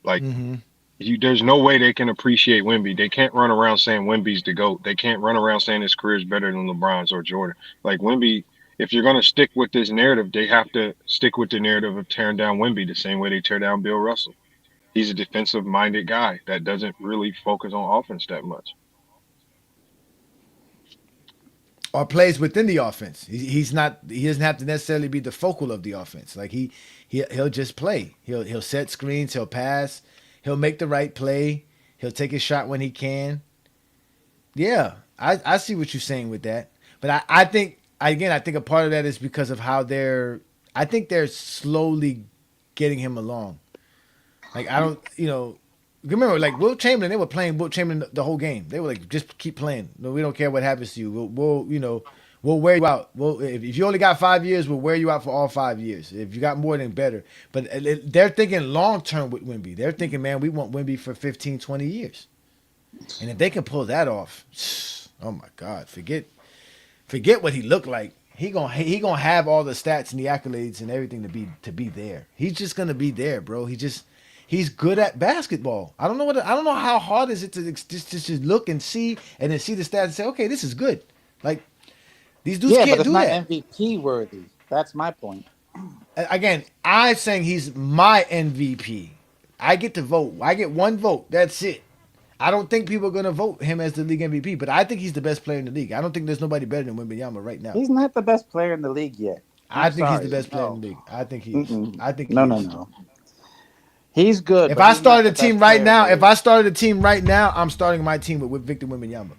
Like Mm-hmm. there's no way they can appreciate Wimby. They can't run around saying Wimby's the GOAT. They can't run around saying his career is better than LeBron's or Jordan. Like Wimby, if you're gonna stick with this narrative, they have to stick with the narrative of tearing down Wimby the same way they tear down Bill Russell. He's a defensive minded guy that doesn't really focus on offense that much. Or plays within the offense. He's not. He doesn't have to necessarily be the focal of the offense. Like he'll just play. He'll set screens. He'll pass. He'll make the right play. He'll take his shot when he can. Yeah, I see what you're saying with that. But I think again, I think a part of that is because of how I think they're slowly getting him along. Like I don't, remember like Will Chamberlain, they were playing Will Chamberlain the whole game. They were like, just keep playing. No, we don't care what happens to you. We'll wear you out. Well, if you only got 5 years, we'll wear you out for all 5 years. If you got more, then better. But they're thinking long term with Wimby. They're thinking, man, we want Wimby for 15, 20 years. And if they can pull that off, oh my God, forget what he looked like. He gonna have all the stats and the accolades and everything to be there. He's just gonna be there, bro. He's good at basketball. I don't know how hard is it to just look and see and then see the stats and say, okay, this is good. Like these dudes Yeah, but can't it's do not that. MVP worthy. That's my point. Again, I'm saying he's my MVP. I get to vote. I get one vote. That's it. I don't think people are going to vote him as the league MVP, but I think he's the best player in the league. I don't think there's nobody better than Wembanyama right now. He's not the best player in the league yet. I I'm think he's the sorry. best player in No. the league. I think he is. Mm-mm. I think No, he no, is. no. He's good, If but I he's not started the a team best right player in the now, if league. I started a team right now, I'm starting my team with Victor Wembanyama,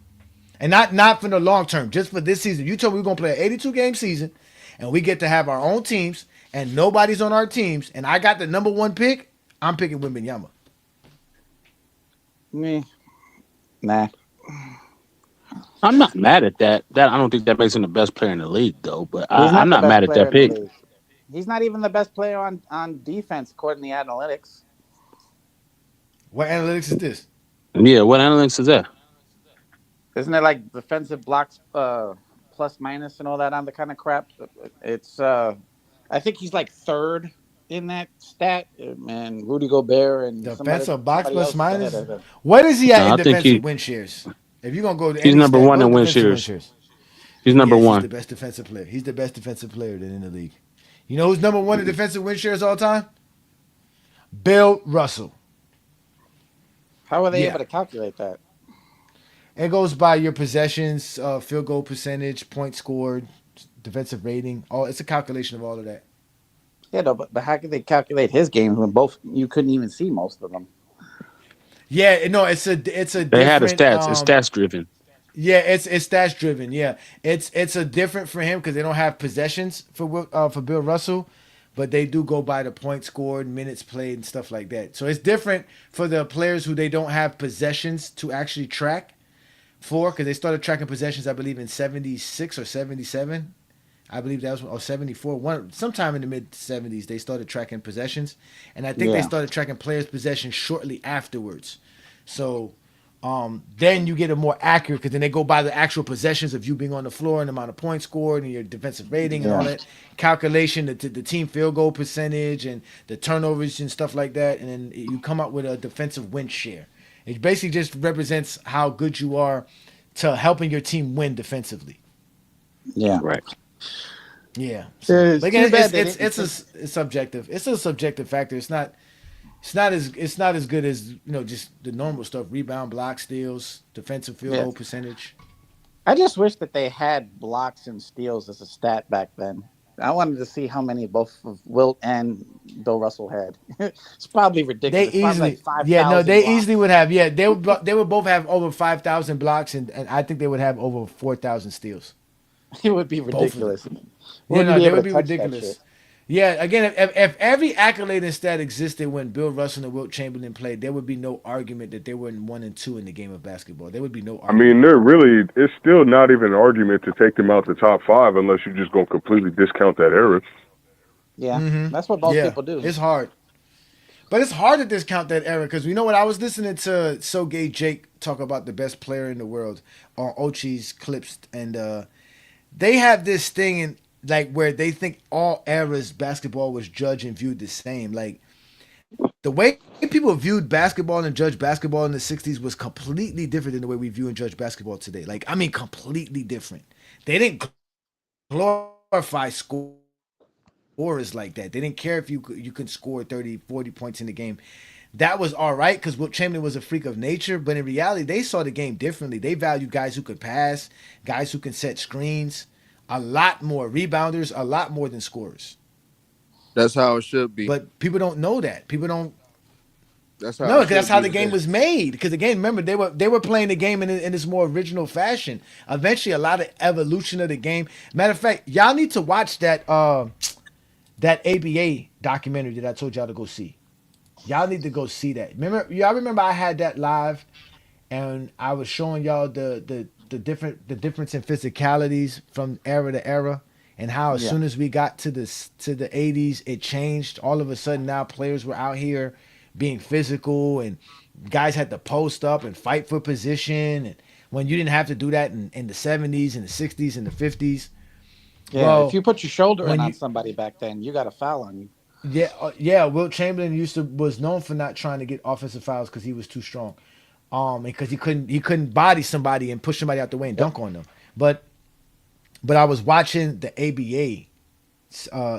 and not for the long term, just for this season. You told me we're gonna play an 82 game season, and we get to have our own teams, and nobody's on our teams, and I got the number one pick. I'm picking Wembanyama. Meh. Nah. I'm not mad at that. That I don't think that makes him the best player in the league, though. But He's I'm not the not mad best at player that in the pick. league. He's not even the best player on defense according to the analytics. What analytics is this? Yeah, what analytics is that? Isn't it like defensive blocks plus minus and all that on the kind of crap? It's I think he's like third in that stat, and Rudy Gobert and Defensive box somebody plus else is ahead minus. of him. What is he at No, in I think defensive win shares? If you're gonna go to he's any number stat, one go to in win defensive win shares. shares. He's number Yes, he's the one. best defensive player. He's the best defensive player in the league. You know who's number one in defensive win shares all time? Bill Russell. How are they Yeah. able to calculate that? It goes by your possessions, field goal percentage, points scored, defensive rating. All it's a calculation of all of that. Yeah, no, but how can they calculate his games when both you couldn't even see most of them? Yeah, no, it's a They had a different. stats. It's stats driven. Yeah, it's stats driven. Yeah, it's a different for him because they don't have possessions for Bill Russell, but they do go by the points scored, minutes played, and stuff like that. So it's different for the players who they don't have possessions to actually track for because they started tracking possessions, I believe, in '76 or '77. I believe that was or '74. Sometime in the mid '70s they started tracking possessions, and I think they Yeah. started tracking players' possessions shortly afterwards. So then you get a more accurate because then they go by the actual possessions of you being on the floor and the amount of points scored and your defensive rating and all Yeah. that calculation, the team field goal percentage and the turnovers and stuff like that, and then you come up with a defensive win share. It basically just represents how good you are to helping your team win defensively. Yeah. Right. Yeah. So, but It's too again, bad they didn't it's a think. it's subjective. It's a subjective factor. It's not as good as just the normal stuff: rebound, block, steals, defensive field Yeah, goal percentage. I just wish that they had blocks and steals as a stat back then. I wanted to see how many both of Wilt and Bill Russell had. It's probably They ridiculous. Probably like easily, five yeah, no, thousand they easily would blocks. have, yeah, they would both have over 5,000 blocks, and I think they would have over 4,000 steals. It would be Both of them. ridiculous. Yeah, Wouldn't no, be they able would to be touch that shit. ridiculous. Yeah, again, if every accolade and stat existed when Bill Russell and Wilt Chamberlain played, there would be no argument that they were in one and two in the game of basketball. There would be no I mean, argument. they're really, it's still not even an argument to take them out the top five unless you're just going to completely discount that era. Yeah, that's what most Yeah, people do. it's hard. But it's hard to discount that era because you know what? I was listening to So Gay Jake talk about the best player in the world on Ochi's clips, and they have this thing in like where they think all eras basketball was judged and viewed the same. Like the way people viewed basketball and judged basketball in the '60s was completely different than the way we view and judge basketball today. Like I mean, completely different. They didn't glorify scorers like that. They didn't care if you could score 30, 40 points in the game. That was all right because Wilt Chamberlain was a freak of nature, but in reality, they saw the game differently. They valued guys who could pass, guys who can set screens, a lot more rebounders, a lot more than scorers. That's how it should be. But people don't know that. People don't That's how know it because that's should how be the game today. was made. Because again, remember they were playing the game in this more original fashion. Eventually, a lot of evolution of the game. Matter of fact, y'all need to watch that ABA documentary that I told y'all to go see. Y'all need to go see that. Remember I had that live and I was showing y'all the difference in physicalities from era to era and how as Yeah, soon as we got to the 80s it changed. All of a sudden now players were out here being physical and guys had to post up and fight for position and when you didn't have to do that in the 70s and the 60s and the 50s. yeah. If Well, you put your shoulder in when on you somebody back then, you got a foul on you. yeah, Wilt Chamberlain was known for not trying to get offensive fouls because he was too strong, because he couldn't body somebody and push somebody out the way and Yep. dunk on them. But I was watching the ABA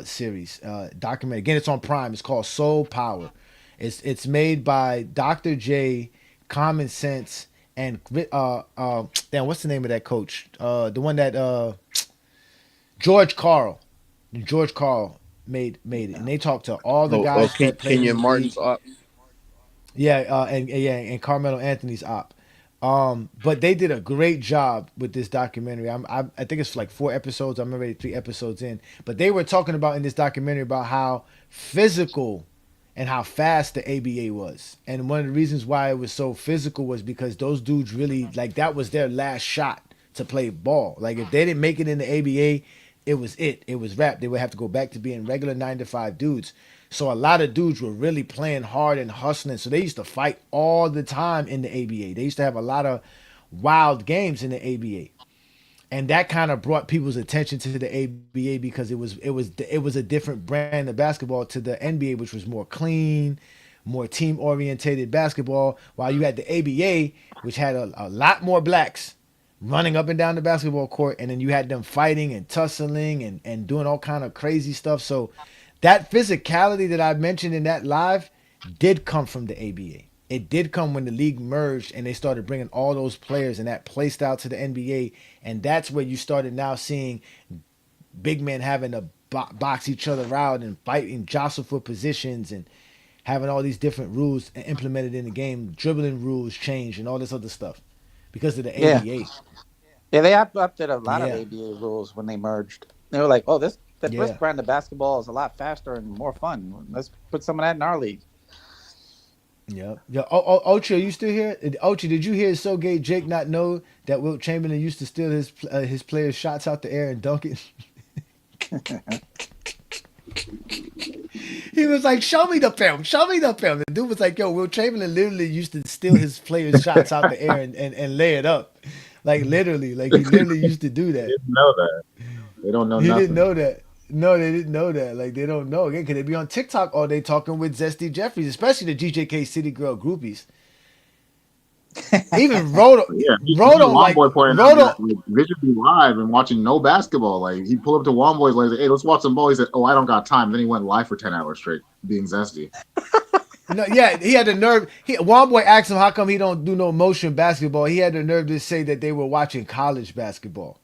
series documentary again. It's on Prime. It's called Soul Power. It's made by Dr. J, Common Sense, and damn, what's the name of that coach? The one that George Carl. George Carl made it, and they talked to all the guys that played in Kenyon the league. Martin's up. Yeah, and Carmelo Anthony's op. But they did a great job with this documentary. I think it's like 4 episodes. I'm already 3 episodes in. But they were talking about in this documentary about how physical and how fast the ABA was. And one of the reasons why it was so physical was because those dudes really like that was their last shot to play ball. Like if they didn't make it in the ABA, it was it. It was wrapped. They would have to go back to being regular 9 to 5 dudes. So a lot of dudes were really playing hard and hustling. So they used to fight all the time in the ABA. They used to have a lot of wild games in the ABA. And that kind of brought people's attention to the ABA because it was a different brand of basketball to the NBA, which was more clean, more team orientated basketball. While you had the ABA, which had a lot more blacks running up and down the basketball court, and then you had them fighting and tussling and doing all kind of crazy stuff. So that physicality that I mentioned in that live did come from the ABA. It did come when the league merged and they started bringing all those players and that play style to the NBA, and that's where you started now seeing big men having to box each other out and fight and jostle for positions and having all these different rules implemented in the game. Dribbling rules changed and all this other stuff because of the Yeah, ABA. yeah. They updated a lot of Yeah, ABA rules when they merged. They were like, "Oh, this yeah. brand of basketball is a lot faster and more fun. Let's put some of that in our league." Yeah. Yeah. Ochi, are you still here? Ochi, did you hear So Gay Jake not know that Wilt Chamberlain used to steal his players' shots out the air and dunk it? He was like, "Show me the film. Show me the film." The dude was like, "Yo, Wilt Chamberlain literally used to steal his players' shots out the air and lay it up, like literally, like he literally used to do that." Didn't know that. They don't know He didn't nothing. know that. No, they didn't know that. Like they don't know again because they be on TikTok all day talking with Zesty Jeffries, especially the GJK City Girl groupies. Even Ro, Yeah, me and don't like Womboy playing on Ro. that like, visually live and watching no basketball. Like he pulled up to Womboy's like, hey, let's watch some ball. He said, oh, I don't got time. Then he went live for 10 hours straight, being zesty. No, yeah, he had the nerve. One boy asked him how come he don't do no motion basketball. He had the nerve to say that they were watching college basketball.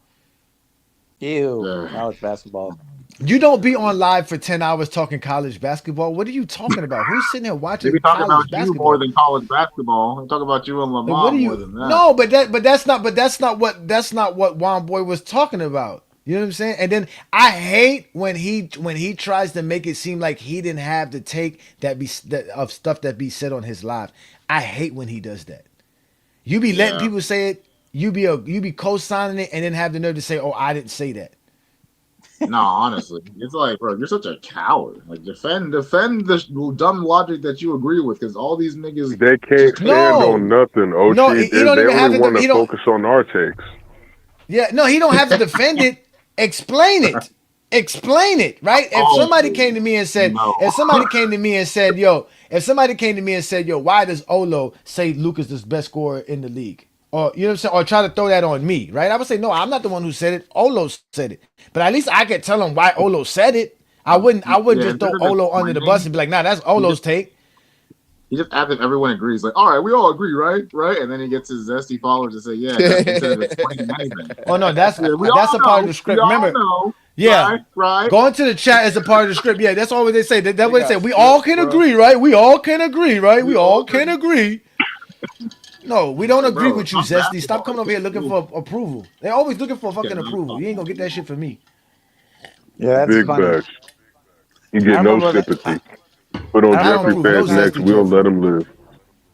Ew, Yeah. college basketball. You don't be on live for 10 hours talking college basketball. What are you talking about? Who's sitting here They be watching talking about college you more basketball? than college basketball. They talk about you and Like, what Lamar are more you? than that. No, that's not what Juan Boy was talking about. You know what I'm saying? And then I hate when he tries to make it seem like he didn't have the take of stuff that be said on his live. I hate when he does that. You be letting Yeah. people say it. You be co-signing it, and then have the nerve to say, "Oh, I didn't say that." No, honestly, it's like, bro, you're such a coward. Like, defend the dumb logic that you agree with, because all these niggas They can't just stand No, on nothing, no, Ochi. he don't They even only have want to. to He don't. focus on our takes. Yeah, no, he don't have to defend it. Explain it. Explain it, right? If oh somebody came to me and said, no. yo, why does Olo say Luka's the best scorer in the league? Or you know what I'm saying? Or try to throw that on me, right? I would say, no, I'm not the one who said it. Olo said it. But at least I could tell him why Olo said it. I wouldn't Yeah, just throw instead of Olo under the bus explaining, and be like, nah, that's he Olo's just take. he just asks if everyone agrees. Like, all right, we all agree, right? Right? And then he gets his zesty followers to say, yeah, instead of explaining anything. Oh no, Yeah, we all that's a part of know. the We script. all Remember, know. yeah. Right? Right? Going to the chat is a part of the script. Yeah, that's all they say. That's They what they say. got We all scripts, can bro. agree, right? We all can agree, right? We We all all agree. can agree. No, we It's don't like, agree bro, with you, I'm Zesty. basketball. Stop coming I over here can't looking agree. for approval. They're always looking for fucking Cannot approval. talk You ain't gonna get that shit basketball. from me. Yeah, that's Big funny. facts. You I get no remember that. sympathy. Put on I I don't Jeffrey remember. approve. No fans next. Zesty, We'll let Jeffrey. him live.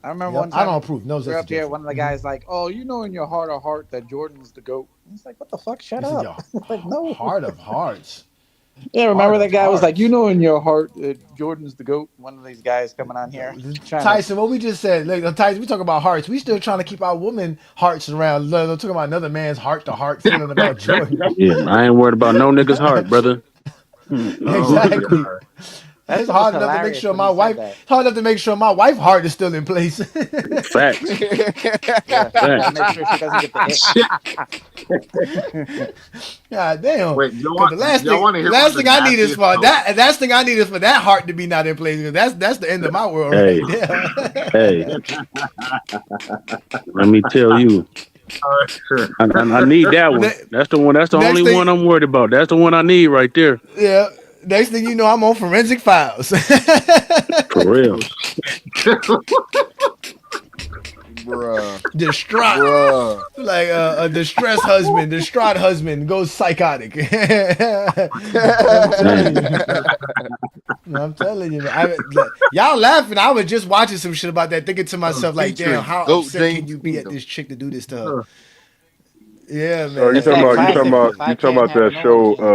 I remember Yep, one I time don't approve. No we were Zesty, up here. Jeffrey. One of the guys like, "Oh, you know in your heart of heart that Jordan's the goat." It's like, what the fuck? Shut This is up. your Like, no. heart of hearts. Yeah, Heart remember that of guy was like, "You hearts. know in your heart that Jordan's the goat." One of these guys coming on here trying to. Tyson, what we just said, look, Tyson, we talk about hearts. We still trying to keep our woman hearts around. Look, talking about another man's heart to heart feeling about Jordan. Yeah, I ain't worried about no nigga's heart, brother. Oh my Exactly. god. That It's shit was hard enough to make hilarious sure when he my said wife. that. It's hard enough to make sure my wife's heart is still in place. Facts. Yeah, gotta Facts. make sure she doesn't get the ick. God damn. Wait, Because y'all want to hear one last of the thing I need is nastiest for jokes? that. Last thing I need is for that heart to be not in place. Because that's the end of my world Hey, right there. hey, let me tell you, I need that one. That's the one. That's the Next only thing, one I'm worried about. That's the one I need right there. yeah. Next thing you know, I'm on forensic files. For real. Bruh. Distraught. Bruh. Like a distressed husband, distraught husband goes psychotic. I'm telling you. I'm telling you, man. Y'all laughing. I was just watching some shit about that, thinking to myself, like, damn, Featuring how Goat upset can James you be at Kingdom. this chick to do this to her? Yeah, Oh, man. It's that you talking classic. about If I can't have that it, no one show? can.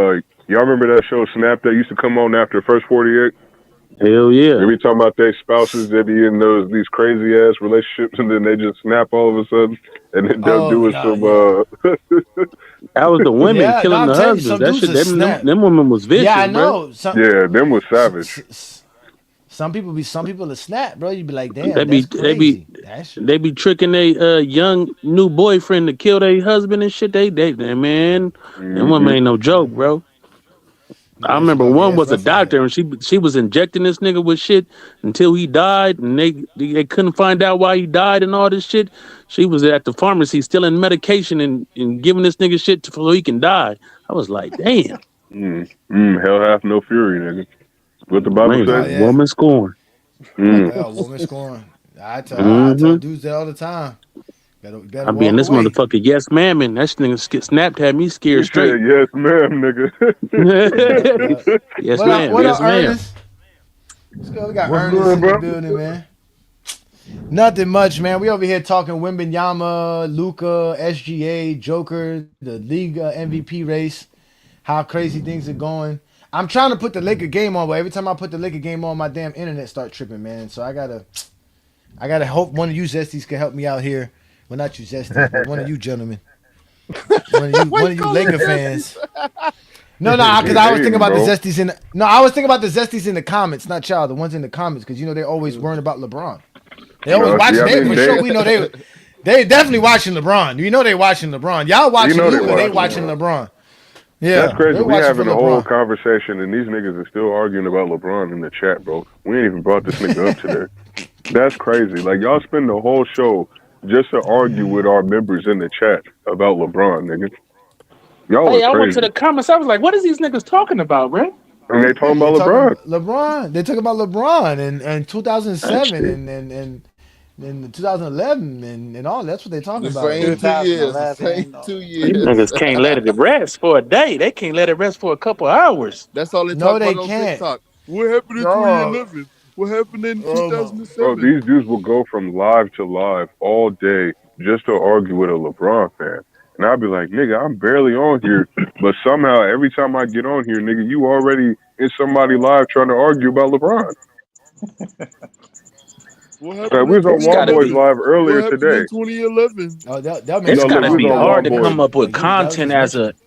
Y'all remember that show Snap that used to come on after First 48? Hell yeah. They be talking about their spouses. They be in these crazy ass relationships, and then they just snap all of a sudden, and then they'll Oh do it no, some. yeah, That was the women yeah. No, killing I'm the telling you, husbands. some That dudes shit. are snap. Them women was Yeah, I vicious, bro. know. Yeah, them was savage. Some people are snap, bro. You be like, damn, They that's be they be crazy. That's they be tricking a young new boyfriend to kill their husband and shit. They man, them women Hmm. ain't no joke, bro. I yeah, remember yeah, one it's was a rough out here. doctor and she was injecting this nigga with shit until he died and they couldn't find out why he died and all this shit. She was at the pharmacy stealing medication and giving this nigga shit so he can die. I was like, damn. Hell hath no fury, nigga. What the Bible Man, Oh say? yeah, woman scorn. yeah, woman scoring. I tell Mm-hmm. dudes that all the time. Better I be in walk this away. motherfucker yes ma'am and that nigga snapped had me He scared straight. said, "Yes, ma'am, nigga." Yeah, yeah. Yes ma'am, What yes up, ma'am. Ernest? Let's go. We got What's Ernest good, in the bro? building, man. Nothing much, man. We over here talking Wimbenyama, Luca, SGA, Joker, the league MVP race, how crazy things are going. I'm trying to put the Laker game on, but every time I put the Laker game on, my damn internet start tripping, man. So I gotta hope one of you Zesties can help me out here. Well, not you Zesties, but one of you gentlemen, one of you Laker fans. No, because I was thinking about the Zesties in. I was thinking about the Zesties in the comments, not y'all, the ones in the comments, because you know they're always worrying about LeBron. They always watching. See, I They mean, for sure. We know they. They definitely watching LeBron. You know they watching LeBron. Y'all You watching know they Luca. They watching watching LeBron. LeBron. That's Yeah, crazy. they We watching for having a whole LeBron. conversation, and these niggas are still arguing about LeBron in the chat, bro. We ain't even brought this nigga up today. That's crazy. Like y'all spend the whole show just to argue with our members in the chat about LeBron, nigga. Y'all are Hey, I went to crazy. the comments. I was like, "What is these niggas talking about, bro?" And they talking They about talking LeBron. about LeBron. They talking about LeBron and That 2007 shit. and 2011 and all. That's what they talking The about, same bro. 2 years. The same 2011. These2 years. niggas can't let it rest for a day. They can't let it rest for a couple hours. That's all they talk No, about they on can't. TikTok. What happened in No. 2011? What happened in Oh my. Bro, 2007? these dudes will go from live to live all day just to argue with a LeBron fan. And I'll be like, nigga, I'm barely on here, but somehow every time I get on here, nigga, you already in somebody live trying to argue about LeBron. What Like, happened we in was on It's One gotta Boys 2011? be. Live What earlier happened in today. 2011? Oh, they'll make It's No, you look, gotta we talk was be on about hard One to LeBron, Boys. come up with but they'll content just mention it.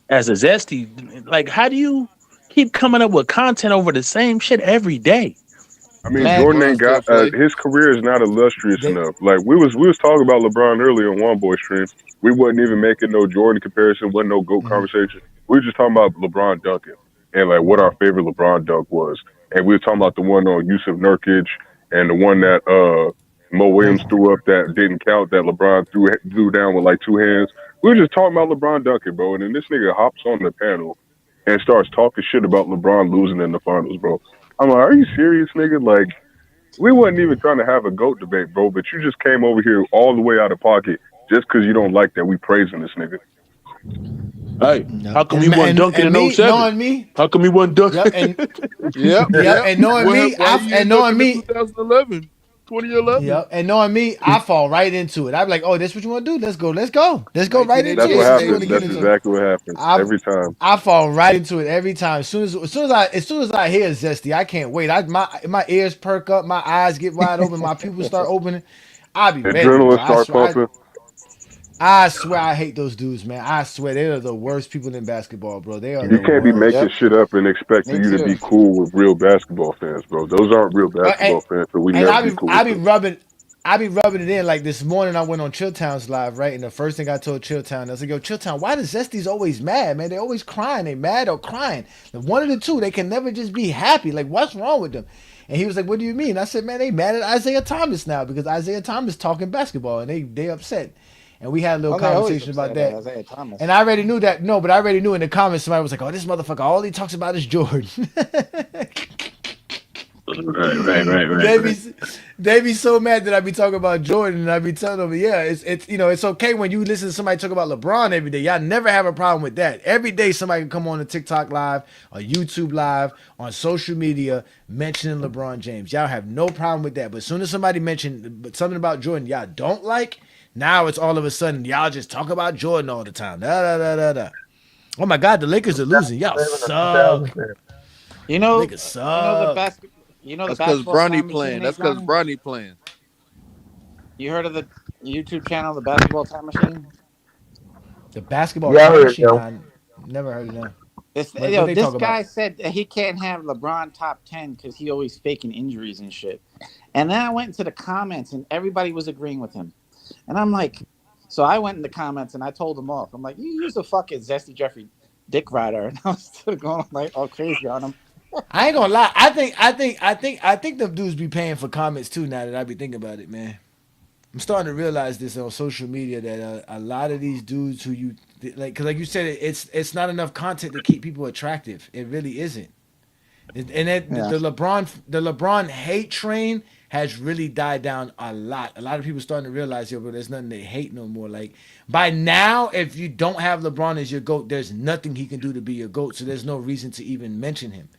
as a zesty. Like, how do you keep coming up with content over the same shit every day? I mean, Cause Man, Jordan LeBron ain't still got play. his career is not illustrious They enough. Like we was talking about LeBron earlier on One Boy stream. We wasn't even making no Jordan comparison. Wasn't no goat mhm. conversation. We were just talking about LeBron dunking and like what our favorite LeBron dunk was. And we were talking about the one on Yusuf Nurkic and the one that Mo Williams Dunk. threw up that didn't count that LeBron threw down with like two hands. We were just talking about LeBron dunking, bro. And then this nigga hops on the panel and starts talking shit about LeBron losing in the finals, bro. I'm like, are you serious, nigga? Like, we wasn't even trying to have a GOAT debate, bro, but you just came over here all the way out of pocket just because you don't like that we praising this nigga. Hey, Yep. how come he wasn't dunking And in me '07? knowing me, How come he wasn't yep, dunking? and Yep, yep, yep. and knowing me, Why he and ain't knowing dunking in me, 2011, 2011, yep, and knowing me, I fall right into it. I'm like, oh, this what you want to do? Let's go right That's into it. what This 1988, is what you want happens. to baby. get That's into. exactly what happens I every time. I fall right into it every time. As soon as I hear Zesty, I can't wait. My ears perk up, my eyes get wide open, my pupils start opening. I'll be ready, bro. Adrenaline start pumping. I swear I hate those dudes, man. I swear they are the worst people in basketball, bro. They are You the can't be worst. making yep, shit up and expecting me you to too. be cool with real basketball fans, bro. Those aren't real Uh, and basketball fans, so we and never be cool I with be them. rubbing it in. Like this morning, I went on Chilltown's live, right? And the first thing I told Chilltown, I was like, "Yo, Chilltown, why does Zesty's always mad, man? They always crying. They mad or crying. One of the two. They can never just be happy. Like, what's wrong with them?" And he was like, "What do you mean?" I said, "Man, they mad at Isaiah Thomas now because Isaiah Thomas talking basketball, and they upset." And we had a little Oh, they always conversation about upset about that. Isaiah And Thomas. I already knew that. No, but I already knew in the comments somebody was like, "Oh, this motherfucker, all he talks about is Jordan." Right. they be they be so mad that I be talking about Jordan and I be telling them, yeah, it's it's okay when you listen to somebody talk about LeBron every day. Y'all never have a problem with that. Every day somebody can come on a TikTok live or YouTube live on social media mentioning LeBron James. Y'all have no problem with that. But as soon as somebody mentioned something about Jordan y'all don't like, now it's all of a sudden y'all just talk about Jordan all the time. Da da da da da. Oh my God, the Lakers are losing. Y'all 2007 or suck. 2010. You know, Lakers you know the suck. basket. You know the That's because basketball Bronny time machine, playing. Nate That's because Johnny. Bronny playing. You heard of the YouTube channel, the Basketball Time Machine? The basketball Yeah, I time heard machine. them. Nah, never heard of them. What they This talk guy about? said that he can't have LeBron top 10 because he always faking injuries and shit. And then I went into the comments and everybody was agreeing with him. And I'm like, so I went in the comments and I told them off. I'm like, you use a fucking Zesty Jeffrey dick rider. And I was still going like all crazy on him. I ain't gonna lie. I think the dudes be paying for comments too. Now that I be thinking about it, man, I'm starting to realize this on social media that a lot of these dudes who you because like you said, it's not enough content to keep people attractive. It really isn't. And then Yeah, the LeBron hate train has really died down a lot. A lot of people starting to realize, yo, bro, there's nothing to hate no more. Like by now, if you don't have LeBron as your goat, there's nothing he can do to be your goat. So there's no reason to even mention him.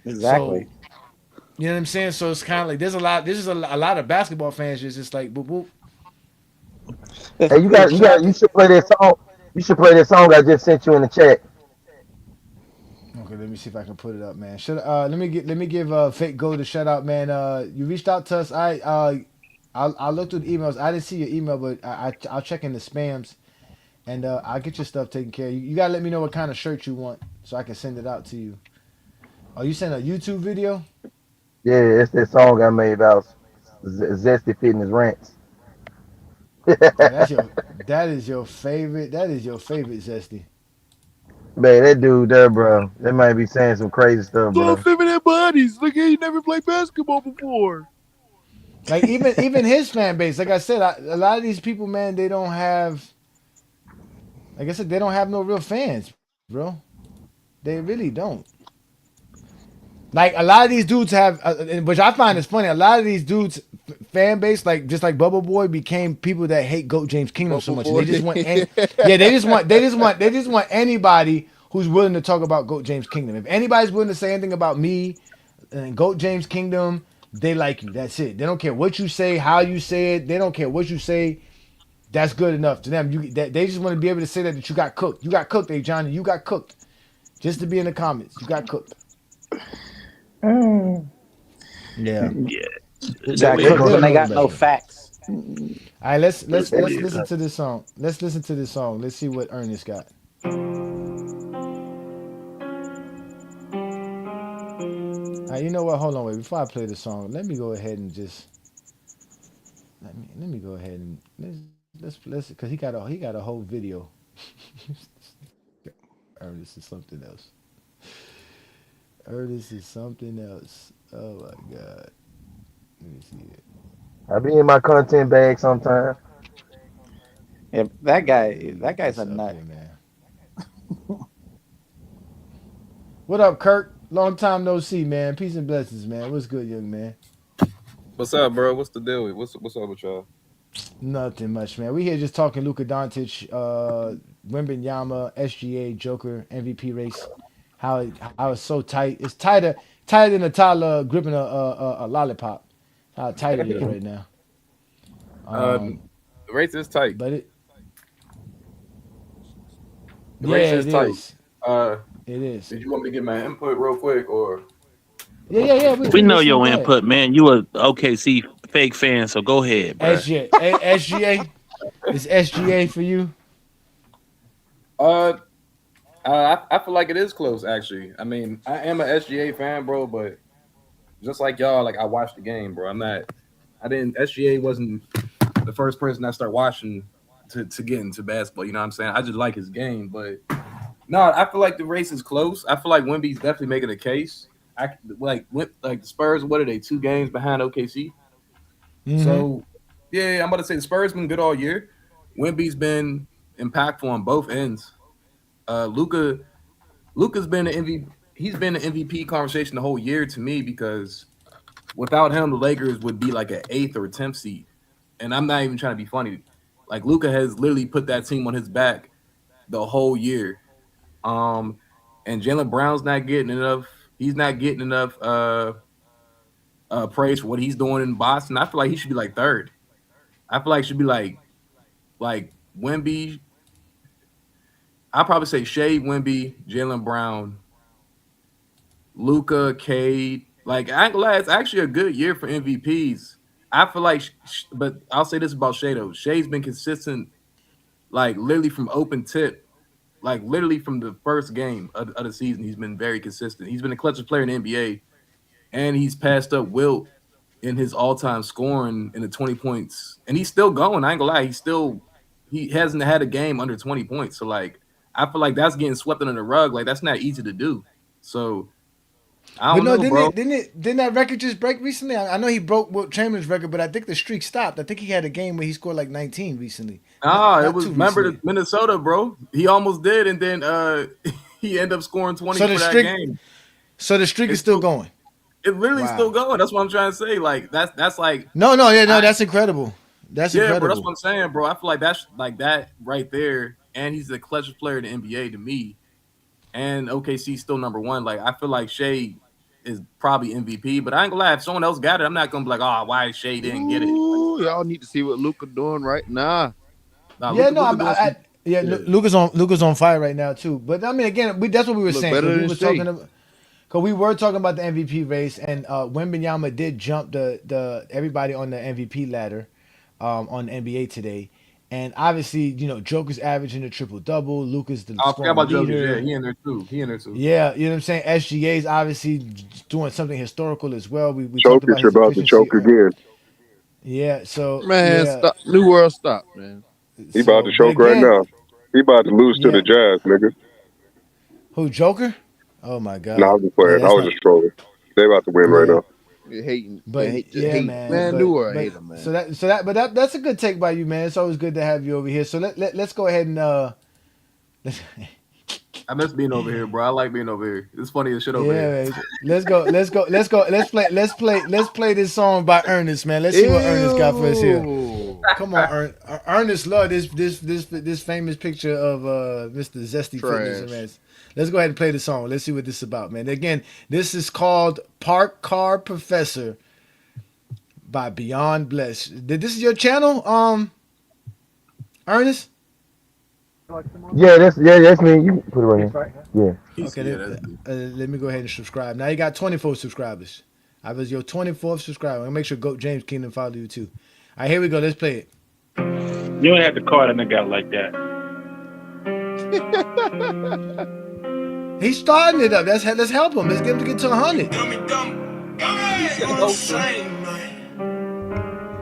exactly. So you know what I'm saying? So it's kind of like there's a lot. This is a lot of basketball fans just like boop boop. Hey, Shout out you to should play that song. You should play that song I just sent you in the chat. Okay, let me see if I can put it up, man. Should let me give Fake Gold a shout out, man. You reached out to us. I'll look through the emails. I didn't see your email, but I'll check in the spams and I'll get your stuff taken care of. You gotta let me know what kind of shirt you want so I can send it out to you. Oh, you sent a YouTube video? Yeah, it's that song I made about Zesty Fitness Rants. Oh, that is your favorite. That is your favorite, Zesty. Man, that dude there, bro, that might be saying some crazy stuff, Soft bro. feminine bodies. Look, he never played basketball before. Like even his fan base. Like I said, a lot of these people, man, they don't have. Like I said, they don't have no real fans, bro. They really don't. Like a lot of these dudes have, which I find is funny. A lot of these dudes' fan base, like just like Bubble Boy, became people that hate Goat James Kingdom so Bubble much, and they boy. just want, yeah, they just want anybody who's willing to talk about Goat James Kingdom. If anybody's willing to say anything about me and Goat James Kingdom, they like you. That's it. They don't care what you say, how you say it. They don't care what you say. That's good enough to them. They just want to be able to say that you got cooked. You got cooked, Johnny. You got cooked. Just to be in the comments, you got cooked. Yeah. Yeah. Got They, cooked they'll when they know got no better. facts. All right, let's listen to this song. Let's listen to this song. Let's see what Ernest got. All right, you know what? Hold on, wait. Before I play the song, let me go ahead and just let me go ahead and let's because he got a whole video. Ernest is something else. Ernest is something else. Oh my god. Let me see it. I be in my content bag sometime. Yeah, Let me that get guy's a this up nut. here, man. What up, Kirk? Long time no see, man. Peace and blessings, man. What's good, young man? What's up, bro? What's the deal? What's up with y'all? Nothing much, man. We here just talking Luka Doncic, Wembenyama, SGA, Joker, MVP race. How it's so tight. It's tighter than a toddler gripping a lollipop. How tight it is right now. The race is tight. But it The yeah, race is it tight. is. Uh, It is. did you want me to get my input real quick or? Yeah. We We know listening. your Go ahead. input, man. You a OKC fake fan, so go ahead, bruh. SGA is SGA for you. Uh, I feel like it is close actually. I mean, I am a SGA fan, bro, but just like y'all, like I watched the game, bro. I didn't. SGA wasn't the first person I start watching to get into basketball. You know what I'm saying? I just like his game, but no, I feel like the race is close. I feel like Wemby's definitely making a case. Like the Spurs. What are they? 2 games behind OKC. Mm-hmm. So yeah, I'm about to say the Spurs been good all year. Wemby's been impactful on both ends. Luca's been an MVP. He's been an MVP conversation the whole year to me because without him, the Lakers would be like an eighth or 10th seed. And I'm not even trying to be funny. Like Luca has literally put that team on his back the whole year. Um, and Jalen Brown's not getting enough. He's not getting enough praise for what he's doing in Boston. I feel like he should be like third. I feel like it should be like Wemby. I'll probably say Shea, Wemby, Jalen Brown, Luca, Cade. Like I ain't gonna lie, it's actually a good year for MVPs. I feel like, but I'll say this about Shea though. Shea's been consistent, like literally from open tip, like literally from the first game of the season. He's been very consistent. He's been the clutchest player in the NBA, and he's passed up Wilt in his all-time scoring in the 20 points, and he's still going. I ain't gonna lie, he hasn't had a game under 20 points. So like, I feel like that's getting swept under the rug. Like that's not easy to do. So I But don't no, know, bro. didn't that record just break recently? I know he broke Wilt Chamberlain's record, but I think the streak stopped. I think he had a game where he scored like 19 recently. Ah, it Not was too remember recently. the Minnesota, bro. He almost did, and then he ended up scoring 20 So the for that streak, game. so the streak is It's still still going. it literally still Wow. going. That's what I'm trying to say. Like that's like No, I that's incredible. That's yeah, bro. That's what incredible. I'm saying, bro. I feel like that's like that right there, and he's the clutchest player in the NBA to me. And OKC still number one. Like I feel like Shea is probably MVP, but I ain't gonna lie. If someone else got it, I'm not gonna be like, oh, why Shea didn't get it? Like, Ooh, y'all need to see what Luca doing right now. nah, Yeah, no, Luca doing some. yeah, Yeah, Luca's on fire right now too. But I mean, again, that's what we were Look saying because better we than were talking Shea. about. Because we were talking about the MVP race, and Wembenyama did jump the everybody on the MVP ladder on the NBA today, and obviously, Joker's averaging a triple double. Luca's the I forgot scoring about Jokers. Yeah, leader. he in there too. He in there too. Yeah, you know what I'm saying. SGA's obviously doing something historical as well. We talked Jokic about his about to efficiency choke on. again. Yeah. So Man, yeah. stop. New World, stop, man. He about to But choke right again, now. He about to lose to the yeah. Jazz, nigga. Who Joker? Oh my Nah, God. I'm just Yeah, playing. I that's was not. just trolling. They about to win right Yeah. now. You hating, But just yeah, hate, man. man. New World, hate him, man. That's a good take by you, man. It's always good to have you over here. So let's go ahead and let's, I miss being over here, bro. I like being over here. It's funny as shit over yeah, here. man. Let's play this song by Ernest, man. Let's see what Ernest got for us here. Ew. Come on, Ernest love this famous picture of Mr. Zesty Fitness, Trash. man. Let's go ahead and play the song. Let's see what this is about, man. Again, this is called Park Car Professor by Beyond Bless. This is your channel, Ernest? That's me. You can put it right here. He Okay, said, yeah, that's me. let me go ahead and subscribe. Now you got 24 subscribers. I was your 24th subscriber. I'm gonna make sure Goat James Kingdom follow you too. All right, here we go. Let's play it. You don't have to call that nigga out like that. He's starting it up. Let's help him. Let's get him to get to 100. He said, "Oh,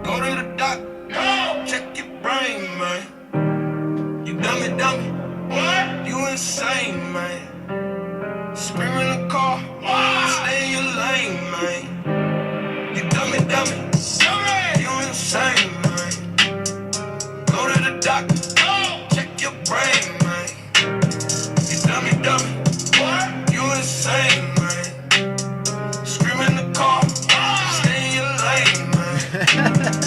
Go to the doc, check your brain, man. You dummy, what? You insane, man. Scream in the car, stay in your lane, man. You dummy, you insane, man. Go to the doc, check your brain, man. You dummy, what? You insane, man. Scream in the car, stay in your lane, man.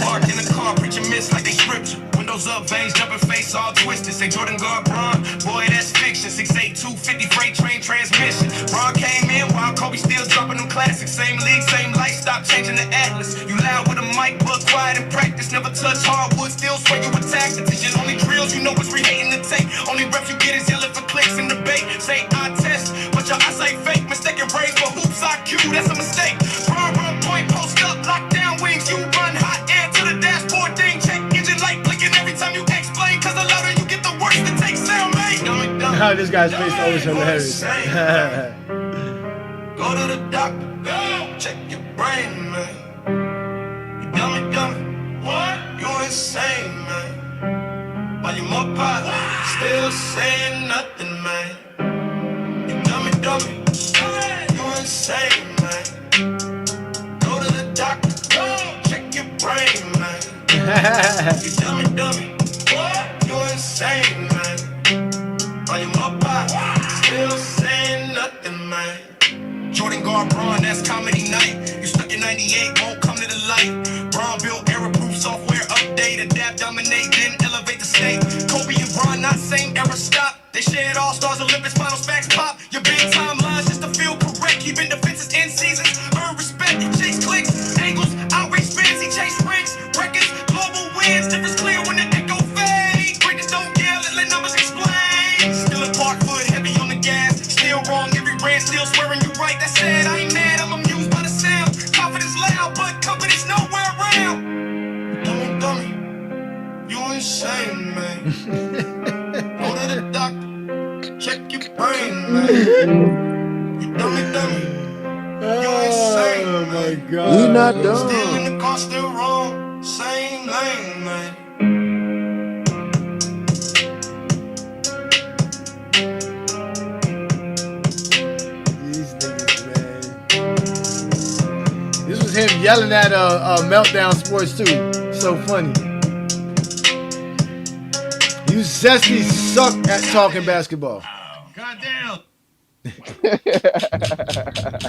Park in the car, preaching myths like they scripture. Windows up, veins jumping, face all twisted. Say Jordan guard Braun, boy that's fiction. 682 50 freight train transmission. Braun came in while Kobe still dropping them classics. Same league, same life, stop changing the atlas. You loud with a mic, but quiet in practice. Never touch hardwood, still swear you attack the tactician. Only drills you know is rehating the tape. Only reps you get is yelling for clicks in debate. Say I test, but your eyesight fake. Mistaken brains for hoops IQ, that's a mistake. Braun run point, post up, lock down wings. You run hot air to the dashboard thing. Check engine light blinking every time you explain. Cause the louder you get, the worse the take sound, mate. Oh, this guy's face always hilarious. Go to the doctor, go check your brain, man. You dummy, what? You insane, man. While you more pot, still saying nothing, man. You dummy, you insane, man. Go to the doctor, go check your brain, man. You dummy, what? You insane, man. While you more pot, still saying nothing, man. Jordan guard Braun, that's comedy night. You stuck in 98, won't come to the light. Braun built error-proof software update, adapt, dominate, then elevate the state. Kobe and Braun, not same era, stop. They shared all-stars, Olympics, finals, facts, pop. Your big timelines just to feel correct. Keeping defenses in seasons, earn respect. Chase clicks, angles, outrage fans, he chase rings, records, global wins. Difference clear when the echo fades. Greatness don't yell, let numbers explain. Still in Parkwood, heavy on the gas. Still wrong, every brand still swearing you right. That's sad, I ain't mad, I'm amused by the sound. Confidence loud, but company's nowhere around. Dummy, you insane, man. Go to the doctor, check your brain, man. You dummy, you insane, Oh my man. God. We not Still in done. the car, still wrong, same lane, man. These niggas, man. This was him yelling at Meltdown Sports too. So funny. You zesty suck at talking basketball. Goddamn.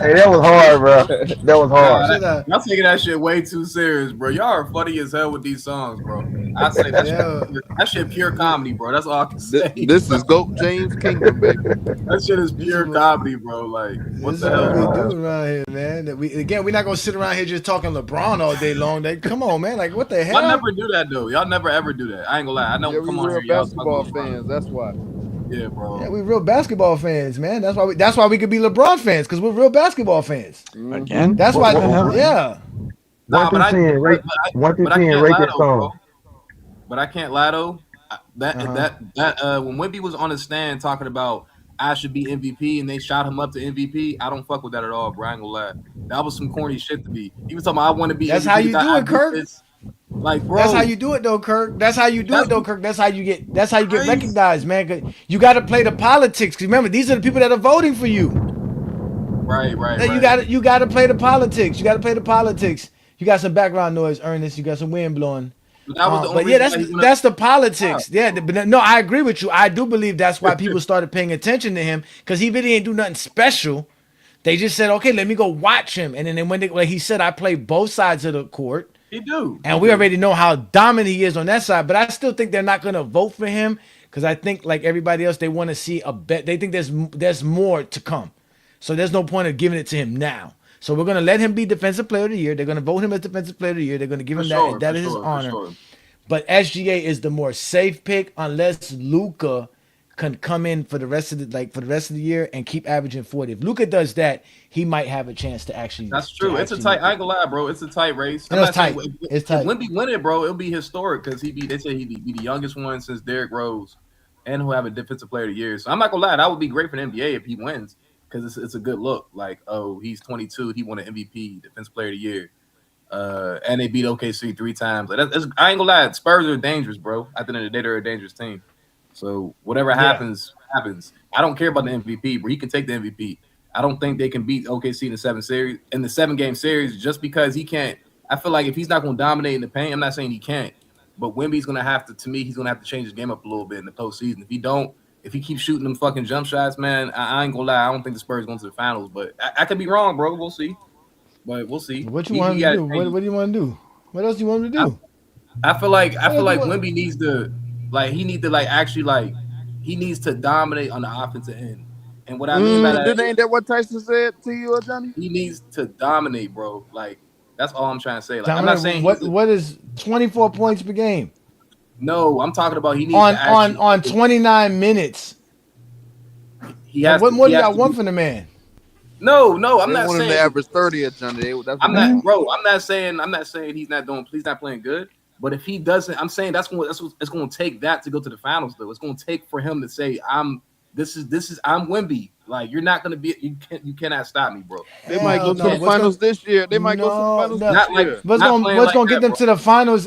Hey, that was hard, bro. That was hard. Should I? Y'all taking that shit way too serious, bro. Y'all are funny as hell with these songs, bro. I say that Yeah. that shit pure comedy, bro. That's all I can say. This is Goat James Kingdom, baby. That shit is pure comedy, bro. Like, what This the is what we hell? do around here, man. That we're not gonna sit around here just talking LeBron all day long. Come on, man. Like, what the hell? Y'all never do that though. Y'all never ever do that. I ain't gonna lie. I know. Yeah, we Come on real here, y'all basketball talking LeBron. fans. That's why. Yeah, bro. Yeah, we real basketball fans, man. That's why we could be LeBron fans, because we're real basketball fans. Again? That's why. What the hell? Yeah. Nah, One through ten, rate. One through but I ten, can't rate lie that though, bro. song. But I can't lie though. That Uh-huh. when Wemby was on his stand talking about I should be MVP and they shot him up to MVP, I don't fuck with that at all, bro. I ain't gonna lie. That was some corny shit to me. He was talking about I want to be That's MVP how you because do I it, do Kirk. this. Like, That's how bro, you do it though, Kirk. That's how you do that's it though, Kirk. That's how you get crazy. recognized, man. 'Cause you got to play the politics. 'Cause remember, these are the people that are voting for you. Right, right, You right. got to you got to play the politics. You got to play the politics. You got some background noise, Ernest. You got some wind blowing. But that was the only But yeah, reason that's why he went up. that's the politics. Yeah, but no, I agree with you. I do believe that's why people started paying attention to him because he really ain't do nothing special. They just said, okay, let me go watch him. And then when like he said, I play both sides of the court. He do. He And we do. already know how dominant he is on that side. But I still think they're not going to vote for him because I think, like everybody else, they want to see a bet. They think there's more to come. So there's no point of giving it to him now. So we're going to let him be Defensive Player of the Year. They're going to vote him as Defensive Player of the Year. They're going to give For him sure, that for is his sure, for honor. sure. But SGA is the more safe pick unless Luca can come in for the rest of the year and keep averaging 40. If Luca does that, he might have a chance to actually That's true. It's a tight. I ain't gonna lie, bro. It's a tight race. I I'm know it's not saying tight. It's if tight. Wemby win it, bro, it'll be historic because he be. They say he be the youngest one since Derrick Rose, and who have a defensive player of the year. So I'm not gonna lie, that would be great for the NBA if he wins because it's a good look. Like, oh, he's 22, he won an MVP, defensive player of the year. And they beat OKC 3 times. Like I ain't gonna lie, Spurs are dangerous, bro. At the end of the day, they're a dangerous team. So whatever Yeah. happens, happens. I don't care about the MVP, bro. He can take the MVP. I don't think they can beat OKC in the 7-game series just because he can't. I feel like if he's not gonna dominate in the paint, I'm not saying he can't, but Wemby's gonna have to. To me, he's gonna have to change his game up a little bit in the postseason. If he don't, if he keeps shooting them fucking jump shots, man, I ain't gonna lie. I don't think the Spurs going to the finals, but I could be wrong, bro. We'll see. But we'll see. What you He want him got to to do? What change. do you want to do? What else do you want him to do? I feel like What else do you want? Wemby needs to he needs to actually he needs to dominate on the offensive end. And what I mean by that Didn't is ain't that what Tyson said to you, Johnny? he needs to dominate, bro. Like that's all I'm trying to say. Like I'm not Dominic, saying he's what is 24 points per game no. I'm talking about he needs to on 29 minutes? he Like has what to more he do has y'all to want be from the man? no. I'm They not want him to saying average 30 at Johnny. That's what I'm they not, want. bro. I'm not saying he's not playing good. But if he doesn't, I'm saying that's what it's going to take that to go to the finals. Though it's going to take for him to say, I'm Wemby. Like you're not going to be, you cannot stop me, bro. They might Hell go to no. the finals this year. They might go to the No, finals no. this Not like year. not playing What's like gonna get that, them bro. to the finals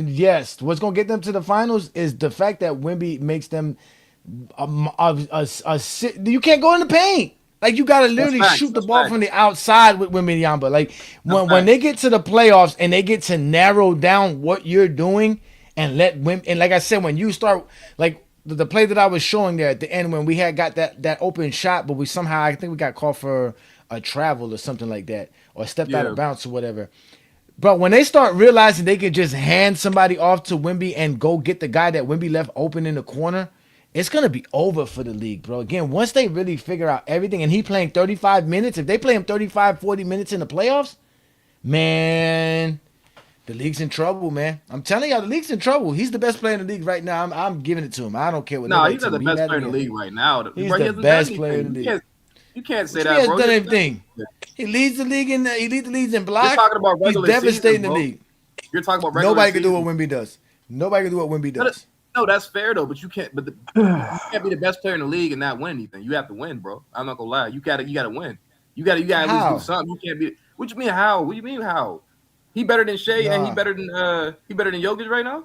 yes. What's gonna get them to the finals is the fact that Wemby makes them you can't go in the paint. Like you gotta That's literally facts. shoot the That's ball from facts. the outside with Wembanyama. Like That's when they facts. get to the playoffs and they get to narrow down what you're doing and let Wim and like I said, when you start like the play that I was showing there at the end when we had got that open shot, but we somehow I think we got called for a travel or something like that, or stepped out Yeah. of bounds or whatever. But when they start realizing they can just hand somebody off to Wemby and go get the guy that Wemby left open in the corner, it's gonna be over for the league, bro. Again, once they really figure out everything, and he playing 35 minutes, if they play him 35, 40 minutes in the playoffs, man, the league's in trouble, man. I'm telling y'all, the league's in trouble. He's the best player in the league right now. I'm giving it to him. I don't care what No, nobody he's not tells the me. He best had player in me. the league right now. He's Bro, he the hasn't done best player in anything. the league. You can't say What you that, mean bro. has He done hasn't done anything? anything. He leads the league in You're block. talking about He's regular season, devastating the bro. league. You're talking about regular Nobody can do season. what Wemby does. Nobody can do what Wemby No, does. no, that's fair though. But you can't. But you can't be the best player in the league and not win anything. You have to win, bro. I'm not gonna lie. You gotta win. You gotta at least do How? something. You can't be. What you mean how? What you mean how? He better than Shea and Nah. he better than Jokic right now.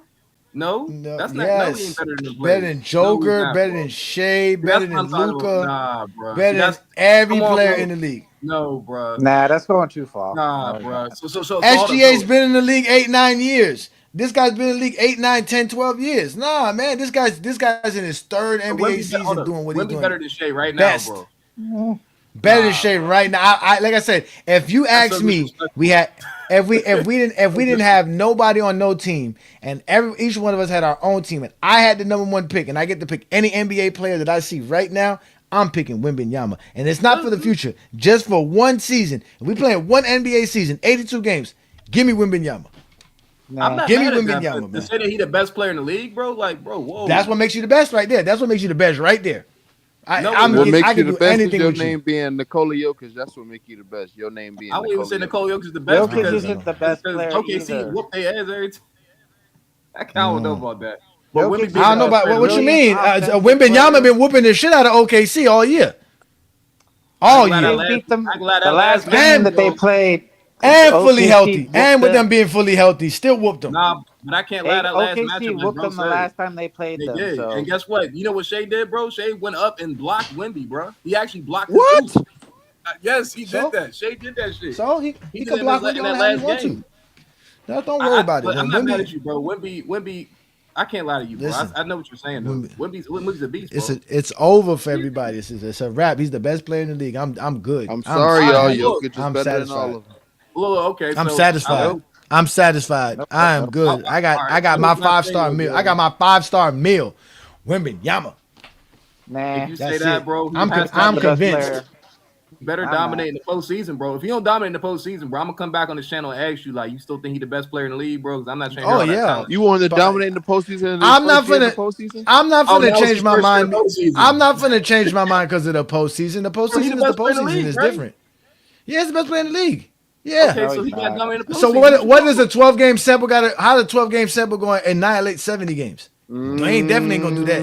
No, No. that's not. No, he ain't Yes. better than them Better players. than No, he's Joker. not, Better bro. than Shea. See, that's Better what I'm than talking about. Luca. Nah, bro. See, Better than that's every come on, player bro. in the league. No, bro. Nah, that's going too far. Nah, No, bro. So hold up. SGA's So been in the league 8, 9 years. This guy's been in the league 8, 9, 10, 12 years. Nah, man, this guy's in his third NBA Hold season up. doing what he's Wemby doing better than Shea right now, best. bro. Better than Nah, Shea bro. right now. I like I said, if you That's ask so me, disrespectful. we had if we didn't have nobody on no team, and each one of us had our own team, and I had the number one pick, and I get to pick any NBA player that I see right now, I'm picking Wembanyama, and it's not for the future, just for one season. If we playing one NBA season, 82 games, give me Wembanyama. I'm not Give me mad at that, Wembanyama, but to man. say that he the best player in the league, bro, like, bro, whoa. That's what makes you the best right there. That's what makes you the best right there. No, I What makes you can the do best is anything your with you. name being Nikola Jokic. That's what makes you the best. Your name being I wouldn't even say Nikola Nicole Jokic. Jokic is the best Jokic because isn't the best player OKC either. whoop their ass every time. I don't know about that. But Jokic Wemby is being I the don't know a best about player in what the you league, mean. offensive Wembanyama player. been whooping the shit out of OKC all year. I All ain't glad year. that They last, beat them I glad the that last last game And that they yo, played. and fully OKC healthy, whooped and with them them. being fully healthy, still whooped them. Nah, but I can't lie. That last OKC matchup, like whooped bro them the said, last time they played they them. did. So And guess what? You know what Shea did, bro? Shea went up and blocked Wemby, bro. He actually blocked his What? oop. Yes, he did So, that. Shea did that shit. so he Did can it block Wemby in all the that time he last want to. game. Don't worry about it. But I'm When not mad at Wemby, you, bro. Wemby. I can't lie to you, bro. listen, I know what you're saying though. Wemby, Wemby's a beast, bro. it's over for everybody. It's a wrap. He's the best player in the league. I'm good. I'm I'm sorry, y'all. satisfied. Look, Jokic is I'm better than all satisfied. of them. look, okay, I'm so satisfied. Nope. I'm satisfied. I am good. all right. I got So my what can I say 5-star though, meal. bro? I got my 5-star meal. Wemby Yama. If nah, you say That's that, it. bro, he I'm has to not I'm the be best convinced. player. better I'm not. dominate in the postseason, bro. If he don't dominate in the postseason, bro, I'm gonna come back on the channel and ask you, like, you still think he the best player in the league, bro? Because I'm not trying to hear Oh all that yeah, talent. You want to but dominate in the postseason in his I'm not first year in the finna. postseason? I'm not Oh, finna now it's change his my first year in mind. the postseason. I'm not finna change my mind because of the postseason. The Bro, he the postseason is the best player in the postseason. league, It's right? different. Yeah, it's the best player in the league. Yeah. Okay, No, so he's he got not. dominate in the So postseason. What you what is talking a 12-game sample got? How the 12-game sample going to annihilate 70 games? They ain't definitely ain't gonna do that.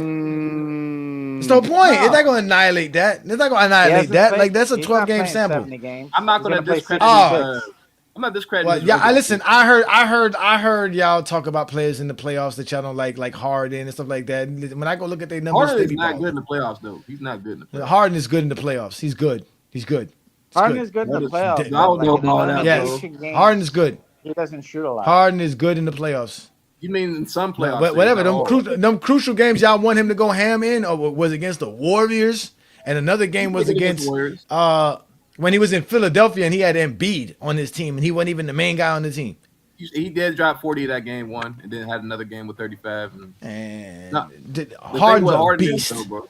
There's no point. It's about? not gonna annihilate that. It's not gonna He annihilate hasn't that. played. Like that's a He's not 12-game playing sample. 70 games. I'm not He's gonna gonna play discredit his. 66. I'm not discrediting Well, his yeah. I regular listen. season. I heard y'all talk about players in the playoffs that y'all don't like Harden and stuff like that. When I go look at their numbers, Harden they is be not good balling. in the playoffs, though. He's not good in the playoffs. Harden is good in the playoffs. He's good. He's good. It's Harden good. is good in the I playoffs, but don't like know in about that, Yes, bro. elimination Harden is games, good. he doesn't shoot a lot. Harden is good in the playoffs. You mean in some No, playoff but series, whatever. not all. Them crucial games y'all want him to go ham in, or was against the Warriors, and another He game was played against the against Warriors. when he was in Philadelphia and he had Embiid on his team, and he wasn't even the main guy on the team. He did drop 40 that game one, and then had another game with 35. And Nah, the thing Harden's with a Harden is beast. though, bro.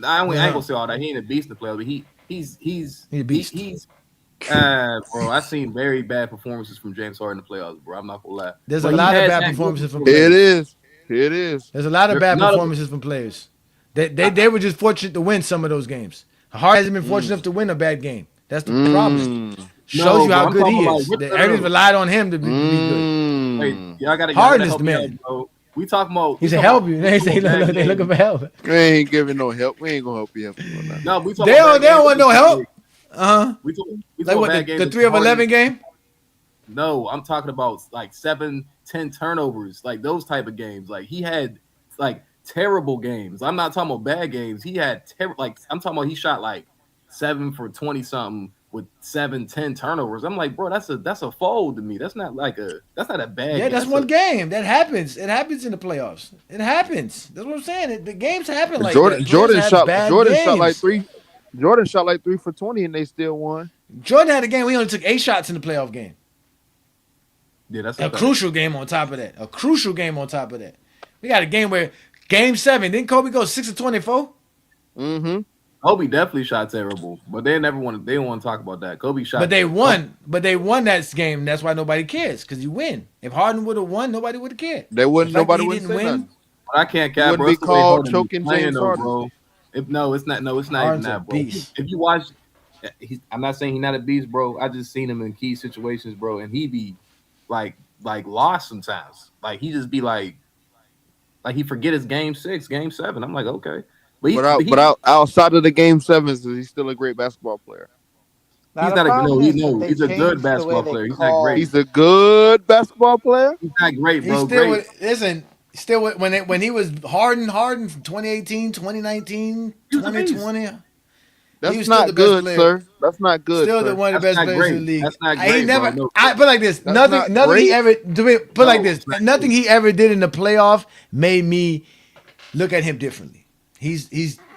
I ain't gonna say all that. He ain't a beast in the playoffs, but he's a beast. bro. I've seen very bad performances from James Harden in the playoffs, bro. I'm not gonna lie. There's But a he lot of has bad that performances good- from players. It is. It is. There's a lot of bad None of- performances from players. They were just fortunate to win some of those games. Harden hasn't been fortunate enough to win a bad game. That's the problem. Shows you bro, how I'm good talking he about, is. like, That everybody's relied on him to be good. Wait, y'all gotta Harden is help the me man. out, bro. We talking about. He said, "Help you." They say, "Look, they looking for help." We ain't giving no help. We ain't gonna help you. No, we talking They about don't want no help. We talking Like what? bad The games 3 of Harden- 11 game. No, I'm talking about like 7-10 turnovers, like those type of games. Like he had like terrible games. I'm not talking about bad games. He had like I'm talking about he shot like 7 for 20 something with 7-10 turnovers. I'm like, bro, that's a fold to me. That's not a bad. Yeah, game. that's one game. That happens. It happens in the playoffs. It happens. That's what I'm saying. The games happen like that. Jordan Players shot. have bad Jordan games. shot like 3. Jordan shot like 3 for 20, and they still won. Jordan had a game. We only took 8 shots in the playoff game. Yeah, that's a crucial game on top of that. A crucial game on top of that. We got a game where game 7. Didn't Kobe go 6 of 24? Mm-hmm. Kobe definitely shot terrible, but they don't want to talk about that. Kobe shot, but they won. But they won that game. That's why nobody cares because you win. If Harden would have won, nobody would have cared. They wouldn't. The fact Nobody that he wouldn't didn't say win. nothing. But I can't cap, Wouldn't bro. be It's the way called Harden choking playing, James though, Harden. bro. It's not even Harden's that, a bro. beast. If you watch, I'm not saying he's not a beast, bro. I just seen him in key situations, bro, and he be like lost sometimes. Like he just be like he forget his game 6, game 7. I'm like, okay, but outside of the game 7s, he's still a great basketball player. He's not he's a good basketball player. He's not great. He's a good basketball player. He's not great, bro. He's still when he was Harden from 2018, 2019, 2020. That's not good, sir. That's not good. Still sir. one of the best players in the league. That's not He great, never. bro. No. I put like this. That's Nothing not he great? ever do it. Put like this. it's not Nothing he ever did in the playoff made me look at him differently.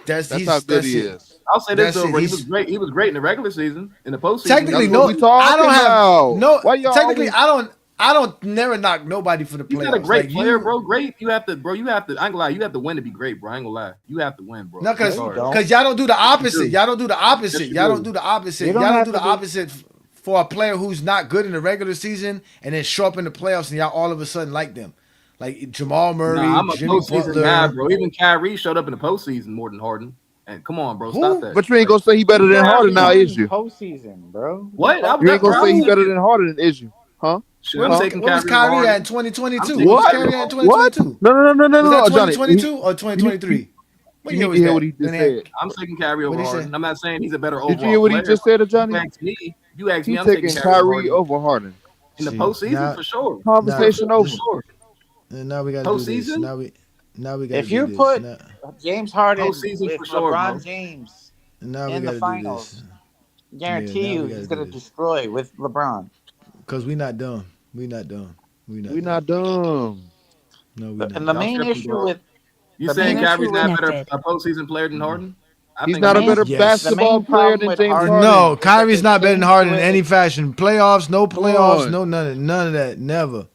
That's how good he it. is. I'll say this That's though, it. bro. He was great. He was great in the regular season. In the postseason, Technically, That's no. what we talking I don't have about. no. Why y'all Technically, always- I don't never knock nobody for the playoffs. he's not a great Like, player, bro. Great. You have to. I ain't gonna lie. You have to win to be great, bro. I ain't gonna lie. You have to win, bro. No, because Sorry. y'all don't do the opposite. do. Y'all don't do the opposite. Yes, you Y'all do. don't do the opposite. You Y'all don't don't have do to the be- opposite for a player who's not good in the regular season and then show up in the playoffs and y'all all of a sudden like them. Like Jamal Murray, Nah, I'm a Jimmy postseason Butler. guy, bro. Even Kyrie showed up in the postseason more than Harden. And come on, bro, stop that. But you ain't gonna say he better than Harden now, is you? Postseason, bro. What? You ain't gonna say he better than Harden, is you? Huh? Shit, I'm taking What was Kyrie over Kyrie at in Harden. 2022? I'm What was taking Kyrie at in What? 2022? No, Was that Johnny. 2022 or 2023? What You year need was to hear that? what he just When they had- said. I'm taking Kyrie over What'd he say? Harden. I'm not saying he's a better overall Did you hear what he player. just said, If Johnny? you ask me, you ask me, He's I'm taking taking Kyrie over Kyrie Harden over Harden. in the See, postseason for sure. For Conversation sure, for over. sure. and now we got to do this. Postseason, Now we got to If do you this. put James Harden postseason with for sure, bro. LeBron James Now we in got the to do this. finals, Yeah, guarantee now you we got to he's do gonna this. destroy with LeBron. Cause we not dumb. We not dumb. We not We dumb. not dumb. No, we And not the Y'all dumb. main tripping, issue bro. with You the main saying issue Kyrie's with not better a postseason player than Harden? I He's think not he a main better is. Yes. the basketball main player problem than with James Harden Harden. No, is that Kyrie's they not better than changed the Harden in any way fashion. Playoffs, no Come playoffs, on. no none of that. Never.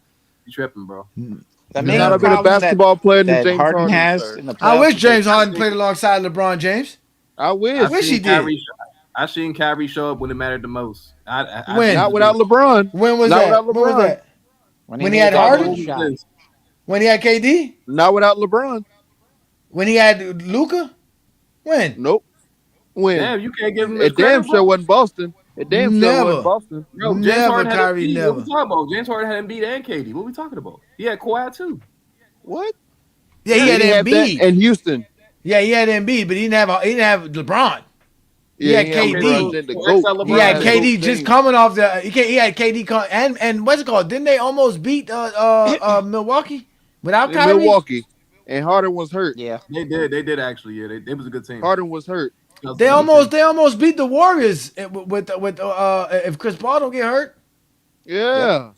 You tripping, bro. the He's not main a Never. better problem basketball player than that James Harden Harden, has sir. in the I playoffs wish is that James Harden played alongside LeBron James. I I wish. Wish he seen did. Kyrie. I seen Kyrie show up when it mattered the most. I just When? Not legit. without LeBron. When was Not without that? When was LeBron. that? when he When he made had that What one Harden? was shot. this? When he had KD? Not without LeBron. When he had Luca? When? Nope. When? Damn, you can't give him his It damn credit, sure bro. wasn't Boston. It damn sure wasn't Never. Boston. Bro, James Never, Harden had Kyrie, Embiid. What we never. talking about? James Harden had Embiid and KD. What we talking about? He had Kawhi too. What? Yeah, he Yeah, had he had that Embiid. and Houston. Yeah, he had Embiid, but he didn't have LeBron. He Yeah, had he had Okay, LeBron. KD. Then the so X GOAT. out He He LeBron had had the then. GOAT KD just James. coming off the. He had KD and what's it called? Didn't they almost beat Milwaukee without In Kyrie? Milwaukee. And Harden was hurt. Yeah. They did. They did actually. Yeah, they was a good team. Harden was hurt. They almost beat the Warriors with if Chris Paul don't get hurt. Yeah.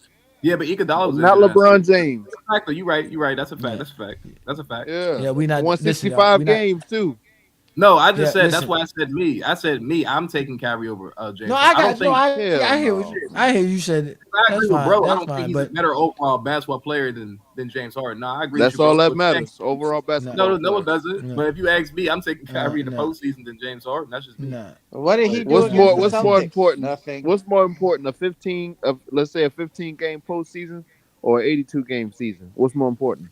Yeah, but Iguodala was Not injured. LeBron James. Exactly. You right. You right. That's a fact. Yeah. That's a fact. That's a fact. Yeah. Yeah, we not Won listen, y'all. 65 We not. games too. No, I just Yeah, said that's listen. why I said me. I said me. I'm taking Kyrie over James. No, Harden. I don't got think. no. I Hell hear no. I hear you said it. I That's agree with fine. bro. I That's don't think fine. he's a But better overall basketball player than James Harden. No, I agree That's with you, all bro. that But matters. Overall basketball. no, player. it doesn't. No. But if you ask me, I'm taking Kyrie in the no. postseason than James Harden. That's just me. nah. What did he do What's against more? the What's Celtics? more important? Nothing. What's more important? Let's say a 15 game postseason, or 82 game season. What's more important?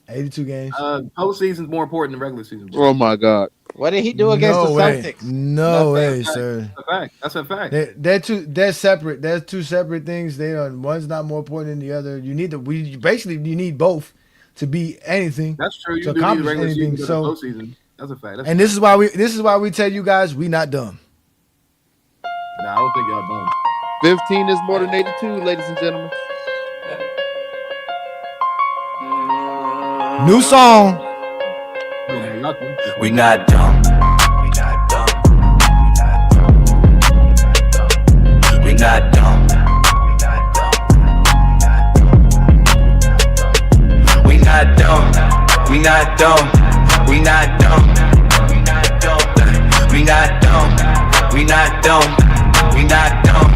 82 games. Postseason's more important than regular season, bro. Oh my God. What did he do against No the way. Celtics? No Nothing. way, sir. That's a fact. That's a fact. They're separate. They're two separate things. One's not more important than the other. You need you need both to be anything. That's true. You to do need accomplish regular anything. season, So, but the postseason. That's a fact. That's and this is why we tell you guys we not dumb. Nah, I don't think y'all dumb. 15 is more than 82, ladies and gentlemen. New song. We not dumb. We not dumb. We not dumb. We not dumb. We not dumb. We not dumb. We not dumb. We not dumb. We not dumb. We not dumb.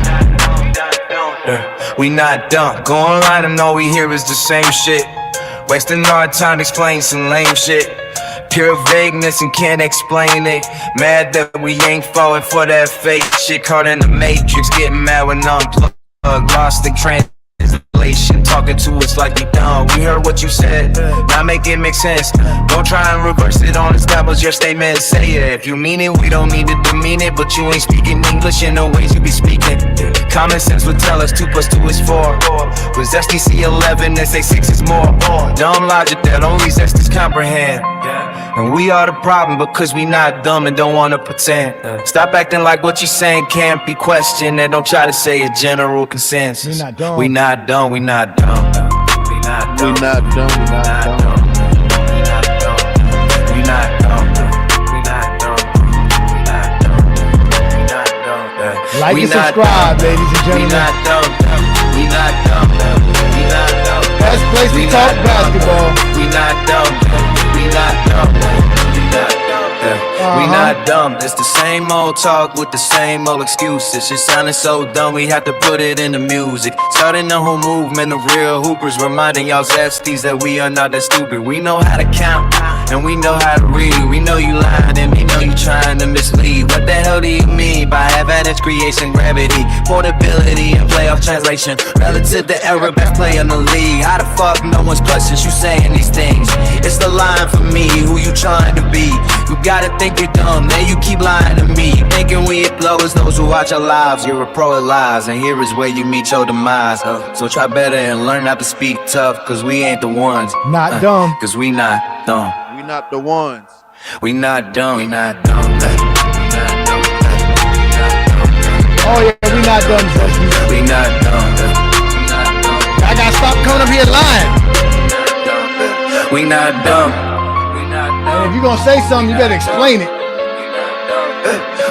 We not dumb. Go online and all we hear is the same shit. Wasting our time to explain some lame shit. Pure vagueness and can't explain it. Mad that we ain't falling for that fake shit. Caught in the matrix, getting mad when unplugged. Lost in translation. Talking to us like we dumb. We heard what you said, now make it make sense. Don't try and reverse it on us, that was your statement. Say it, if you mean it, we don't need to demean it. But you ain't speaking English in the ways you be speaking. Common sense would tell us 2 + 2 is 4. With SDC 11, they say 6 is more. Dumb logic that only Zesties comprehend. And we are the problem because we not dumb and don't wanna pretend. Stop acting like what you saying can't be questioned, and don't try to say a general consensus. We not dumb. We not dumb. We not dumb. We not dumb. We not dumb. We not dumb. We not dumb. We not dumb. We not dumb. We not dumb. We not dumb. Like We and not subscribe, dumb. ladies and We gentlemen. not dumb. We not dumb. We not dumb. Best place to We talk not dumb. basketball. We not dumb. We not dumb. We not dumb. We not dumb. It's the same old talk with the same old excuses. It sounding so dumb, we have to put it in the music. Starting the whole movement of real hoopers, reminding y'all Zesties that we are not that stupid. We know how to count, and we know how to read. We know you lying, and we know you trying to mislead. What the hell do you mean by advantage creation, gravity, portability, and playoff translation? Relative to error, best player in the league. How the fuck no one's questions you saying these things? It's the line for me, who you trying to be? You gotta think you're dumb, then you keep lying to me. Thinking we hit blowers, those who watch our lives. You're a pro at lies, and here is where you meet your demise. So try better and learn not to speak tough, cause we ain't the ones. Not dumb. Cause we not dumb. We not the ones. We not dumb. We not dumb. We not dumb. not done, Zesty. We not done. I gotta stop coming up here lying. We not dumb. And if you're gonna say something, you better explain it.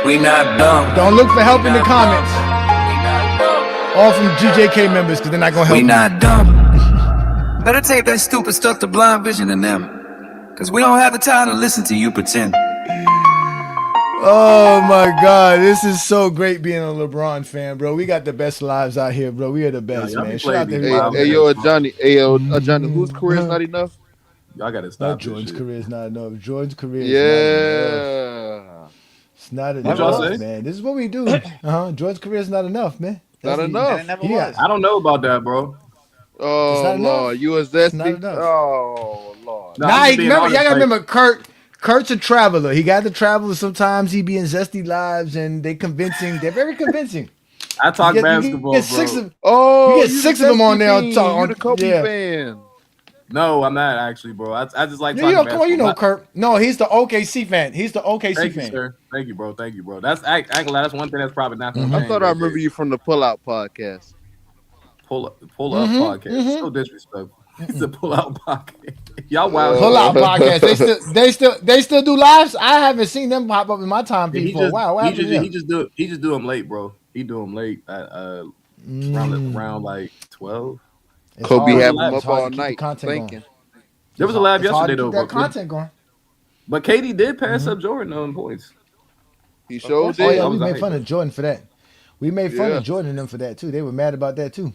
We not dumb. Don't look for help in the comments. All from GJK members, because they're not gonna help We you. not dumb. Better take that stupid stuff to blind vision in them. Cause we don't have the time to listen to you pretend. Oh my God, this is so great being a LeBron fan, bro. We got the best lives out here, bro. We are the best, man. Shout out to everybody. Hey, yo, Ajani, whose career is not enough? Y'all gotta stop. Jordan's career is not enough. Jordan's career is Yeah. not enough. It's not What y'all enough, say? man. This is what we do. Jordan's career is not enough, man. Not enough. And it never Yeah. was. I don't know about that, bro. Oh, not enough. Lord. You was It's not zesty? enough. Oh, Lord. No, Nah, I'm just being remember, honest, y'all gotta like- remember Kurt's a traveler. He got to travel. Sometimes he be in Zesty Lives, and they convincing. They're very convincing. I talk You basketball, get six bro. of, Oh, you get six the of them on Zesty there. fiend. You the Kobe fan. No, I'm not actually, bro. I just like Yeah, talking you know, basketball. come on, you know Kurt. No, he's the OKC fan. He's the OKC Thank you, fan. sir. Thank you, bro. Thank you, bro. That's I ain't gonna lie, that's one thing that's probably not gonna Mm-hmm. I change. thought I right remember there. you from the Pull Out podcast. Pull up Mm-hmm, podcast. So disrespectful. It's a pull out podcast. Y'all wild. Pull Out podcast. They still do lives. I haven't seen them pop up in my time Yeah, feed for a while. What happened to them? he just do them late, bro. He do them late at around like 12. It's Kobe hard. have him It's up hard to all keep the night content thinking. going. There was a live It's hard yesterday to keep though, that bro. content going. But KD did pass up Jordan on points. He sure Oh did. yeah, I we was made hype, fun bro. of Jordan for that. We made fun Yeah. of Jordan and them for that too. They were mad about that too.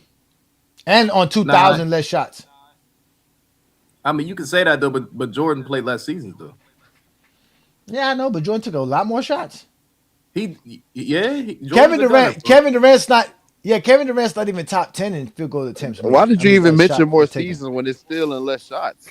And on 2,000 less shots. I mean, you can say that though, but Jordan played less seasons though. Yeah, I know, but Jordan took a lot more shots. Jordan's Kevin a gunner, Durant. bro. Kevin Durant's not even top 10 in field goal attempts. Why did you even mention more seasons? seasons when it's still in less shots?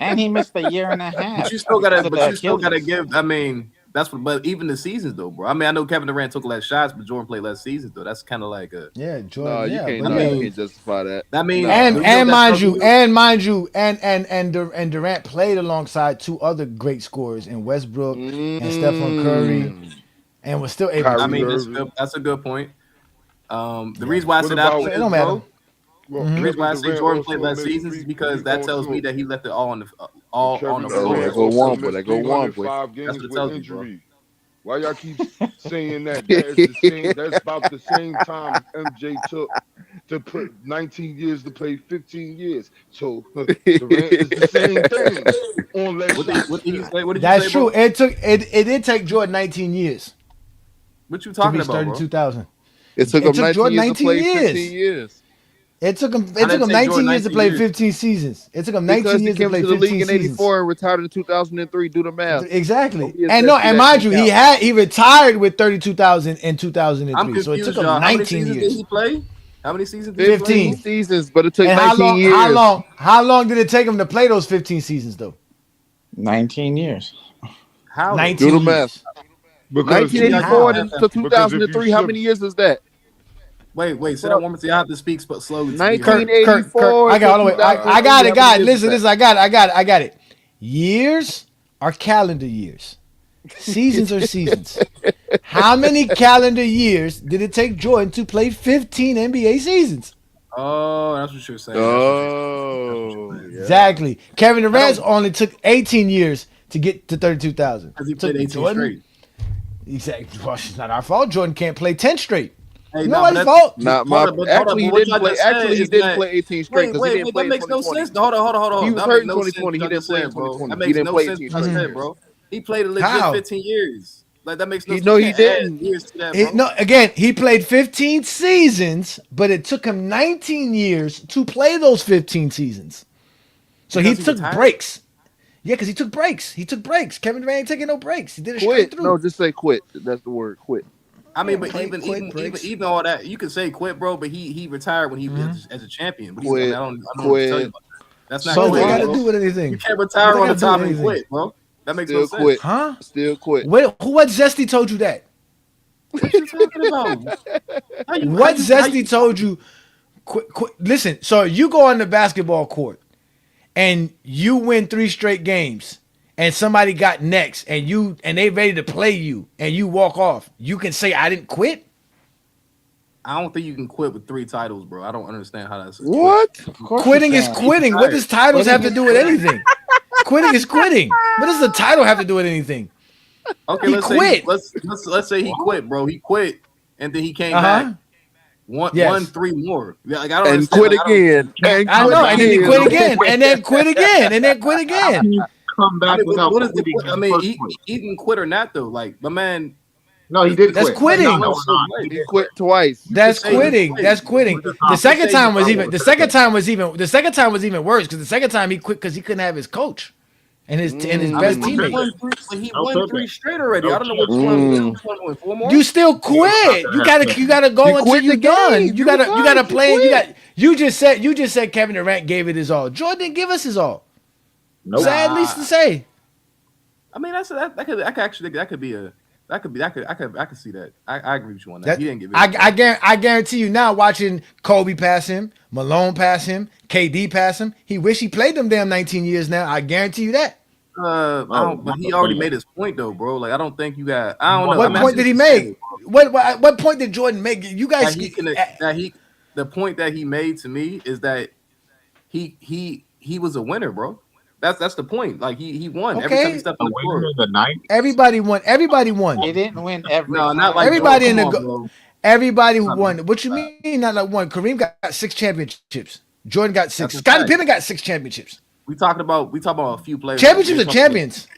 And he missed a year and a half. But you still gotta, because of the Achilles. give. I mean, that's what. But even the seasons though, bro. I mean, I know Kevin Durant took less shots, but Jordan played less seasons though. That's kind of like a. Yeah, Jordan. No, you yeah, can't. but No, yeah. you can't justify that. I mean, No. And mind you, and Durant played alongside two other great scorers in Westbrook and Stephen Curry, and was still able. Kyrie to I mean, Irving. that's a good point. The reason why I What said about- that, It don't matter. bro. Well, The reason why I Kevin say Durant Jordan also played less missed seasons is three- because three that going tells me to- that he left it all on the all Kevin on the Durant floor. They Durant go also one, missed they go one, boy. 305 games That's what with tells you, bro. injury. Why y'all keep saying that? That is the same. That's about the same time MJ took to put 19 years to play 15 years. So Durant is the same thing on less shots. What did you say? What did you That's say, true. bro? It did take Jordan 19 years What you to talking reach about, bro? 32,000. It took It him took 19 Jordan years to 19 play years. 15 years. It took him. How It did took it him take 19 Jordan years to 19 play years? 15 seasons. It took him Because 19 he years to came play to the 15 league in seasons. '84 and retired in 2003. Do the math. Exactly. Don't be a And zesty mind you, that count. he retired with 32,000 in I'm 2003. So it confused, took him y'all. How many 19 seasons did years. he play? How many seasons did he 15 play? seasons, but it took And 19 years. How long did it take him to play those 15 seasons though? 19 years. How? 19 Do the math. years. Because 1984 How? to Because if you 2003. How many years is that? Wait. Say that one more time. I have to speak slowly. To be heard. 1984. I got all the way. to 2003. I got it, How guys. many years Listen, is listen. I got it. Years are calendar years. Seasons are seasons. How many calendar years did it take Jordan to play 15 NBA seasons? Oh, that's what you're saying. Oh, yeah. Exactly. Kevin Durant only took 18 years to get to 32,000. Because he played 18 straight. Exactly. Well, it's not our fault. Jordan can't play 10 straight. Hey, Nobody's fault. Not my. Actually, he didn't play. Actually, he didn't play 18 straight because he didn't play in That makes no 2020. sense. Hold on. He was That hurt in makes no sense 2020. He what didn't you play in said, bro. 2020. That He makes didn't no play sense 18 what you straight said, years. bro. He played a legit How? 15 years. Like that makes no sense. No, You he can't add didn't. years to that, bro. No, again, he played 15 seasons, but it took him 19 years to play those 15 seasons. So Because he he took retired? breaks. Yeah, because he took breaks. Kevin Durant ain't taking no breaks. He did it straight Quit. through. No, just say quit. That's the word. Quit. I mean, Yeah, but even breaks. all that, you could say quit, bro. But he retired when he was as a champion. But he's, I Quit. don't know what to tell you about that. That's not So quit, what they got to bro. do with anything? You can't retire What on they the gotta top do with and anything? quit, bro. That makes Still no sense. quit. Huh? Still quit. What Zesty told you that? What you talking about? What Zesty told you? Quit. Listen, so you go on the basketball court and you win 3 straight games and somebody got next and they ready to play you and you walk off. You can say I didn't quit? I don't think you can quit with 3 titles, bro. I don't understand how that's a quit. What? Of course Quitting you is can. quitting. What does titles have Quitting to is do with quitting. anything? Quitting is quitting. What does the title have to do with anything? Okay, He let's say quit. let's say he quit, bro. He quit, and then he came Uh back. huh. Won Yes. 3 more. Yeah, like I don't And understand. quit Like I don't. again. And I quit know. And then he quit again. again. And then quit again. And then quit How again. can you come I back mean, without what is the quitting quit? in I the mean, first place? he can quit or not though. Like my man, No, he did That's quit. Like, quitting. no, went we're so not. much. He He did quit quit. twice. You could That's say he quitting. quit. That's quitting. Quit the The You could second say he time was quit. even. The second time was even. The second time was even worse because the second time he quit because he couldn't have his coach and his I mean, best but he teammate. Pippen. won 3. But he No won 3 Pippen. straight already. No I don't know what you chance. want him to do. Mm. You want him to win 4 more? You still He was not quit. gonna have You Pippen. gotta You go until quit the you done. game. You was You gotta nice. You play. And quit. you just said Kevin Durant gave it his all. Jordan didn't give us his all. Nope. Sad least to Nah. say. I mean, that could actually that could be a I could see that. I agree with you on that. That He didn't give it. His all. I guarantee you now watching Kobe pass him, Malone pass him, KD pass him. He wish he played them damn 19 years now. I guarantee you that. I No, don't. But not he the already playoff. made his point though, bro. Like I don't think you got. He I don't won know. I What mean, one. I point see did what he you're saying, make? bro. What point did Jordan make? You That guys he can. That he. The point that he made to me is that he was a winner, bro. That's the point. Like he won every time he okay? stepped A on the winner floor. in the 90s? Everybody won. Everybody won. He didn't win every No, not time, like bro. Everybody though. in Come the on, go. bro. Everybody who Stop it. won. What you mean? Not like one. Kareem got 6 championships. Jordan got That's 6. a Scottie fact. Pippen got 6 championships. We talking about a few players. Though. We Championships ain't are talking about champions.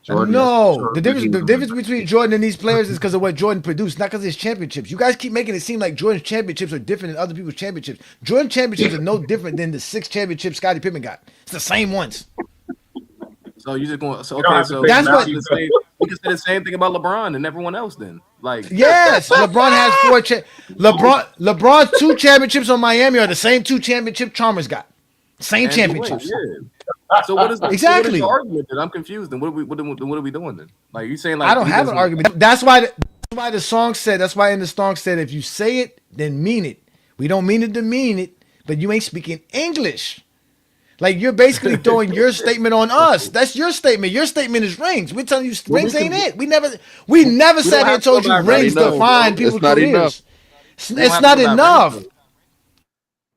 Jordan, that's for No, sure. But he the was in the difference between 90s. Jordan and these players is because of what Jordan produced, not because of his championships. You guys keep making it seem like Jordan's championships are different than other people's championships. Jordan's championships are no different than the 6 championships Scottie Pippen got. It's the same ones. So you just going. So You don't okay. have to So say That's we can what. say Matthew the same. We can say the same thing about LeBron and everyone else. Then like Yes, LeBron has 4. LeBron's 2 championships on Miami are the same 2 championship Chalmers got. Same and he went. championships. Yeah. So what is your Exactly. argument? Then I'm confused. Then what are we doing then? Like you saying I like don't he have an doesn't. argument. That's why. That's why the song said. That's why in the song said, if you say it, then mean it. We don't mean it to mean it, but you ain't speaking English. Like you're basically throwing your statement on us. That's your statement. Your statement is rings. We're telling you Well, rings ain't it. We never we don't sat here have and to go told you by Not rings rings enough. though, define bro. It's people's not enough. careers. We don't It's have to not go by rings enough. though.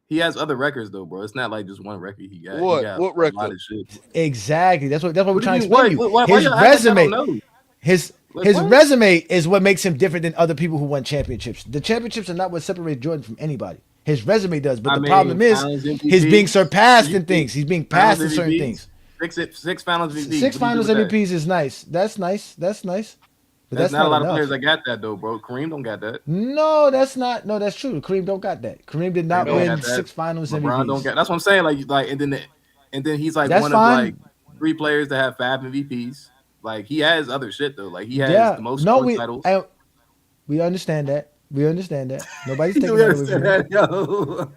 He has other records though, bro. It's not like just one record he got. He What? got What a lot record? of shit. Exactly. That's what we're What do you trying to mean? explain to you. Why His y'all act like I don't resume, know? his Like his what? resume is what makes him different than other people who won championships. The championships are not what separates Jordan from anybody. His resume does, but I the problem mean, is Finals he's being MVP. surpassed You in see, things. He's being Finals passed in certain MVPs. things. Six Finals MVPs. 6 What do you do Finals with that? MVPs is nice. That's nice. That's nice. But There's that's not a not lot of players enough. that got that though, bro. Kareem don't got that. No, that's not. No, that's true. Kareem don't got that. Kareem did Kareem not don't win got that. 6 Finals LeBron don't MVPs. got. That's what I'm saying. Like, and then he's like That's one of like fine. 3 players that have 5 MVPs. Like he has other shit though. Like he has Yeah. the most No, scoring titles. we understand that. We understand that. Nobody's Do taking we that away from understand you. that, yo?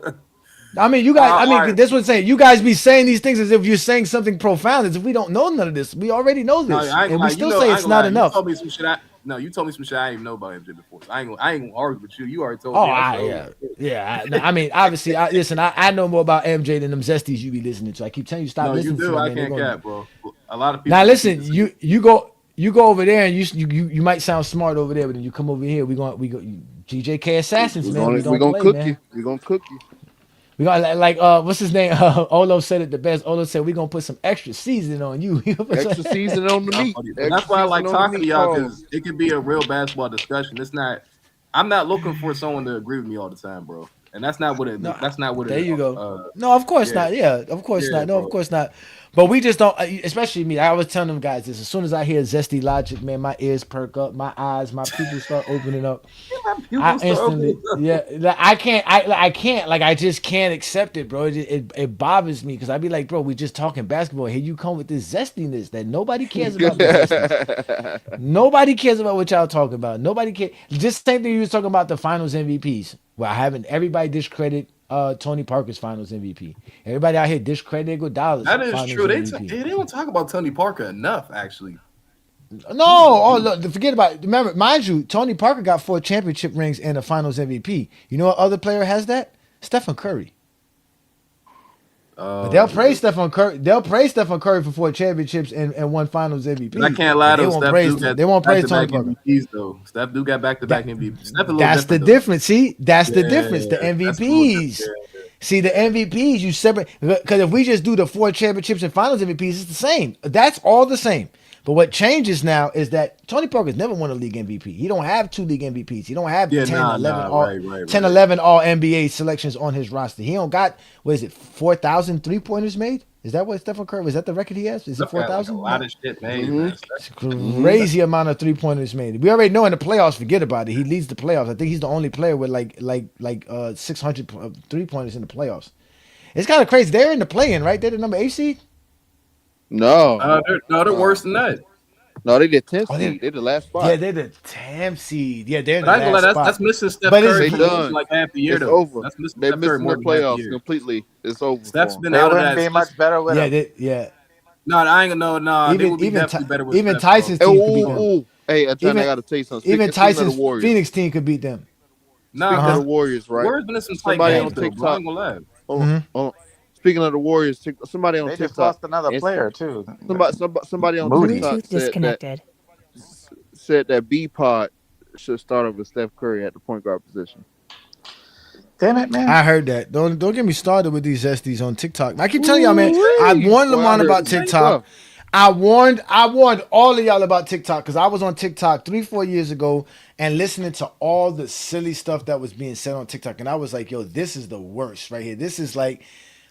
I mean, you guys. I All mean, right. this was saying you guys be saying these things as if you're saying something profound, as if we don't know none of this. We already know No, this, I ain't and gonna we lie. still say I ain't it's gonna not lie. enough. You told me some shit I didn't even know about MJ before. So I ain't gonna argue with you. You already told Oh, me. I said, I mean, obviously, listen. I know more about MJ than them zesties you be listening to. I keep telling you, stop no, you listening to do. them. I Man. They're can't gonna- cap, bro. A lot of people. Now, repeat listen. the same. You go over there, and you might sound smart over there, but then you come over here. We go GJK assassins, man. We We're don't gonna play, cook man. you. We're gonna cook you. We got like what's his name? Olo said it the best. Olo said we gonna put some extra seasoning on you. Extra seasoning on the Not meat. funny. But Extra that's why I like seasoning on the talking to meat. y'all Pause. because it could be a real basketball discussion. It's not. I'm not looking for someone to agree with me all the time, bro. And that's not what it. No, That's not what there it. you go. No, of course Yeah, not. Yeah, of course yeah, not. No, of bro. course not. But we just don't. Especially me. I was telling them guys this. As soon as I hear zesty logic, man, my ears perk up, my eyes, my pupils start opening up. I instantly, yeah. Like, I can't. I can't. Like I just can't accept it, bro. It bothers me because I be like, bro, we just talking basketball. Here you come with this zestiness that nobody cares about. The zestiness. Nobody cares about what y'all talking about. Nobody cares. Just same thing you was talking about the Finals MVPs. Well, I haven't. Everybody discredit Tony Parker's Finals MVP. Everybody out here discredit Iguodala's That is Finals true. MVP. They don't talk about Tony Parker enough, actually. No, oh look, forget about it. Remember, mind you, Tony Parker got 4 championship rings and a Finals MVP. You know what other player has that? Stephen Curry. But they'll praise Stephen Curry. They'll praise Stephen Curry for 4 championships and one Finals But I MVP. can't But lie they though. won't Steph praise. do got They won't back praise to Tony back Parker. MVPs though. Steph do got back to back That MVPs. Steph a little that's the different though. difference. See, that's the Yeah, difference. The that's a little different. MVPs. See, the MVPs you separate because if we just do the 4 championships and Finals MVPs, it's the same. That's all the same. But what changes now is that Tony Parker's never won a league MVP. He don't have 2 league MVPs. He don't have Yeah, 10, nah, 11 nah, all right, right, 10, right. 11 all NBA selections on his roster. He don't got what is it, 4,000 3-pointers made? Is that what Stephen Curry? Is that the record he has? Is it Steph got like a 4,000? lot of shit made, man. It's crazy amount of 3-pointers made. We already know in the playoffs. Forget about it. He leads the playoffs. I think he's the only player with like 600 3-pointers in the playoffs. It's kind of crazy. They're in the play-in, right? They're the number 8 seed. No, they're worse than that. no, they did 10th Oh, seed. They the last spot. Yeah, they're the 10th seed. Yeah, they're in But the I ain't gonna last lie, spot. that's missing Steph But Curry They for it's more than done. like half the year It's though. over. That's missing They're Steph Curry missing the more than half the playoffs year. completely. It's over Steph's for been They out of wouldn't that be since. much better with yeah, him. No, I ain't gonna. Nah, they even would be even definitely better with even Steph, bro. Tyson's them. team could beat them. Ooh. Hey, Ajani, I Even got to tell you something. even Speaking of the Tyson's Warriors, Phoenix team could beat them. Nah, speaking of because the Warriors, right? Warriors been in some tight Somebody on games though, bro. I TikTok. ain't gonna lie. Hold on, hold on. Speaking of the Warriors, somebody on They just TikTok. lost another and player too. somebody on Moody. TikTok said that B Pod should start over Steph Curry at the point guard position. Damn it, man. I heard that. Don't get me started with these zesties on TikTok. I keep telling y'all, man. I Ooh-wee. warned Boy, I Lamont heard about some TikTok. stuff. I warned all of y'all about TikTok because I was on TikTok 3-4 years ago and listening to all the silly stuff that was being said on TikTok, and I was like, yo, this is the worst right here. This is like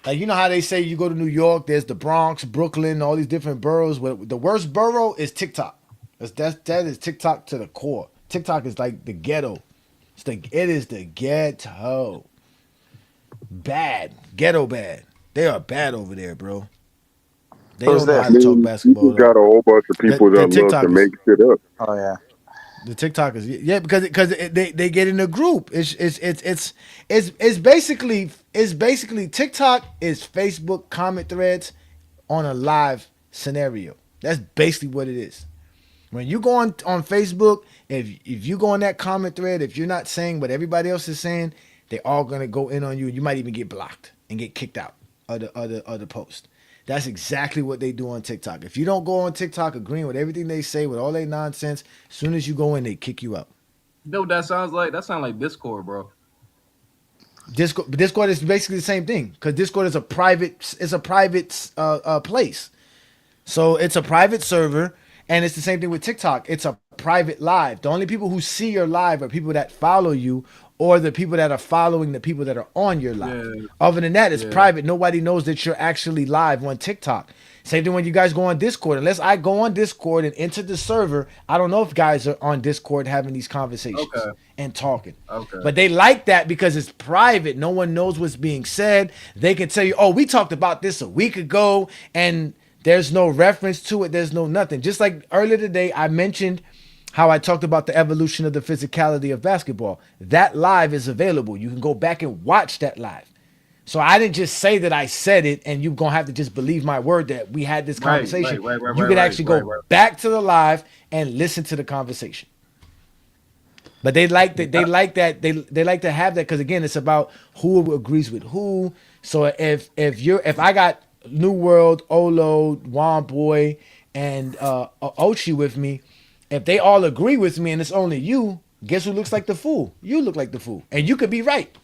you know how they say you go to New York, there's the Bronx, Brooklyn, all these different boroughs. Well, the worst borough is TikTok. That is TikTok to the core. TikTok is like the ghetto. It is the ghetto. Bad. Ghetto bad. They are bad over there, bro. They Who's don't know this? how to talk You basketball just at all. got a whole bunch of people The that love to TikTokers. make shit up. Oh yeah. The TikTokers, yeah, because they get in a group. It's basically TikTok is Facebook comment threads on a live scenario. That's basically what it is. When you go on Facebook, if you go on that comment thread, if you're not saying what everybody else is saying, they're all gonna go in on you, and you might even get blocked and get kicked out of the post. That's exactly what they do on TikTok. If you don't go on TikTok agreeing with everything they say, with all their nonsense, as soon as you go in, they kick you out. You know what that sounds like? That sounds like Discord, bro. Discord is basically the same thing because Discord is a private place. So it's a private server, and it's the same thing with TikTok. It's a private live. The only people who see your live are people that follow you or the people that are following the people that are on your live. Yeah. Other than that, it's Yeah. private. Nobody knows that you're actually live on TikTok. Same thing when you guys go on Discord. Unless I go on Discord and enter the server, I don't know if guys are on Discord having these conversations Okay. and talking. Okay. But they like that because it's private. No one knows what's being said. They can tell you, oh, we talked about this a week ago, and there's no reference to it. There's no nothing. Just like earlier today, I mentioned how I talked about the evolution of the physicality of basketball. That live is available. You can go back and watch that live. So I didn't just say that I said it, and you're going to have to just believe my word that we had this conversation. You can actually go back to the live and listen to the conversation. But they like that. They like that. They like to have that because again, it's about who agrees with who. So if I got New World, Olo, Juan Boy, and Ochi with me, if they all agree with me and it's only you, guess who looks like the fool? You look like the fool, and you could be right.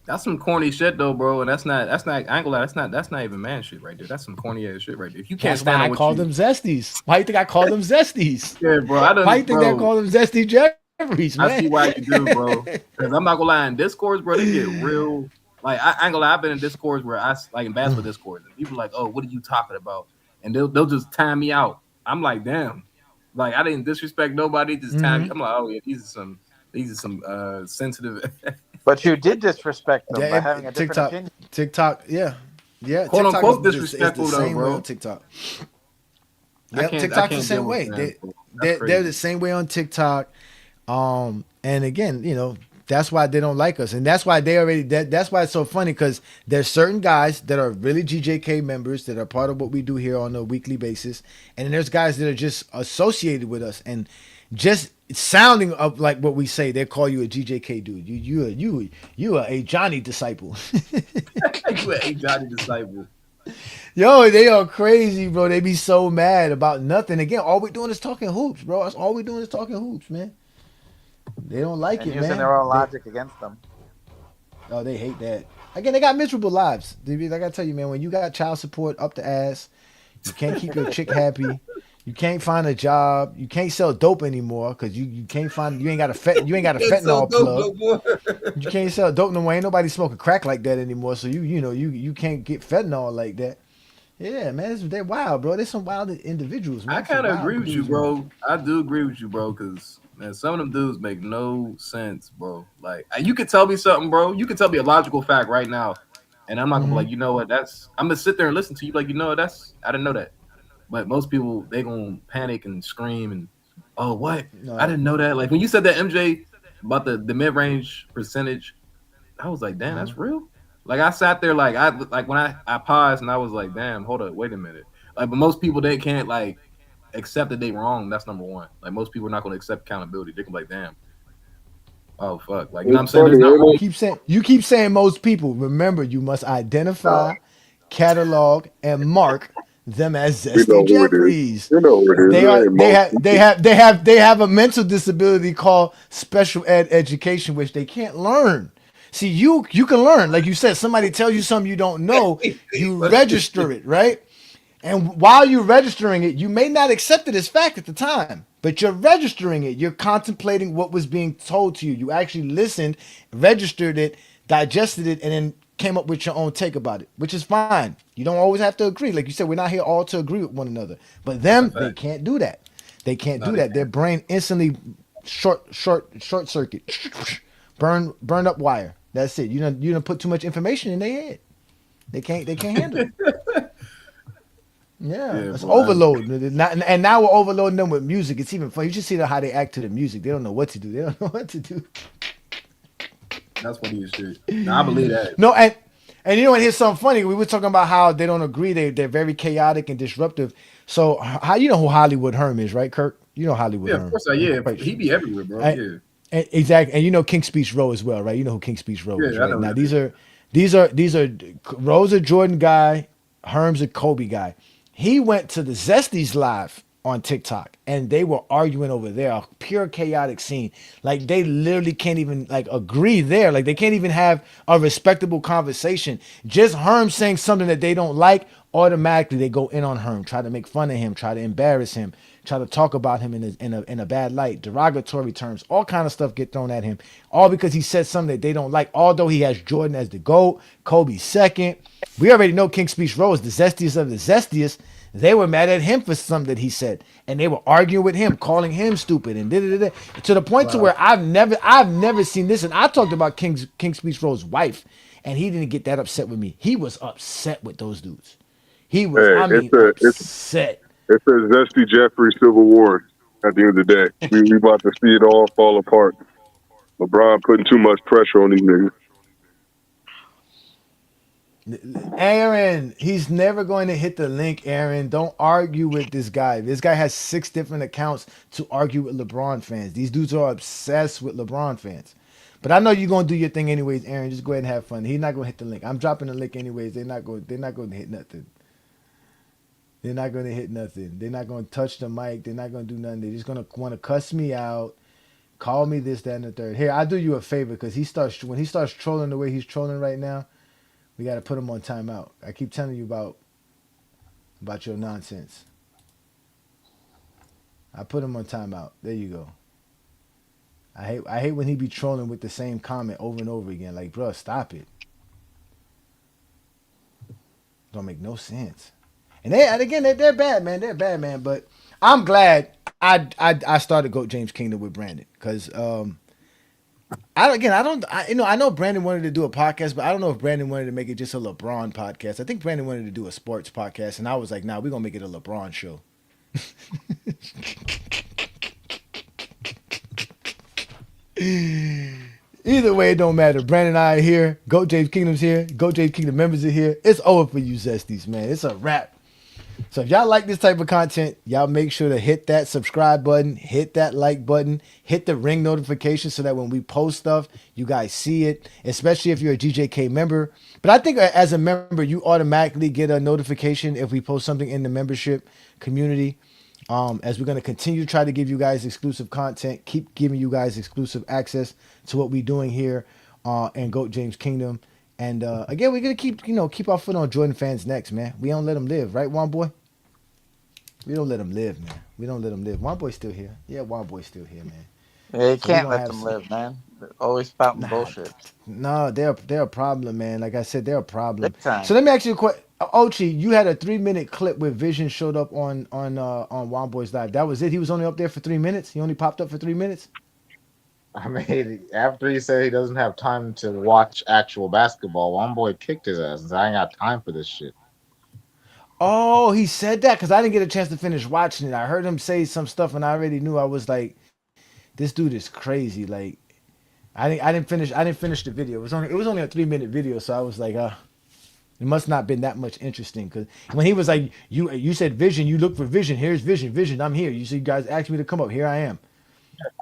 That's some corny shit though, bro. And that's not. I ain't gonna lie. That's not even man shit right there. That's some corny ass shit right there. If you can't That's why stand I on what call you, them zesties. Why you think I call them zesties? yeah, bro. I don't. Why you think bro, they call them zesty Jeffries, man? I see why you do, bro. Because I'm not gonna lie. In Discords, bro, they get real. Like I ain't gonna lie. I've been in Discords where like in basketball Discords, and people like, oh, what are you talking about? And they'll just time me out. I'm like, damn. Like I didn't disrespect nobody. Just time me. I'm like, oh yeah, these are some sensitive. But you did disrespect them by Yeah, having a different TikTok, opinion. TikTok, yeah. Quote TikTok unquote is disrespectful the though, same way bro. on TikTok. I Yep, can't TikTok's the deal same with way. that, bro. They're the same way on TikTok. And again, That's why they don't like us, and that's why they already. That's why it's so funny because there's certain guys that are really GJK members that are part of what we do here on a weekly basis, and then there's guys that are just associated with us and just sounding up like what we say. They call you a GJK dude. You are a Johnny disciple. You an Johnny disciple. Yo, they are crazy, bro. They be so mad about nothing. Again, all we doing is talking hoops, bro. That's all we doing is talking hoops, man. They don't like And it, using man. their own They, logic against them. oh, they hate that. Again, they got miserable lives. I gotta tell you, man, when you got child support up the ass, you can't keep your chick happy. You can't find a job. You can't sell dope anymore because you can't find you ain't got a It's so fentanyl dope plug. no more. You can't sell dope no more. Ain't nobody smoking crack like that anymore. So you can't get fentanyl like that. Yeah, man, they're wild, bro. There's some wild individuals, man. I Some kind of wild agree with you, dudes, man. bro. I do agree with you, bro, because man, some of them dudes make no sense, bro. Like you could tell me something, bro. You could tell me a logical fact right now, and I'm not gonna be Mm-hmm. like, you know what? That's I'm gonna sit there and listen to you, like, you know, that's I didn't know that. But most people they gonna panic and scream and oh what? I No. didn't know that. Like when you said that MJ about the mid range percentage, I was like, damn, Uh-huh. that's real. Like I sat there like when I paused and I was like, damn, hold up, wait a minute. Like, but most people they can't like accept that they wrong. That's number one. Like most people are not going to accept accountability. They can be like, damn, oh fuck, like you know what I'm It's saying? funny, There's not ain't really. it? You keep saying most people. Remember, you must identify, catalog, and mark them as We know zesty who it is. Jeffries. You know who it is. They It are ain't most people. they have a mental disability called special ed education, which they can't learn. See, you can learn, like you said. Somebody tells you something you don't know, you register it, right? And while you're registering it, you may not accept it as fact at the time, but you're registering it. You're contemplating what was being told to you. You actually listened, registered it, digested it, and then came up with your own take about it, which is fine. You don't always have to agree. Like you said, we're not here all to agree with one another. But That's a them, they fact. can't do that. They can't No, do they that. Their can't. brain instantly short circuit, burn up wire. That's it. You don't put too much information in their head. They can't handle it. Yeah, Yeah, it's boy. overload. And now we're overloading them with music. It's even funny. You should see how they act to the music. They don't know what to do. They don't know what to do. That's funny as shit. No, I believe that. No, and you know what? Here's something funny. We were talking about how they don't agree. They're very chaotic and disruptive. So how you know who Hollywood Herm is, right, Kirk? You know Hollywood Yeah, of Herm. course. I I'm yeah, quite he sure. be everywhere, bro. And, Yeah, exactly, and you know King Speech Row as well, right? You know who King Speech Row is, yeah, I right? know Now that. these are Rose a Jordan guy, Herm's a Kobe guy. He went to the Zesties live on TikTok, and they were arguing over there, a pure chaotic scene. Like they literally can't even like agree there. Like they can't even have a respectable conversation. Just Herm saying something that they don't like, automatically they go in on Herm, try to make fun of him, try to embarrass him, try to talk about him in a bad light, derogatory terms, all kind of stuff get thrown at him, all because he said something that they don't like. Although he has Jordan as the GOAT, Kobe second. We already know King Speech Rose, the zestiest of the zestiest. They were mad at him for something that he said, and they were arguing with him, calling him stupid, and to the point to Wow. where I've never seen this. And I talked about King Speech Rose's wife, and he didn't get that upset with me. He was upset with those dudes. He was, Hey, I mean, upset. it's a zesty Jeffrey Civil War. At the end of the day, we about to see it all fall apart. LeBron putting too much pressure on these niggas. Aaron, he's never going to hit the link, Aaron. Don't argue with this guy. This guy has 6 different accounts to argue with LeBron fans. These dudes are obsessed with LeBron fans. But I know you're gonna do your thing anyways, Aaron. Just go ahead and have fun. He's not gonna hit the link. I'm dropping the link anyways. They're not going to hit nothing. They're not gonna hit nothing. They're not gonna touch the mic. They're not gonna do nothing. They're just gonna want to cuss me out, call me this, that, and the third. Here, I'll do you a favor because when he starts trolling the way he's trolling right now, we gotta put him on timeout. I keep telling you about your nonsense. I put him on timeout. There you go. I hate when he be trolling with the same comment over and over again. Like, bro, stop it. Don't make no sense. And again, they're bad, man. They're bad, man. But I'm glad I started Goat James Kingdom with Brandon because I know Brandon wanted to do a podcast, but I don't know if Brandon wanted to make it just a LeBron podcast. I think Brandon wanted to do a sports podcast, and I was like, nah, we're gonna make it a LeBron show. Either way, it don't matter. Brandon and I are here. Goat James Kingdom's here. Goat James Kingdom members are here. It's over for you, Zesties, man. It's a wrap. So if y'all like this type of content, y'all make sure to hit that subscribe button, hit that like button, hit the ring notification so that when we post stuff, you guys see it, especially if you're a GJK member. But I think as a member, you automatically get a notification if we post something in the membership community. As we're going to continue to try to give you guys exclusive content, keep giving you guys exclusive access to what we're doing here in Goat James Kingdom. And again, we're gonna keep our foot on Jordan fans' necks, man. We don't let them live, right, One Boy? We don't let them live, man. We don't let them live. One Boy's still here. Yeah, One Boy's still here, man. Yeah, you So we can't gonna let have them some. live, man. They're always spouting Nah, bullshit. no, they're a problem, man. Like I said, they're a problem. Big time. So let me ask you a question. Ochi, you had a 3 minute clip where Vision showed up on One Boy's live. That was it. He was only up there for 3 minutes. He only popped up for 3 minutes. I mean, after he said he doesn't have time to watch actual basketball, one boy kicked his ass and said, I ain't got time for this shit. Oh, he said that because I didn't get a chance to finish watching it. I heard him say some stuff, and I already knew. I was like, this dude is crazy. Like, I didn't finish the video. It was only a 3 minute video, so I was like, it must not been that much interesting. Because when he was like, you said Vision, you look for Vision. Here's Vision, Vision. I'm here. You see, you guys asked me to come up. Here I am.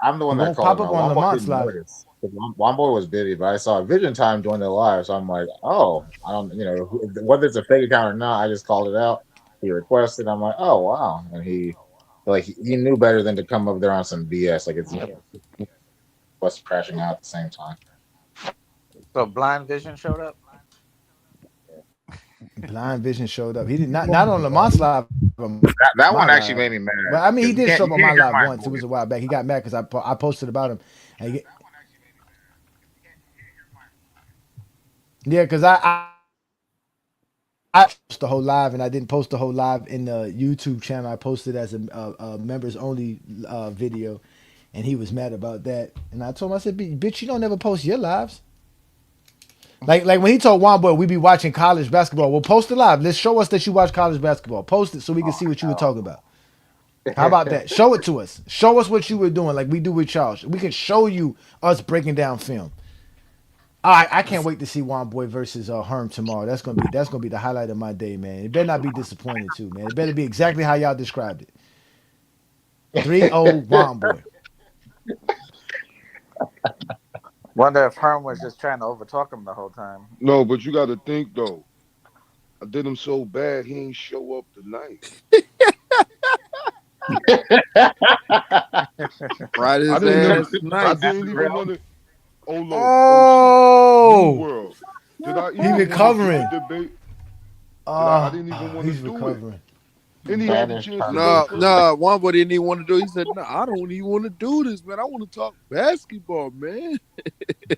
I'm the He one that won't called pop him up out. on One boy Lamont's didn't live. notice. One boy was busy, but I saw Vision Time during the live, so I'm like, oh, I don't, whether it's a fake account or not, I just called it out. He requested. I'm like, oh wow, and he knew better than to come up there on some BS. Like it's was crashing out at the same time. So Blind Vision showed up. Blind Vision showed up. He did not on Lamont's live, on my That live. one actually made me mad Well, I mean, he did because show up on you my can't live hear my once. It was a voice. while back. He got mad because I posted about him. And yeah, because I post the whole live, and I didn't post the whole live in the YouTube channel. I posted as a members only video, and he was mad about that. And I told him, I said, "Bitch, you don't never post your lives." Like when he told Juan Boy, we be watching college basketball. Well, post it live. Let's show us that you watch college basketball. Post it so we can see what you were talking about. How about that? Show it to us. Show us what you were doing, like we do with Charles. We can show you us breaking down film. I can't wait to see Juan Boy versus Herm tomorrow. That's gonna be the highlight of my day, man. It better not be disappointed too, man. It better be exactly how y'all described it. 3-0 Juan Boy. Wonder if Herm was just trying to overtalk him the whole time. No, but you got to think though. I did him so bad he ain't show up tonight. Right I his didn't even. ass I nice. didn't even want to. Olo, Ochi, New Oh, World. Did I he even want to do recovering. the debate? I didn't even want to He's do it. recovering. And he had a Banished chance to from go No, first. YouTube. no, one boy didn't even want to do it. He said, no, I don't even want to do this, man. I want to talk basketball, man.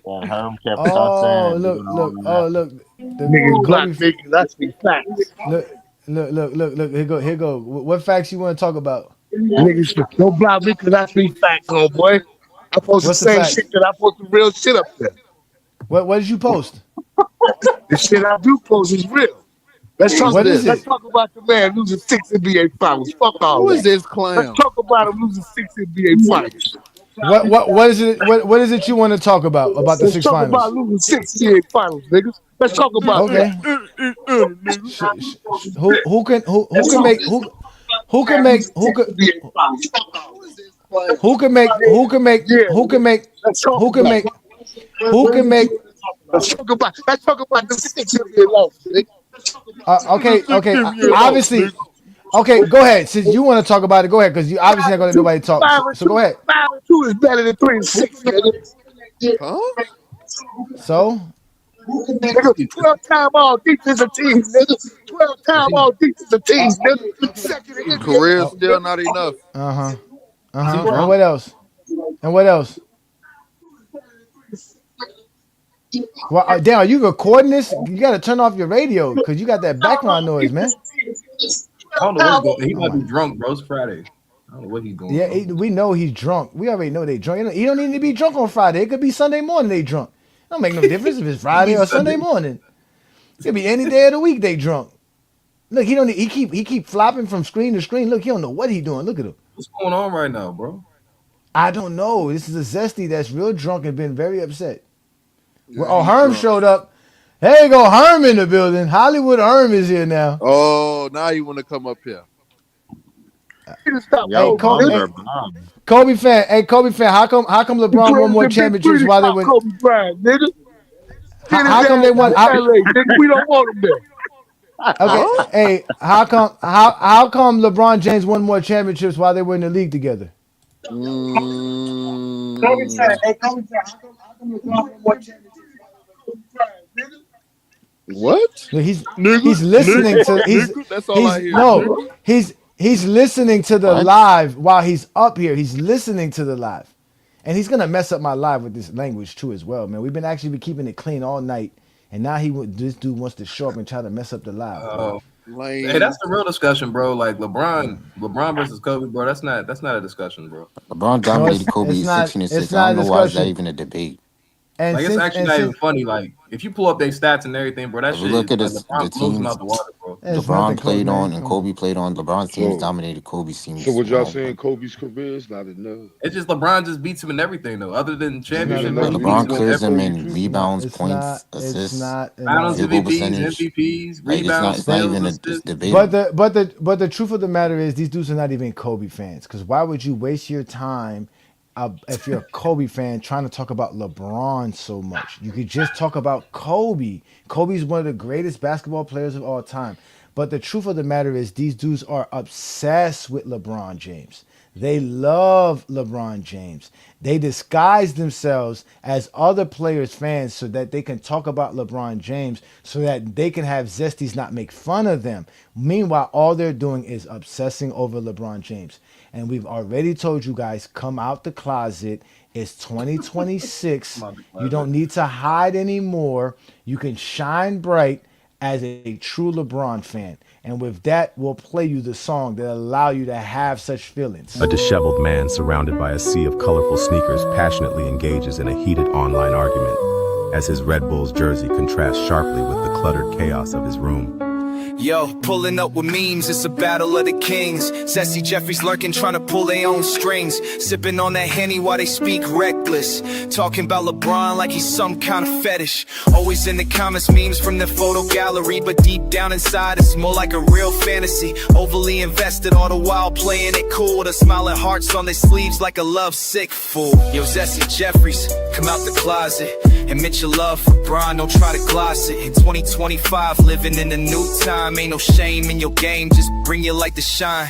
And Herm kept cussing Oh, and look, doing all look, that. oh, look. The Niggas black Kobe. niggas. That's the facts. Look, look. Here go. What facts you want to talk about? Niggas don't block me because that's me facts, oh boy. I post the What's the same shit facts? that I post the real shit up there. What did you post? The shit I do post is real. Let's Who talk. is What is Let's this? it? talk about the man losing 6 NBA finals. Fuck all Who is that. this Let's clown? talk about him losing 6 NBA finals. What is it? What is it you want to talk about the Let's six talk about finals? losing 6 NBA finals, niggas. Let's talk about that. Okay. Nigga. Who can make who could NBA finals. Fuck all Who is that. this clown? who can make who can make Yeah, who can nigga. make Let's talk who can about it. make who can make Let's talk about the 6 NBA losses, nigga. okay, NBA loss, obviously, nigga. okay, go ahead. Since you want to talk about it, go ahead, because you obviously not gonna let nobody talk. Five So, and so go two, ahead. 5 and 2 is better than 3 and 6, nigga. Huh? So Nigga, 12-time all defensive teams, nigga. 12-time all defensive teams, nigga. Second in NBA Career oh, history, still nigga. not enough. uh-huh. Is he And drunk? what else? And what else? Well, damn, are you recording this? You got to turn off your radio because you got that 12-time background all noise, man. defensive teams. I don't know what's 12-time going. all He Oh might my. be drunk, bro. It's Friday. I don't know what he's doing, Yeah, bro. we know he's drunk. We already know they drunk. He don't need to be drunk on Friday. It could be Sunday morning they drunk. It don't make no difference if it's Could Friday be or Sunday Sunday. morning. It could be any day of the week they drunk. Look, he don't. He keep flopping from screen to screen. Look, he don't know what he doing. Look at him. What's going on right now, bro? I don't know. This is a zesty that's real drunk and been very upset. Well, Yeah, oh, he's Herm drunk. showed up. There you go, Herm in the building. Hollywood Herm is here now. Oh, now you want to come up here? You just stop Hey, Yo, Kobe, nigga. hunger, bomb. Kobe fan. Hey, Kobe fan. How come The LeBron won more President Big championships Booty while they stop were? Kobe Bryant, nigga. Send his How come ass they won? to LA, nigga. We don't want him there. Okay, Huh? hey, how come LeBron James won more championships while they were in the league together? Kobe Mm, Bryant, hey, Kobe Bryant, how come LeBron won more championships while they were Kobe Bryant, nigga? what? Yeah, he's Nigga, he's listening nigga, to nigga. That's all I he's hear. no Nigga. he's listening to the What? live while he's up here. He's listening to the live, and he's gonna mess up my live with this language too as well, man. We've been actually keeping it clean all night, and now this dude wants to show up and try to mess up the live, bro. Hey, that's Lame. the real discussion, bro. Like LeBron versus Kobe, bro. That's not a discussion, bro. LeBron No, dominated Kobe it's at not 16 and it's 6. I not don't a know why is that discussion. even a debate. And Like it's since actually and not even since funny. Like if you pull up their stats and everything, bro, that If we shit look is at like the LeBron blows them teams out the water, bro. it's LeBron nothing close, played on man. and Come on. Kobe played on, LeBron's teams So, dominated Kobe's so teams. what y'all saying? Kobe's career is not enough. It's just LeBron just beats him in everything, though. Other than It's not championship enough. But We MVPs, need LeBron wins more from clears them everything. Kobe in too. No, rebounds, it's not. points, It's assists, not Finals enough. field goal MVPs, percentage. MVPs, Like rebounds, it's not But even steals, it's assists. debatable. the truth of the matter is these dudes are not even Kobe fans. Because why would you waste your time if you're a Kobe fan trying to talk about LeBron so much? You could just talk about Kobe. Kobe's one of the greatest basketball players of all time. But the truth of the matter is these dudes are obsessed with LeBron James. They love LeBron James. They disguise themselves as other players' fans so that they can talk about LeBron James so that they can have Zesties not make fun of them. Meanwhile, all they're doing is obsessing over LeBron James. And we've already told you guys, come out the closet. It's 2026. You don't need to hide anymore. You can shine bright as a true LeBron fan. And with that, we'll play you the song that allow you to have such feelings. A disheveled man surrounded by a sea of colorful sneakers passionately engages in a heated online argument as his Red Bulls jersey contrasts sharply with the cluttered chaos of his room. Yo, pulling up with memes, it's a battle of the kings. Sassy Jeffries lurking, trying to pull their own strings. Sipping on that Henny while they speak reckless. Talking about LeBron like he's some kind of fetish. Always in the comments, memes from the photo gallery. But deep down inside, it's more like a real fantasy. Overly invested, all the while playing it cool. With a smiling hearts on their sleeves like a lovesick fool. Yo, Sassy Jeffries, come out the closet. Admit your love for Bron, don't try to gloss it. In 2025, living in a new time. Ain't no shame in your game, just bring your light to shine.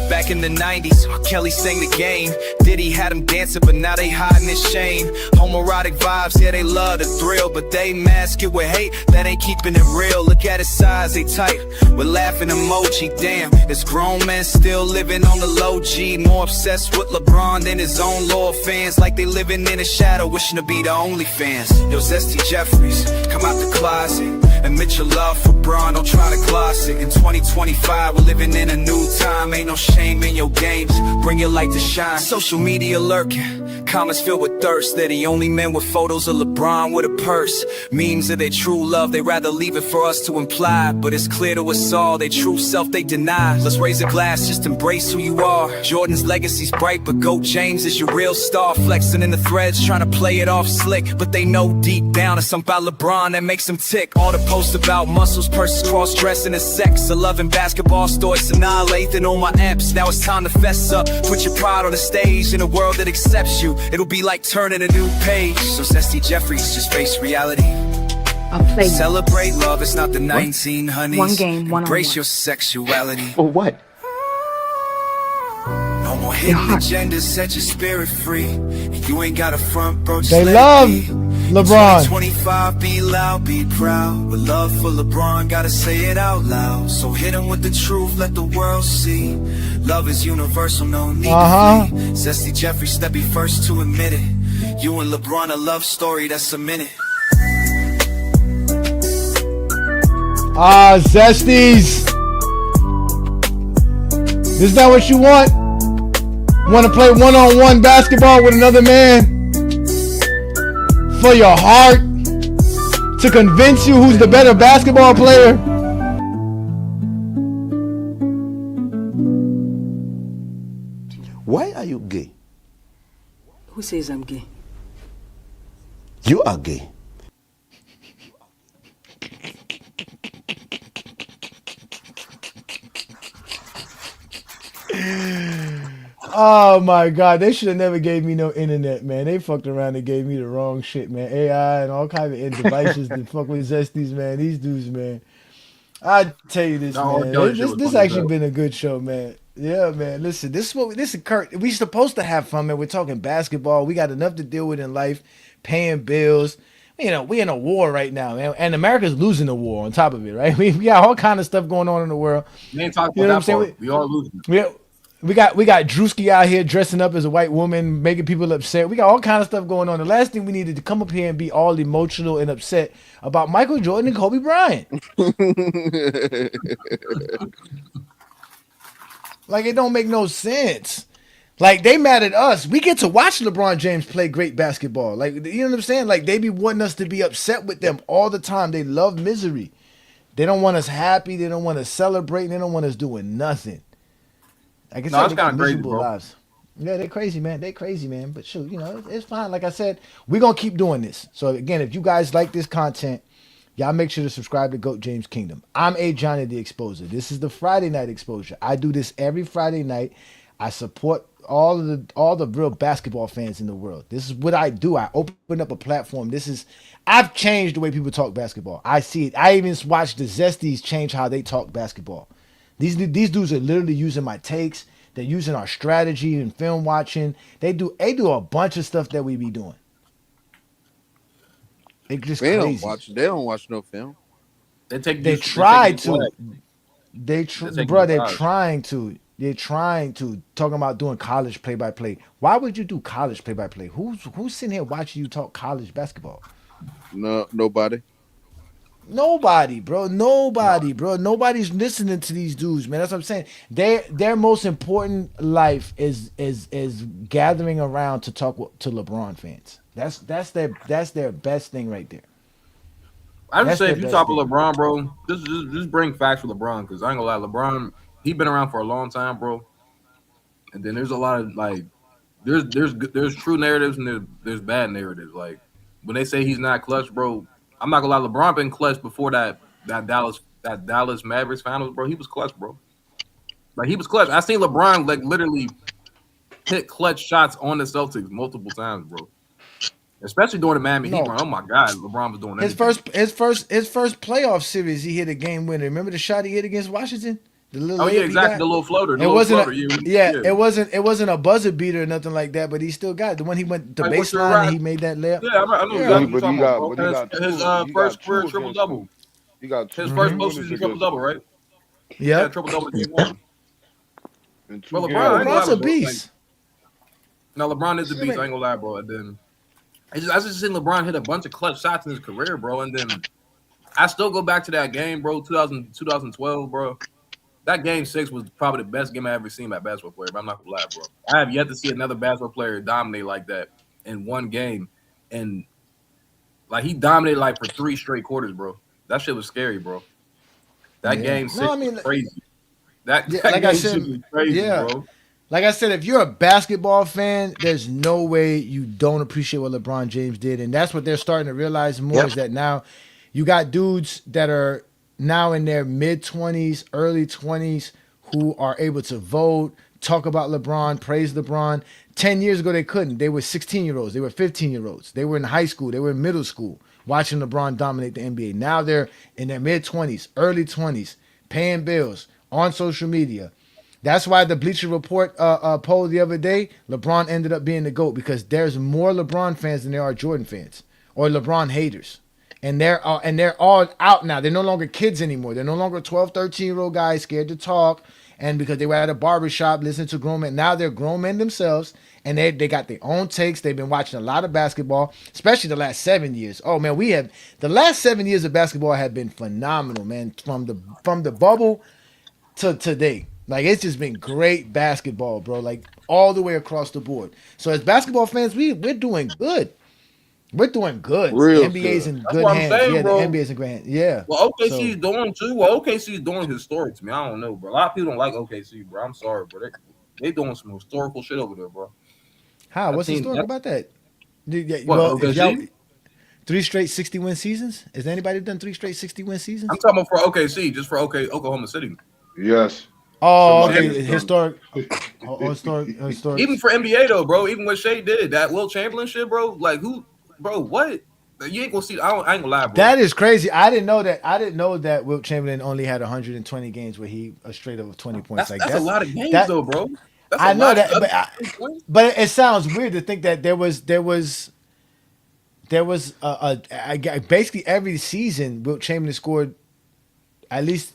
Back in the 90s, Kelly sang the game. Diddy had them dancing, but now they hiding his shame. Homoerotic vibes, yeah, they love the thrill, but they mask it with hate, that ain't keeping it real. Look at his size, they tight, with laughing emoji. Damn, this grown man still living on the low G. More obsessed with LeBron than his own loyal fans. Like they living in a shadow, wishing to be the only fans. Yo, Zesty Jeffries, come out the closet. Admit your love for Bron, don't try to gloss it. In 2025, we're living in a new time. Ain't no shame in your games, bring your light to shine. Social media lurking, comments filled with thirst. They're the only men with photos of LeBron with a purse. Memes of their true love, they rather leave it for us to imply. But it's clear to us all, their true self they deny. Let's raise a glass, just embrace who you are. Jordan's legacy's bright, but GOAT James is your real star. Flexing in the threads, trying to play it off slick. But they know deep down it's something about LeBron that makes them tick. All the posts about muscles, purses, cross-dressing and sex. A loving basketball stories annihilating on my apps. Now it's time to fess up, put your pride on the stage in a world that accepts you. It'll be like turning a new page. So Zesty Jeffries, just face reality. I'll play. Celebrate love, it's not the 1900s. One game, one-on-one. Embrace your sexuality. For what? No more hidden agendas, set your spirit free. You ain't got a front, bro, just They let love it be. LeBron. 25, be loud, be proud. With love for LeBron, gotta say it out loud. So hit him with the truth, let the world see. Love is universal, no need to flee. Zesty Jeffries, step be first to admit it. You and LeBron, a love story that's cemented. Zesties. This not what you want? Want to play one-on-one basketball with another man? For your heart? To convince you who's the better basketball player? Why are you gay? Who says I'm gay? You are gay. Oh my God, they should have never gave me no internet, man. They fucked around and gave me the wrong shit, man. AI and all kind of devices to fuck with Zesties, man. These dudes, man. I tell you this, That R. man. Kelly shit This was this funny as actually hell. been a good show, man. Yeah, man. Listen, this is what this is Kurt. We supposed to have fun, man. We're talking basketball. We got enough to deal with in life, paying bills. You know, we in a war right now, man, and America's losing the war on top of it, right? We got all kind of stuff going on in the world. We ain't talking You about know what I'm that saying? part. We are losing. We we got Drewski out here dressing up as a white woman, making people upset. We got all kind of stuff going on. The last thing we needed to come up here and be all emotional and upset about Michael Jordan and Kobe Bryant. Like it don't make no sense. Like they mad at us. We get to watch LeBron James play great basketball. Like you know what I'm saying? Like they be wanting us to be upset with them all the time. They love misery. They don't want us happy. They don't want us celebrating. They don't want us doing nothing. Like I No, said, that's they kind got of crazy, miserable bro. lives. Yeah, they crazy, man. They crazy, man. But shoot, it's fine. Like I said, we're gonna keep doing this. So again, if you guys like this content, y'all make sure to subscribe to Goat James Kingdom. I'm Ajani the Exposer. This is the Friday night exposure. I do this every Friday night. I support all the real basketball fans in the world. This is what I do. I open up a platform. I've changed the way people talk basketball. I see it. I even watched the Zesties change how they talk basketball. These dudes are literally using my takes. They're using our strategy and film watching. They do a bunch of stuff that we be doing. It's just Film crazy. watch. They don't watch no film. They They taking try you to. flag. They're taking Bro, you they're flags. trying to. They're trying to talking about doing college play by play. Why would you do college play by play? Who's sitting here watching you talk college basketball? No, nobody. Nobody, bro. Nobody, bro. Nobody's listening to these dudes, man. That's what I'm saying. Their most important life is gathering around to to LeBron fans. That's their best thing right there. I just That's say their if you best talk with thing. LeBron, bro, just bring facts with LeBron because I ain't gonna lie, LeBron he been around for a long time, bro. And then there's a lot of like there's true narratives and there's bad narratives. Like when they say he's not clutch, bro, I'm not gonna lie, LeBron been clutch before that Dallas Mavericks finals, bro. He was clutch, bro. Like he was clutch. I seen LeBron like literally hit clutch shots on the Celtics multiple times, bro. Especially during the Miami Heat No, run. Oh my God, LeBron was doing his everything. first playoff series, he hit a game winner. Remember the shot he hit against Washington, the little Oh yeah, layup he exactly. got. The little floater, the It little wasn't floater. a Yeah, yeah, yeah. it wasn't a buzzer beater or nothing like that, but he still got it. The one he went to Like what's your baseline and right? he made that layup. Yeah, I know But Yeah. he exactly what you're but he talking about, got bro. but he got His two he first got career two triple against them. double. He got His two first game Mm-hmm. winners postseason triple against double, them right? Yeah, Yep. triple double in game one. in two Bro, Yeah, LeBron, games. I ain't gonna LeBron's lie, a bro. Like, beast. no, LeBron is the I beast. I mean, ain't gonna lie, bro. And then I just seen LeBron hit a bunch of clutch shots in his career, bro. And then I still go back to that game, bro. 2012, bro. That game six was probably the best game I ever seen by a basketball player. But I'm not gonna lie, bro. I have yet to see another basketball player dominate like that in one game, and like he dominated like for three straight quarters, bro. That shit was scary, bro. That yeah. game No, six I was mean, crazy. That yeah, that like I game six said, was crazy, yeah. bro. Like I said, if you're a basketball fan, there's no way you don't appreciate what LeBron James did. And that's what they're starting to realize more Yep. is that now you got dudes that are now in their mid 20s, early 20s who are able to vote, talk about LeBron, praise LeBron. 10 years ago, they couldn't. They were 16-year-olds, they were 15-year-olds, they were in high school, they were in middle school watching LeBron dominate the NBA. Now they're in their mid 20s, early 20s, paying bills on social media. That's why the Bleacher Report poll the other day, LeBron ended up being the GOAT because there's more LeBron fans than there are Jordan fans or LeBron haters. And they're all out now. They're no longer kids anymore. They're no longer 12, 13-year-old guys scared to talk. And because they were at a barber shop listening to grown men, now they're grown men themselves and they got their own takes. They've been watching a lot of basketball, especially the last 7 years. Oh man, we have the last 7 years of basketball have been phenomenal, man. From the bubble to today. Like it's just been great basketball, bro. Like all the way across the board. So as basketball fans, we're doing good. We're doing good. The Real NBA's good. in That's good what I'm hands. saying, Yeah, the bro. NBA's in great hands. Yeah. Well, So OKC is doing too. Well, OKC is doing historic to me. I don't know, bro. A lot of people don't like OKC, bro. I'm sorry, bro. They doing some historical shit over there, bro. how? That What's team, historic that about that? what Well, if y'all OKC? three straight 60-win seasons, has anybody done three straight 60-win I'm seasons? talking about for OKC, just for OK Oklahoma City. Yes. Oh, Wilt okay. Chamberlain's done. Historic. Even for NBA though, bro. Even what Shea did, that Wilt Chamberlain shit, bro. Like who, bro? What? You ain't gonna see. I ain't gonna lie, bro. That is crazy. I didn't know that. I didn't know that Wilt Chamberlain only had 120 games where he a straight of 20 points. Like That's a lot of games that. though, bro. That's a I know lot of that, but 20 points. it sounds weird to think that there was basically every season Wilt Chamberlain scored at least.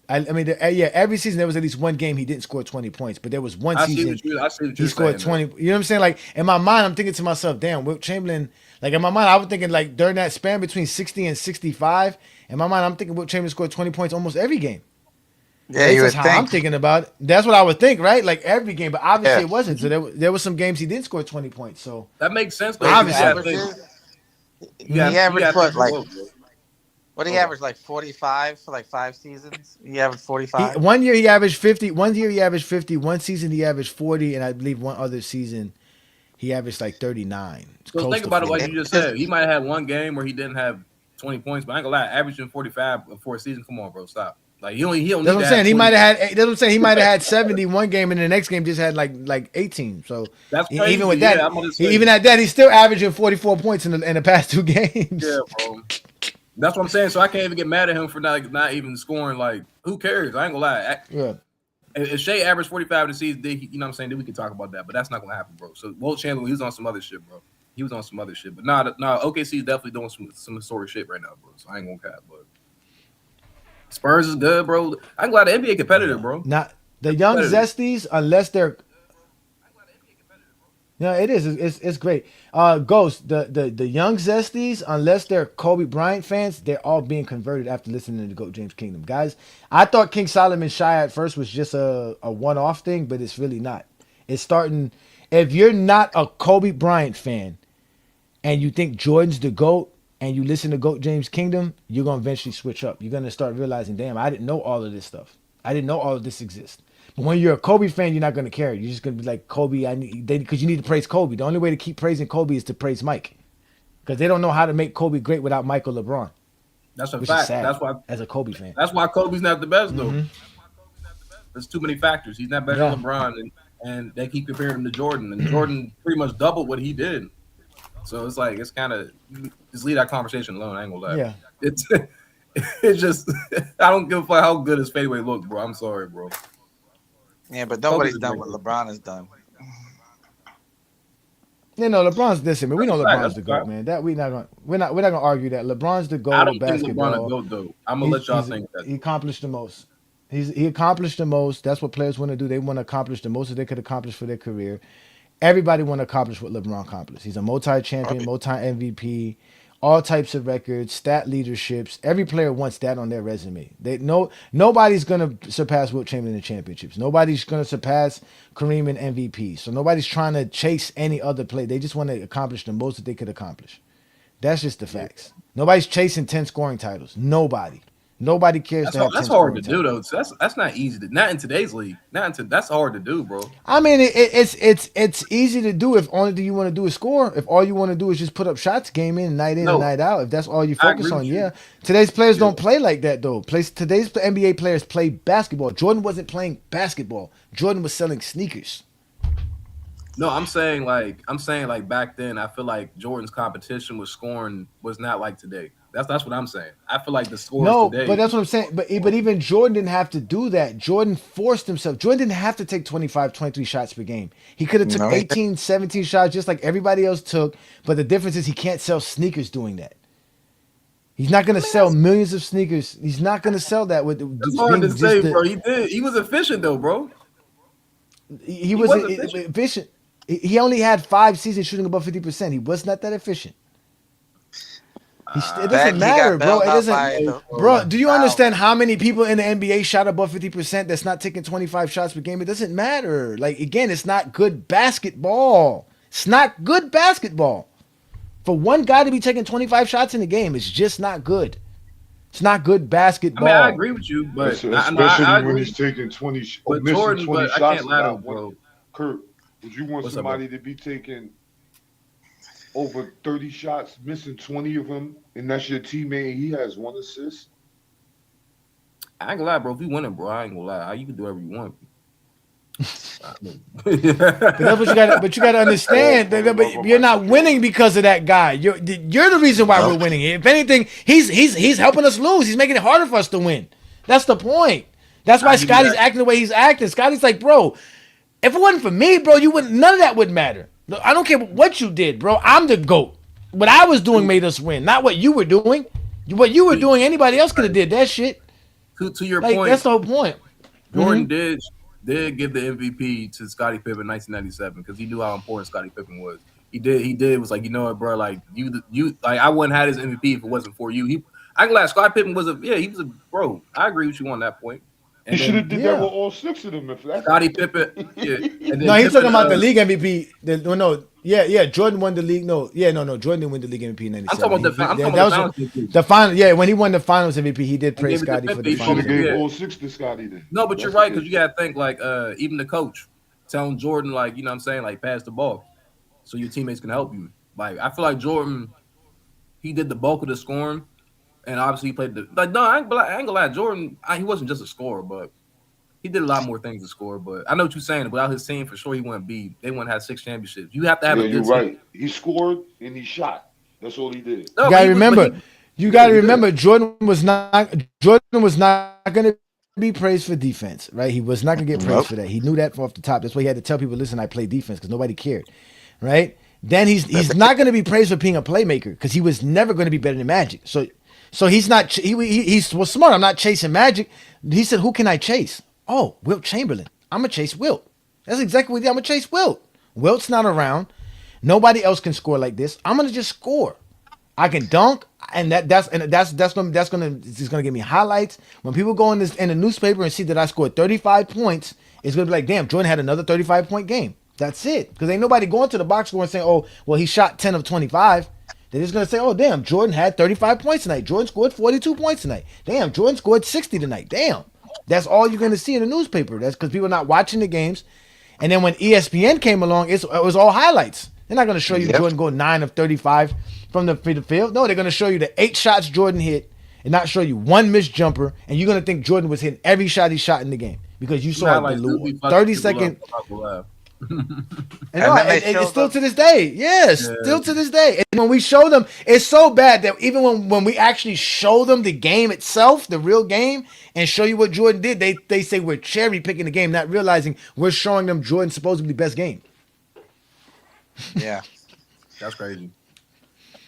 I mean, every season there was at least one game he didn't score 20 points, but there was one season I see what he you're scored saying though. 20. You know what I'm saying? Like in my mind, I'm thinking to myself, damn, Wilt Chamberlain. Like in my mind, I was thinking like during that span between 60 and 65. In my mind, I'm thinking Wilt Chamberlain scored 20 points almost every game. Yeah, That's you just would how I'm think. thinking about it. That's what I would think, right? Like every game, but obviously Yeah. it wasn't. So there was some games he didn't score 20 points. So That makes sense though, His because obviously, averages. mhm. He you averaged gotta think what, of like Wilt, bro. what he Hold on. averaged, like 45 for like 5 seasons. He averaged He 45. one year he averaged 50. One year he averaged 50. One season he averaged 40, and I believe one other season he averaged like 39. It's So close think to about it like 40. you just said. He might have had one game where he didn't have 20 points, but I ain't gonna lie, averaging 45 for a season. Come on, bro, stop. Like he don't That's need what I'm to saying. have He 20. might have had. That's what I'm saying. He might have had 70 one game, and the next game just had like 18. So That's even crazy. with Yeah, that, I'm gonna say, even at that, he's still averaging 44 points in the past two yeah, games. bro. That's what I'm saying. So I can't even get mad at him for not even scoring. Like, who cares? I ain't gonna lie. Yeah. If Shea averaged 45 in the season, you know what I'm saying, then we can talk about that. But that's not gonna happen, bro. So Wilt Chamberlain, he was on some other shit, bro. He was on some other shit. But OKC is definitely doing some historic shit right now, bro. So I ain't gonna cap. But Spurs is good, bro. I'm glad the NBA competitive, Yeah. bro. Not the It's young competitive. zesties, unless they're. No, it is. It's great. Ghost, the young zesties, unless they're Kobe Bryant fans, they're all being converted after listening to Goat James Kingdom. Guys, I thought King Solomon Shy at first was just a one-off thing, but it's really not. It's starting. If you're not a Kobe Bryant fan and you think Jordan's the GOAT and you listen to GOAT James Kingdom, you're gonna eventually switch up. You're gonna start realizing, damn, I didn't know all of this stuff. I didn't know all of this exists. But when you're a Kobe fan, you're not gonna care. You're just gonna be like Kobe. Because you need to praise Kobe. The only way to keep praising Kobe is to praise Mike, because they don't know how to make Kobe great without Michael LeBron, That's a which is fact. sad as a Kobe fan. That's why Kobe's not the best though. Hmm. There's too many factors. He's not better Yeah, than LeBron, and they keep comparing him to Jordan, and Jordan pretty much doubled what he did. So it's like it's kind of just leave that conversation alone. I ain't gonna lie. yeah. It's it's just I don't give a fuck how good his fadeaway look, bro. I'm sorry, bro. Yeah, but Kobe's nobody's a done great what player. LeBron has done. You know, LeBron's this. Man, we That's know a fact. LeBron's That's the a goat, fact. man. That we're not gonna argue that LeBron's the I goat of don't think LeBron a basketball. goat though. I'm gonna He's let y'all he's think that he though. accomplished the most. He accomplished the most. That's what players want to do. They want to accomplish the most that they could accomplish for their career. Everybody want to accomplish what LeBron accomplished. He's a multi-champion, multi-MVP, all types of records, stat leaderships. Every player wants that on their resume. Nobody's gonna surpass Wilt Chamberlain in championships. Nobody's gonna surpass Kareem in MVP. So nobody's trying to chase any other play. They just want to accomplish the most that they could accomplish. That's just the Yeah. facts. Nobody's chasing 10 scoring titles. Nobody. Nobody cares to have That's 10 hard scoring to do titles. though. So that's not easy. Not in today's league. That's hard to do, bro. I mean, it's easy to do if only thing you want to do is score. If all you want to do is just put up shots game in and No, night out. If that's all you I focus agree on, with you. yeah. Today's players Yeah. don't play like that though. Today's NBA players play basketball. Jordan wasn't playing basketball. Jordan was selling sneakers. No, I'm saying like back then, I feel like Jordan's competition with scoring was not like today. That's what I'm saying. I feel like the scores No, today. but that's what I'm saying. But even Jordan didn't have to do that. Jordan forced himself. Jordan didn't have to take 25, 23 shots per game. He could have took No, 18, 17 shots just like everybody else took. But the difference is he can't sell sneakers doing that. He's not going to sell millions of sneakers. He's not going to sell that with That's hard to being just say, the. bro. He did. He was efficient though, bro. He He was was efficient. efficient. He only had 5 seasons shooting above 50%. He was not that efficient. It that doesn't he got matter, bro. bailed It out doesn't, by the bro. Do you foul. understand how many people in the NBA shot above 50% that's not taking 25 shots per game? It doesn't matter. Like again, it's not good basketball. It's not good basketball. For one guy to be taking 25 shots in a game, it's just not good. It's not good I mean, I basketball. agree with you, but Especially I when agree. he's taking 20 or But missing Jordan, 20 but I shots. can't lie Now, though, what, bro. Kurt, would you want What's up, bro? somebody to be taking over 30 shots, missing 20 of them, and that's your teammate and he has one assist? I ain't gonna lie, bro. If we winning, bro, I ain't gonna lie. You can do whatever you want. But that's what you got. But you got to understand but you're not winning because of that guy. You're the reason why we're winning. If anything, he's helping us lose. He's making it harder for us to win. That's the point. That's why Scotty's acting the way he's acting. Scotty's like, bro, if it wasn't for me, bro, you wouldn't. None of that would matter. I don't care what you did, bro. I'm the GOAT. What I was doing made us win, not what you were doing. What you were doing, anybody else could have did that shit. To your like, point, that's the whole point. Jordan did give the MVP to Scottie Pippen in 1997 because he knew how important Scottie Pippen was. He did was like, you know what, bro, like you like I wouldn't have his MVP if it wasn't for you. I'm glad Scottie Pippen was he was a bro. I agree with you on that point. And he should have did that with all six of them. If that's Scottie Pippen, And no, he's talking about the league MVP. Jordan won the league. No, Jordan didn't win the league MVP in '97. I'm talking about the final. Yeah, when he won the Finals MVP, he did praise Scotty for the Finals. He gave all six to Scotty then. No, but you're right because you gotta think like even the coach telling Jordan like you know what I'm saying like pass the ball so your teammates can help you. Like I feel like Jordan, he did the bulk of the scoring. And obviously he played no, I ain't gonna lie. Jordan, he wasn't just a scorer, but he did a lot more things to score. But I know what you're saying. Without his team, for sure, they wouldn't have 6 championships. You have to have a good you're team. Right. He scored and he shot. That's all he did. No, you gotta remember, Jordan was not gonna be praised for defense, right? He was not gonna get praised for that. He knew that off the top. That's why he had to tell people, listen, I play defense because nobody cared, right? Then he's not gonna be praised for being a playmaker because he was never gonna be better than Magic. So he's not. He was smart. I'm not chasing Magic. He said, "Who can I chase? Oh, Wilt Chamberlain. I'm gonna chase Wilt. That's exactly what I'm gonna chase Wilt. Wilt's not around. Nobody else can score like this. I'm gonna just score. I can dunk, and that's gonna give me highlights. When people go in the newspaper and see that I scored 35 points, it's gonna be like, damn, Jordan had another 35-point game. That's it. Because ain't nobody going to the box score and saying, oh, well, he shot 10 of 25. They're just going to say, oh, damn, Jordan had 35 points tonight. Jordan scored 42 points tonight. Damn, Jordan scored 60 tonight. Damn. That's all you're going to see in the newspaper. That's because people are not watching the games. And then when ESPN came along, it was all highlights. They're not going to show you Jordan go 9 of 35 from the field. No, they're going to show you the 8 shots Jordan hit and not show you one missed jumper. And you're going to think Jordan was hitting every shot he shot in the game because you saw the 30-second. It's still to this day. Yes, still to this day. And when we show them, it's so bad that even when we actually show them the game itself, the real game, and show you what Jordan did, they say we're cherry picking the game, not realizing we're showing them Jordan's supposedly best game. Yeah, that's crazy.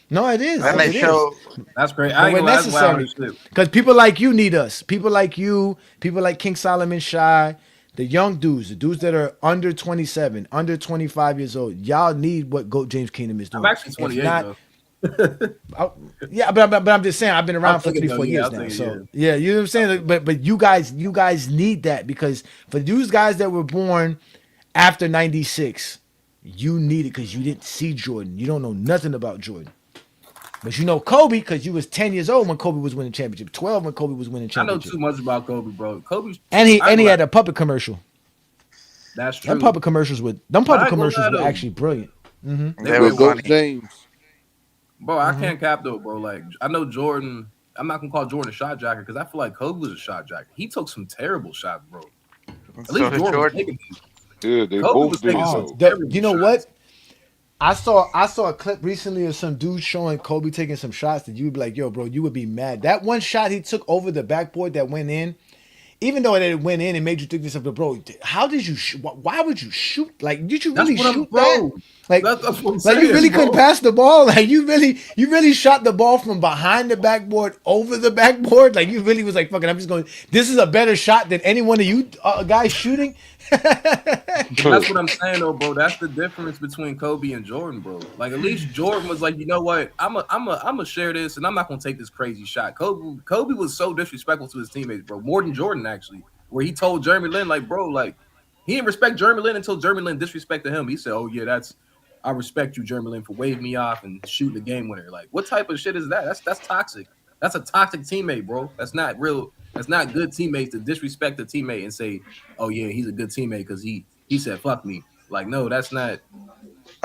No, it is. And they show that's great. We're necessary because people like you need us. People like you, people like King Solomon Shy. The young dudes, the dudes that are under 27, under 25 years old, y'all need what GOAT James Kingdom is doing. I'm actually 28 though. Yeah, but I'm just saying I've been around for 3-4 years now. So yeah, you know what I'm saying. But you guys need that because for those guys that were born after '96, you need it because you didn't see Jordan. You don't know nothing about Jordan. But you know Kobe because you was 10 years old when Kobe was winning championship, 12 when Kobe was winning championship. I know too much about Kobe, bro. And he had a puppet commercial. That's true. Them puppet commercials were actually brilliant. Mm-hmm. They were funny. James. Bro, I can't cap though, bro. Like I know Jordan. I'm not gonna call Jordan a shot jacker because I feel like Kobe was a shot jacker. He took some terrible shots, bro. At least Jordan was taking these. Yeah, they both did. You know what? I saw a clip recently of some dude showing Kobe taking some shots that you'd be like, yo, bro, you would be mad. That one shot he took over the backboard that went in, even though it went in, it made you think this of, bro, how did you why would you shoot? Like, did you really shoot that? Like, that's what I'm saying, you really couldn't pass the ball? Like, you really shot the ball from behind the backboard over the backboard? Like, you really was like, fucking, I'm just going, this is a better shot than any one of you guys shooting? That's what I'm saying though, bro. That's the difference between Kobe and Jordan, bro. Like at least Jordan was like, you know what? I'm a share this, and I'm not gonna take this crazy shot. Kobe was so disrespectful to his teammates, bro. More than Jordan actually, where he told Jeremy Lin, like, bro, like he didn't respect Jeremy Lin until Jeremy Lin disrespected him. He said, oh yeah, I respect you, Jeremy Lin, for waving me off and shooting the game winner. Like, what type of shit is that? That's toxic. That's a toxic teammate, bro. That's not real. That's not good teammates to disrespect a teammate and say, "Oh yeah, he's a good teammate because he said fuck me." Like, no, that's not.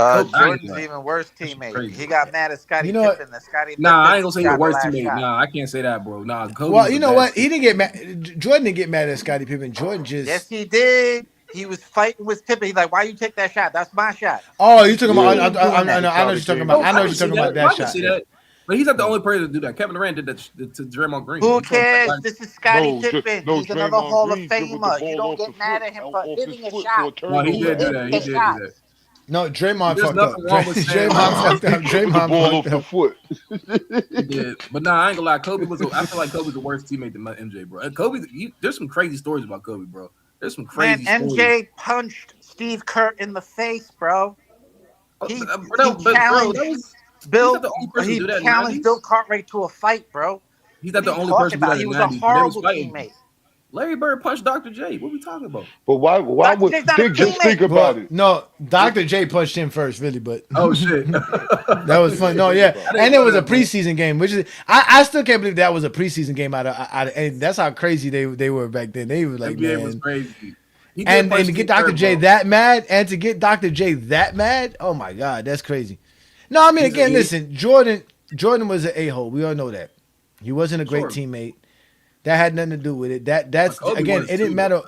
Kobe, I ain't Jordan's gonna lie. even worse That shit teammate. crazy. He got mad at You Scottie know what? Pippen. That Scottie Nah, I Pippen ain't gonna say he a shot the worse last teammate. shot. Nah, I can't say that, bro. Nah, Kobe Well, was a you know bad what? He teammate. didn't get mad. Jordan didn't get mad at Scottie Pippen. Jordan Yes, just. he did. He was fighting with Pippen. He's like, "Why you take that shot? That's my shot." Oh, you You talking see about? Yeah, him doing I that. they know. I know tried what to you're talking game about. the No, I know I what can you're see talking system. about. that. That I can shot. see Yeah. that. But he's not the Yeah. only player to do that. Kevin Durant did that to Draymond Green. Who He told Pat cares? Riley. This is Scottie Pippen. No, He's another Draymond Hall of Green dribbled the Famer. You ball don't off the get mad foot, at him for off his hitting a foot for shot. a No, he He turnover did do hit that. after He the that. did do shot. that. No, Draymond There's fucked up. nothing wrong with saying like, Draymond oh, fucked He up. dribbled the Draymond ball fucked off the up. foot. he did. But nah, I ain't gonna lie. Kobe was. I feel like Kobe's the worst teammate than MJ, bro. And Kobe, there's some crazy stories about Kobe, bro. There's some Man, crazy stories. MJ punched Steve Kerr in the face, bro. He he But bro, that challenged was. He's not Bill. the only person to He do that in the challenged Bill '90s. Cartwright to a fight, bro. He's What not are the you only talking person to do about? that He in the was a '90s. But they was horrible fighting. teammate. Larry Bird punched Dr. J. What we talking about? But why Dr. would J's not a think? Just think teammate. about Well, it. no, Dr. J punched him first, really, but Oh shit! that was fun. Yeah, No, think yeah, about I it. didn't and it know was a that, bro. preseason game, which is I still can't believe that was a preseason game and that's how crazy they were back then. They were like, NBA was man, crazy. He did and punch to get Steve Dr. Kerr, J bro. that mad, and to get Dr. J that mad, oh my god, that's crazy. No, I mean again, He, listen, Jordan was an a hole. We all know that. He wasn't a great sure, teammate. That had nothing to do with it. but That's Kobe again, was it didn't too, though. matter.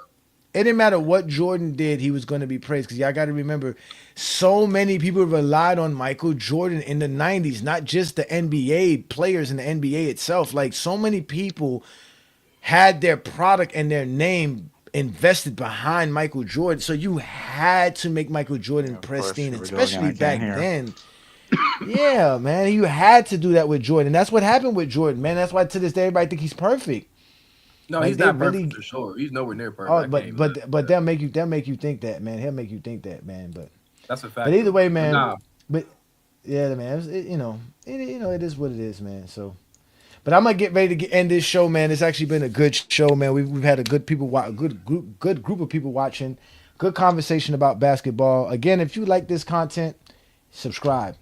It didn't matter what Jordan did, he was going to be praised because y'all got to remember, so many people relied on Michael Jordan in the 90s, not just the NBA players in the NBA itself. Like, so many people had their product and their name invested behind Michael Jordan. So you had to make Michael Jordan Of course, pristine, here we go again. especially I can't back hear. then. Yeah, man, you had to do that with Jordan. That's what happened with Jordan, man. That's why to this day everybody think he's perfect. No, Like he's they not perfect really. for sure. He's nowhere near perfect. Oh, I can't but even lie but to but that. they'll make you think that, man. He'll make you think that, man. That's a But fact, either though. way, But man. nah, But yeah, man. It is what it is, man. So, but I'm gonna get ready to end this show, man. It's actually been a good show, man. We've had a good group of people watching, good conversation about basketball. Again, if you like this content, subscribe,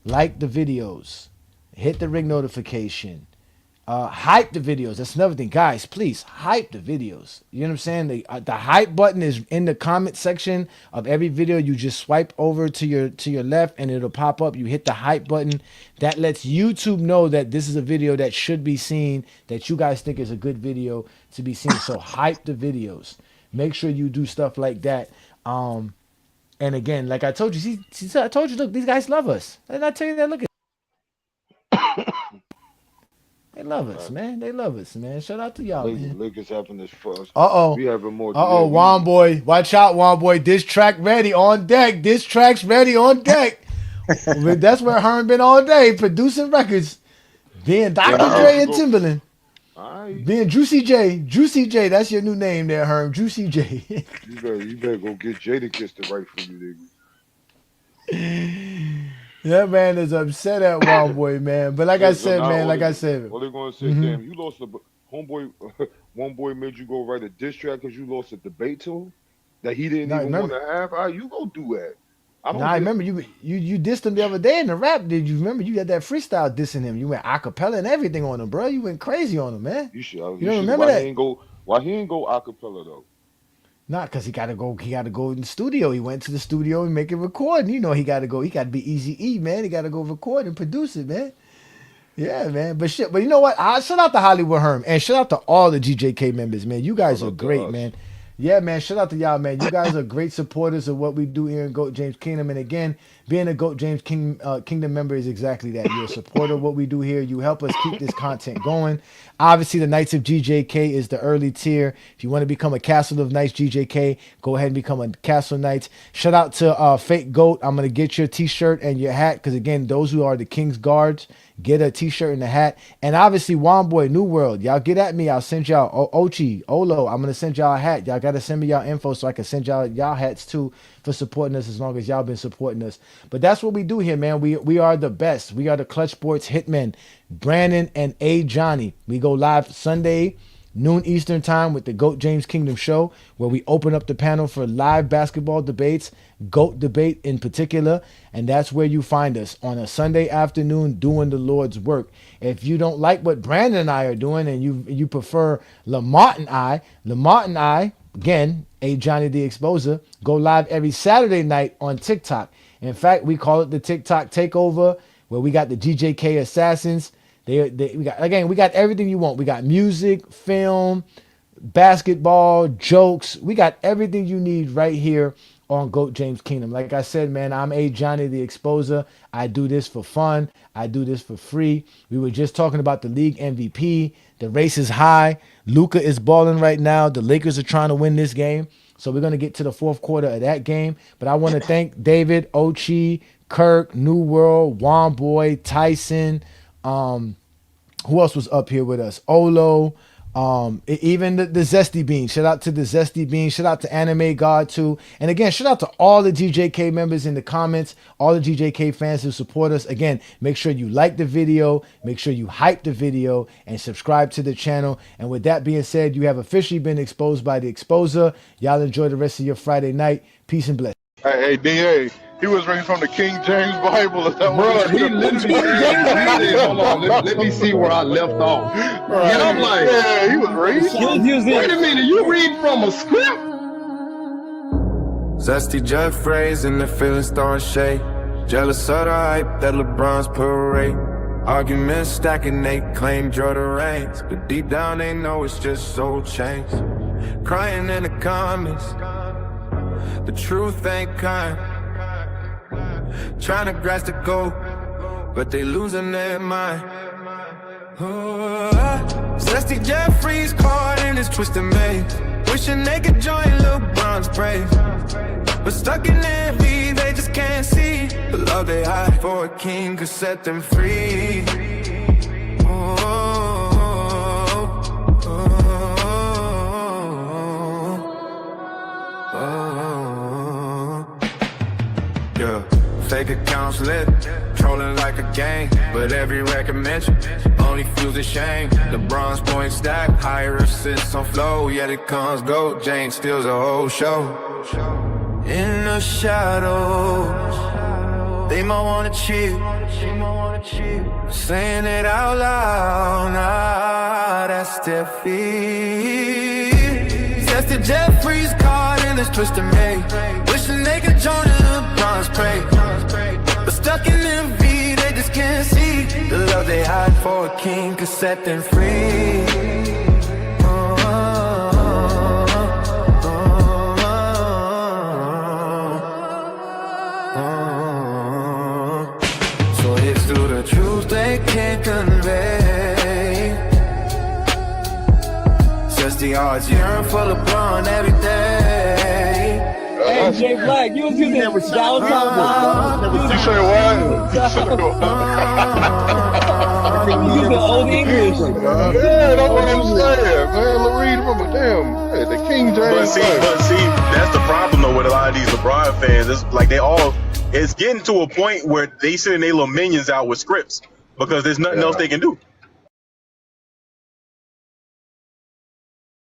like the videos, hit the ring notification. Hype the videos. That's another thing, guys. Please hype the videos. You know what I'm saying? The hype button is in the comment section of every video. You just swipe over to your left, and it'll pop up. You hit the hype button. That lets YouTube know that this is a video that should be seen. That you guys think is a good video to be seen. So hype the videos. Make sure you do stuff like that. And again, like I told you, I told you, look, these guys love us. And I tell you that, look at. They love us, man. They love us, man. Shout out to y'all, man. Lakers having this for us. Uh-oh. We having more. Yeah, Juan boy. Watch out, Juan boy. This track ready on deck. This track's ready on deck. That's where Herm been all day, producing records. Being Yeah, Dr. you Dre you and go. Timberland. All right. Being Juicy J. Juicy J. That's your new name there, Herm. Juicy J. You better go get Jadakiss to write for you, That man is upset at Juan boy, man. But like I nigga. So said, now man, like I said. all they're gonna say, Mhm. damn, you lost the homeboy. One boy made you go write a diss track because you lost a debate to him that he didn't No, even want remember. to have. All right, you go do that. I Nah, don't I get. remember you dissed him the other day in the rap. Did you remember you had that freestyle dissing him? You went acapella and everything on him, bro. You went crazy on him, man. You should. You You don't should. remember Why he that? ain't go? Why he ain't go acapella though? Not because he got to go. He got to go in the studio. He went to the studio and make it record. You know he got to go. He got to be Easy E, man. He got to go record and produce it, man. Yeah, man. But shit. But you know what? I shout out to Hollywood Herm and shout out to all the GJK members, man. You guys Shout are out to great, us. man. Yeah, man. Shout out to y'all, man. You guys are great supporters of what we do here in GOAT James Kingdom. And again, being a GOAT James Kingdom member is exactly that. You're a supporter of what we do here. You help us keep this content going. Obviously, the Knights of GJK is the early tier. If you want to become a Castle of Knights GJK, go ahead and become a Castle Knights. Shout out to Fake Goat. I'm going to get your t-shirt and your hat because, again, those who are the King's Guards, get a t-shirt and a hat. And obviously, Juan Boy, New World. Y'all get at me. I'll send y'all Ochi, Olo. I'm going to send y'all a hat. Y'all got to send me y'all info so I can send y'all hats too for supporting us as long as y'all been supporting us. But that's what we do here, man. We are the best. We are the Clutch Sports Hitmen. Brandon and Ajani. We go live Sunday, noon Eastern time with the GOAT James Kingdom show, where we open up the panel for live basketball debates, GOAT debate in particular, and that's where you find us on a Sunday afternoon doing the Lord's work. If you don't like what Brandon and I are doing and you prefer Lamont and I, again, Johnny the Exposer, go live every Saturday night on TikTok. In fact, we call it the TikTok takeover, where we got the GJK assassins. We got everything you want. We got music, film, basketball, jokes. We got everything you need right here on GOAT James Kingdom. Like I said, man, I'm Ajani the Exposer. I do this for fun. I do this for free. We were just talking about the league MVP. The race is high. Luka is balling right now. The Lakers are trying to win this game. So we're going to get to the fourth quarter of that game. But I want to thank David, Ochi, Kirk, New World, Juan Boy, Tyson, who else was up here with us? Olo, even the Zesty Bean. Shout out to the Zesty Bean. Shout out to Anime God too. And again, shout out to all the GJK members in the comments, all the GJK fans who support us. Again, make sure you like the video, make sure you hype the video, and subscribe to the channel. And with that being said, you have officially been exposed by the Exposer. Y'all enjoy the rest of your Friday night. Peace and blessings. Hey, DA, he was reading from the King James Bible. Is that Bro, he literally read. Hold on, let me see where I left off. Right. And I'm like, yeah, he was reading. Wait a minute, you read from a script? Zesty Jeffrays and the feelings throwing shade. Jealous of the hype that LeBron's parade. Arguments stacking, they claim Jordan reigns, but deep down they know it's just soul change. Crying in the comments, the truth ain't kind. Trying to grasp the goal, but they losing their mind. Zesty Jeffries caught in this twisted maze, wishing they could join LeBron's praise, but stuck in envy, they just can't see the love they hide for a king could set them free. Yeah. Fake accounts lit, trolling like a gang, but every record mention only fuels the shame. LeBron's point stack, higher assists on flow, yet it comes GOAT, James steals the whole show. In the shadows, they might wanna cheat, saying it out loud, nah, that's their feet. Zesty Jeffries caught in this twisted maze, wishing they could join LeBron's praise, but stuck in envy, they just can't see the love they hide for a king could set them free. So it's through the truth they can't convey. Just the odds yearn for LeBron every day. Hey, Jay Black, you was using that was Dallas. You say what? You using old English. Yeah, that's what I'm saying, man. Read from a damn, hey, the King James. But see, that's the problem though with a lot of these LeBron fans. It's like it's getting to a point where they sending their little minions out with scripts because there's nothing else they can do.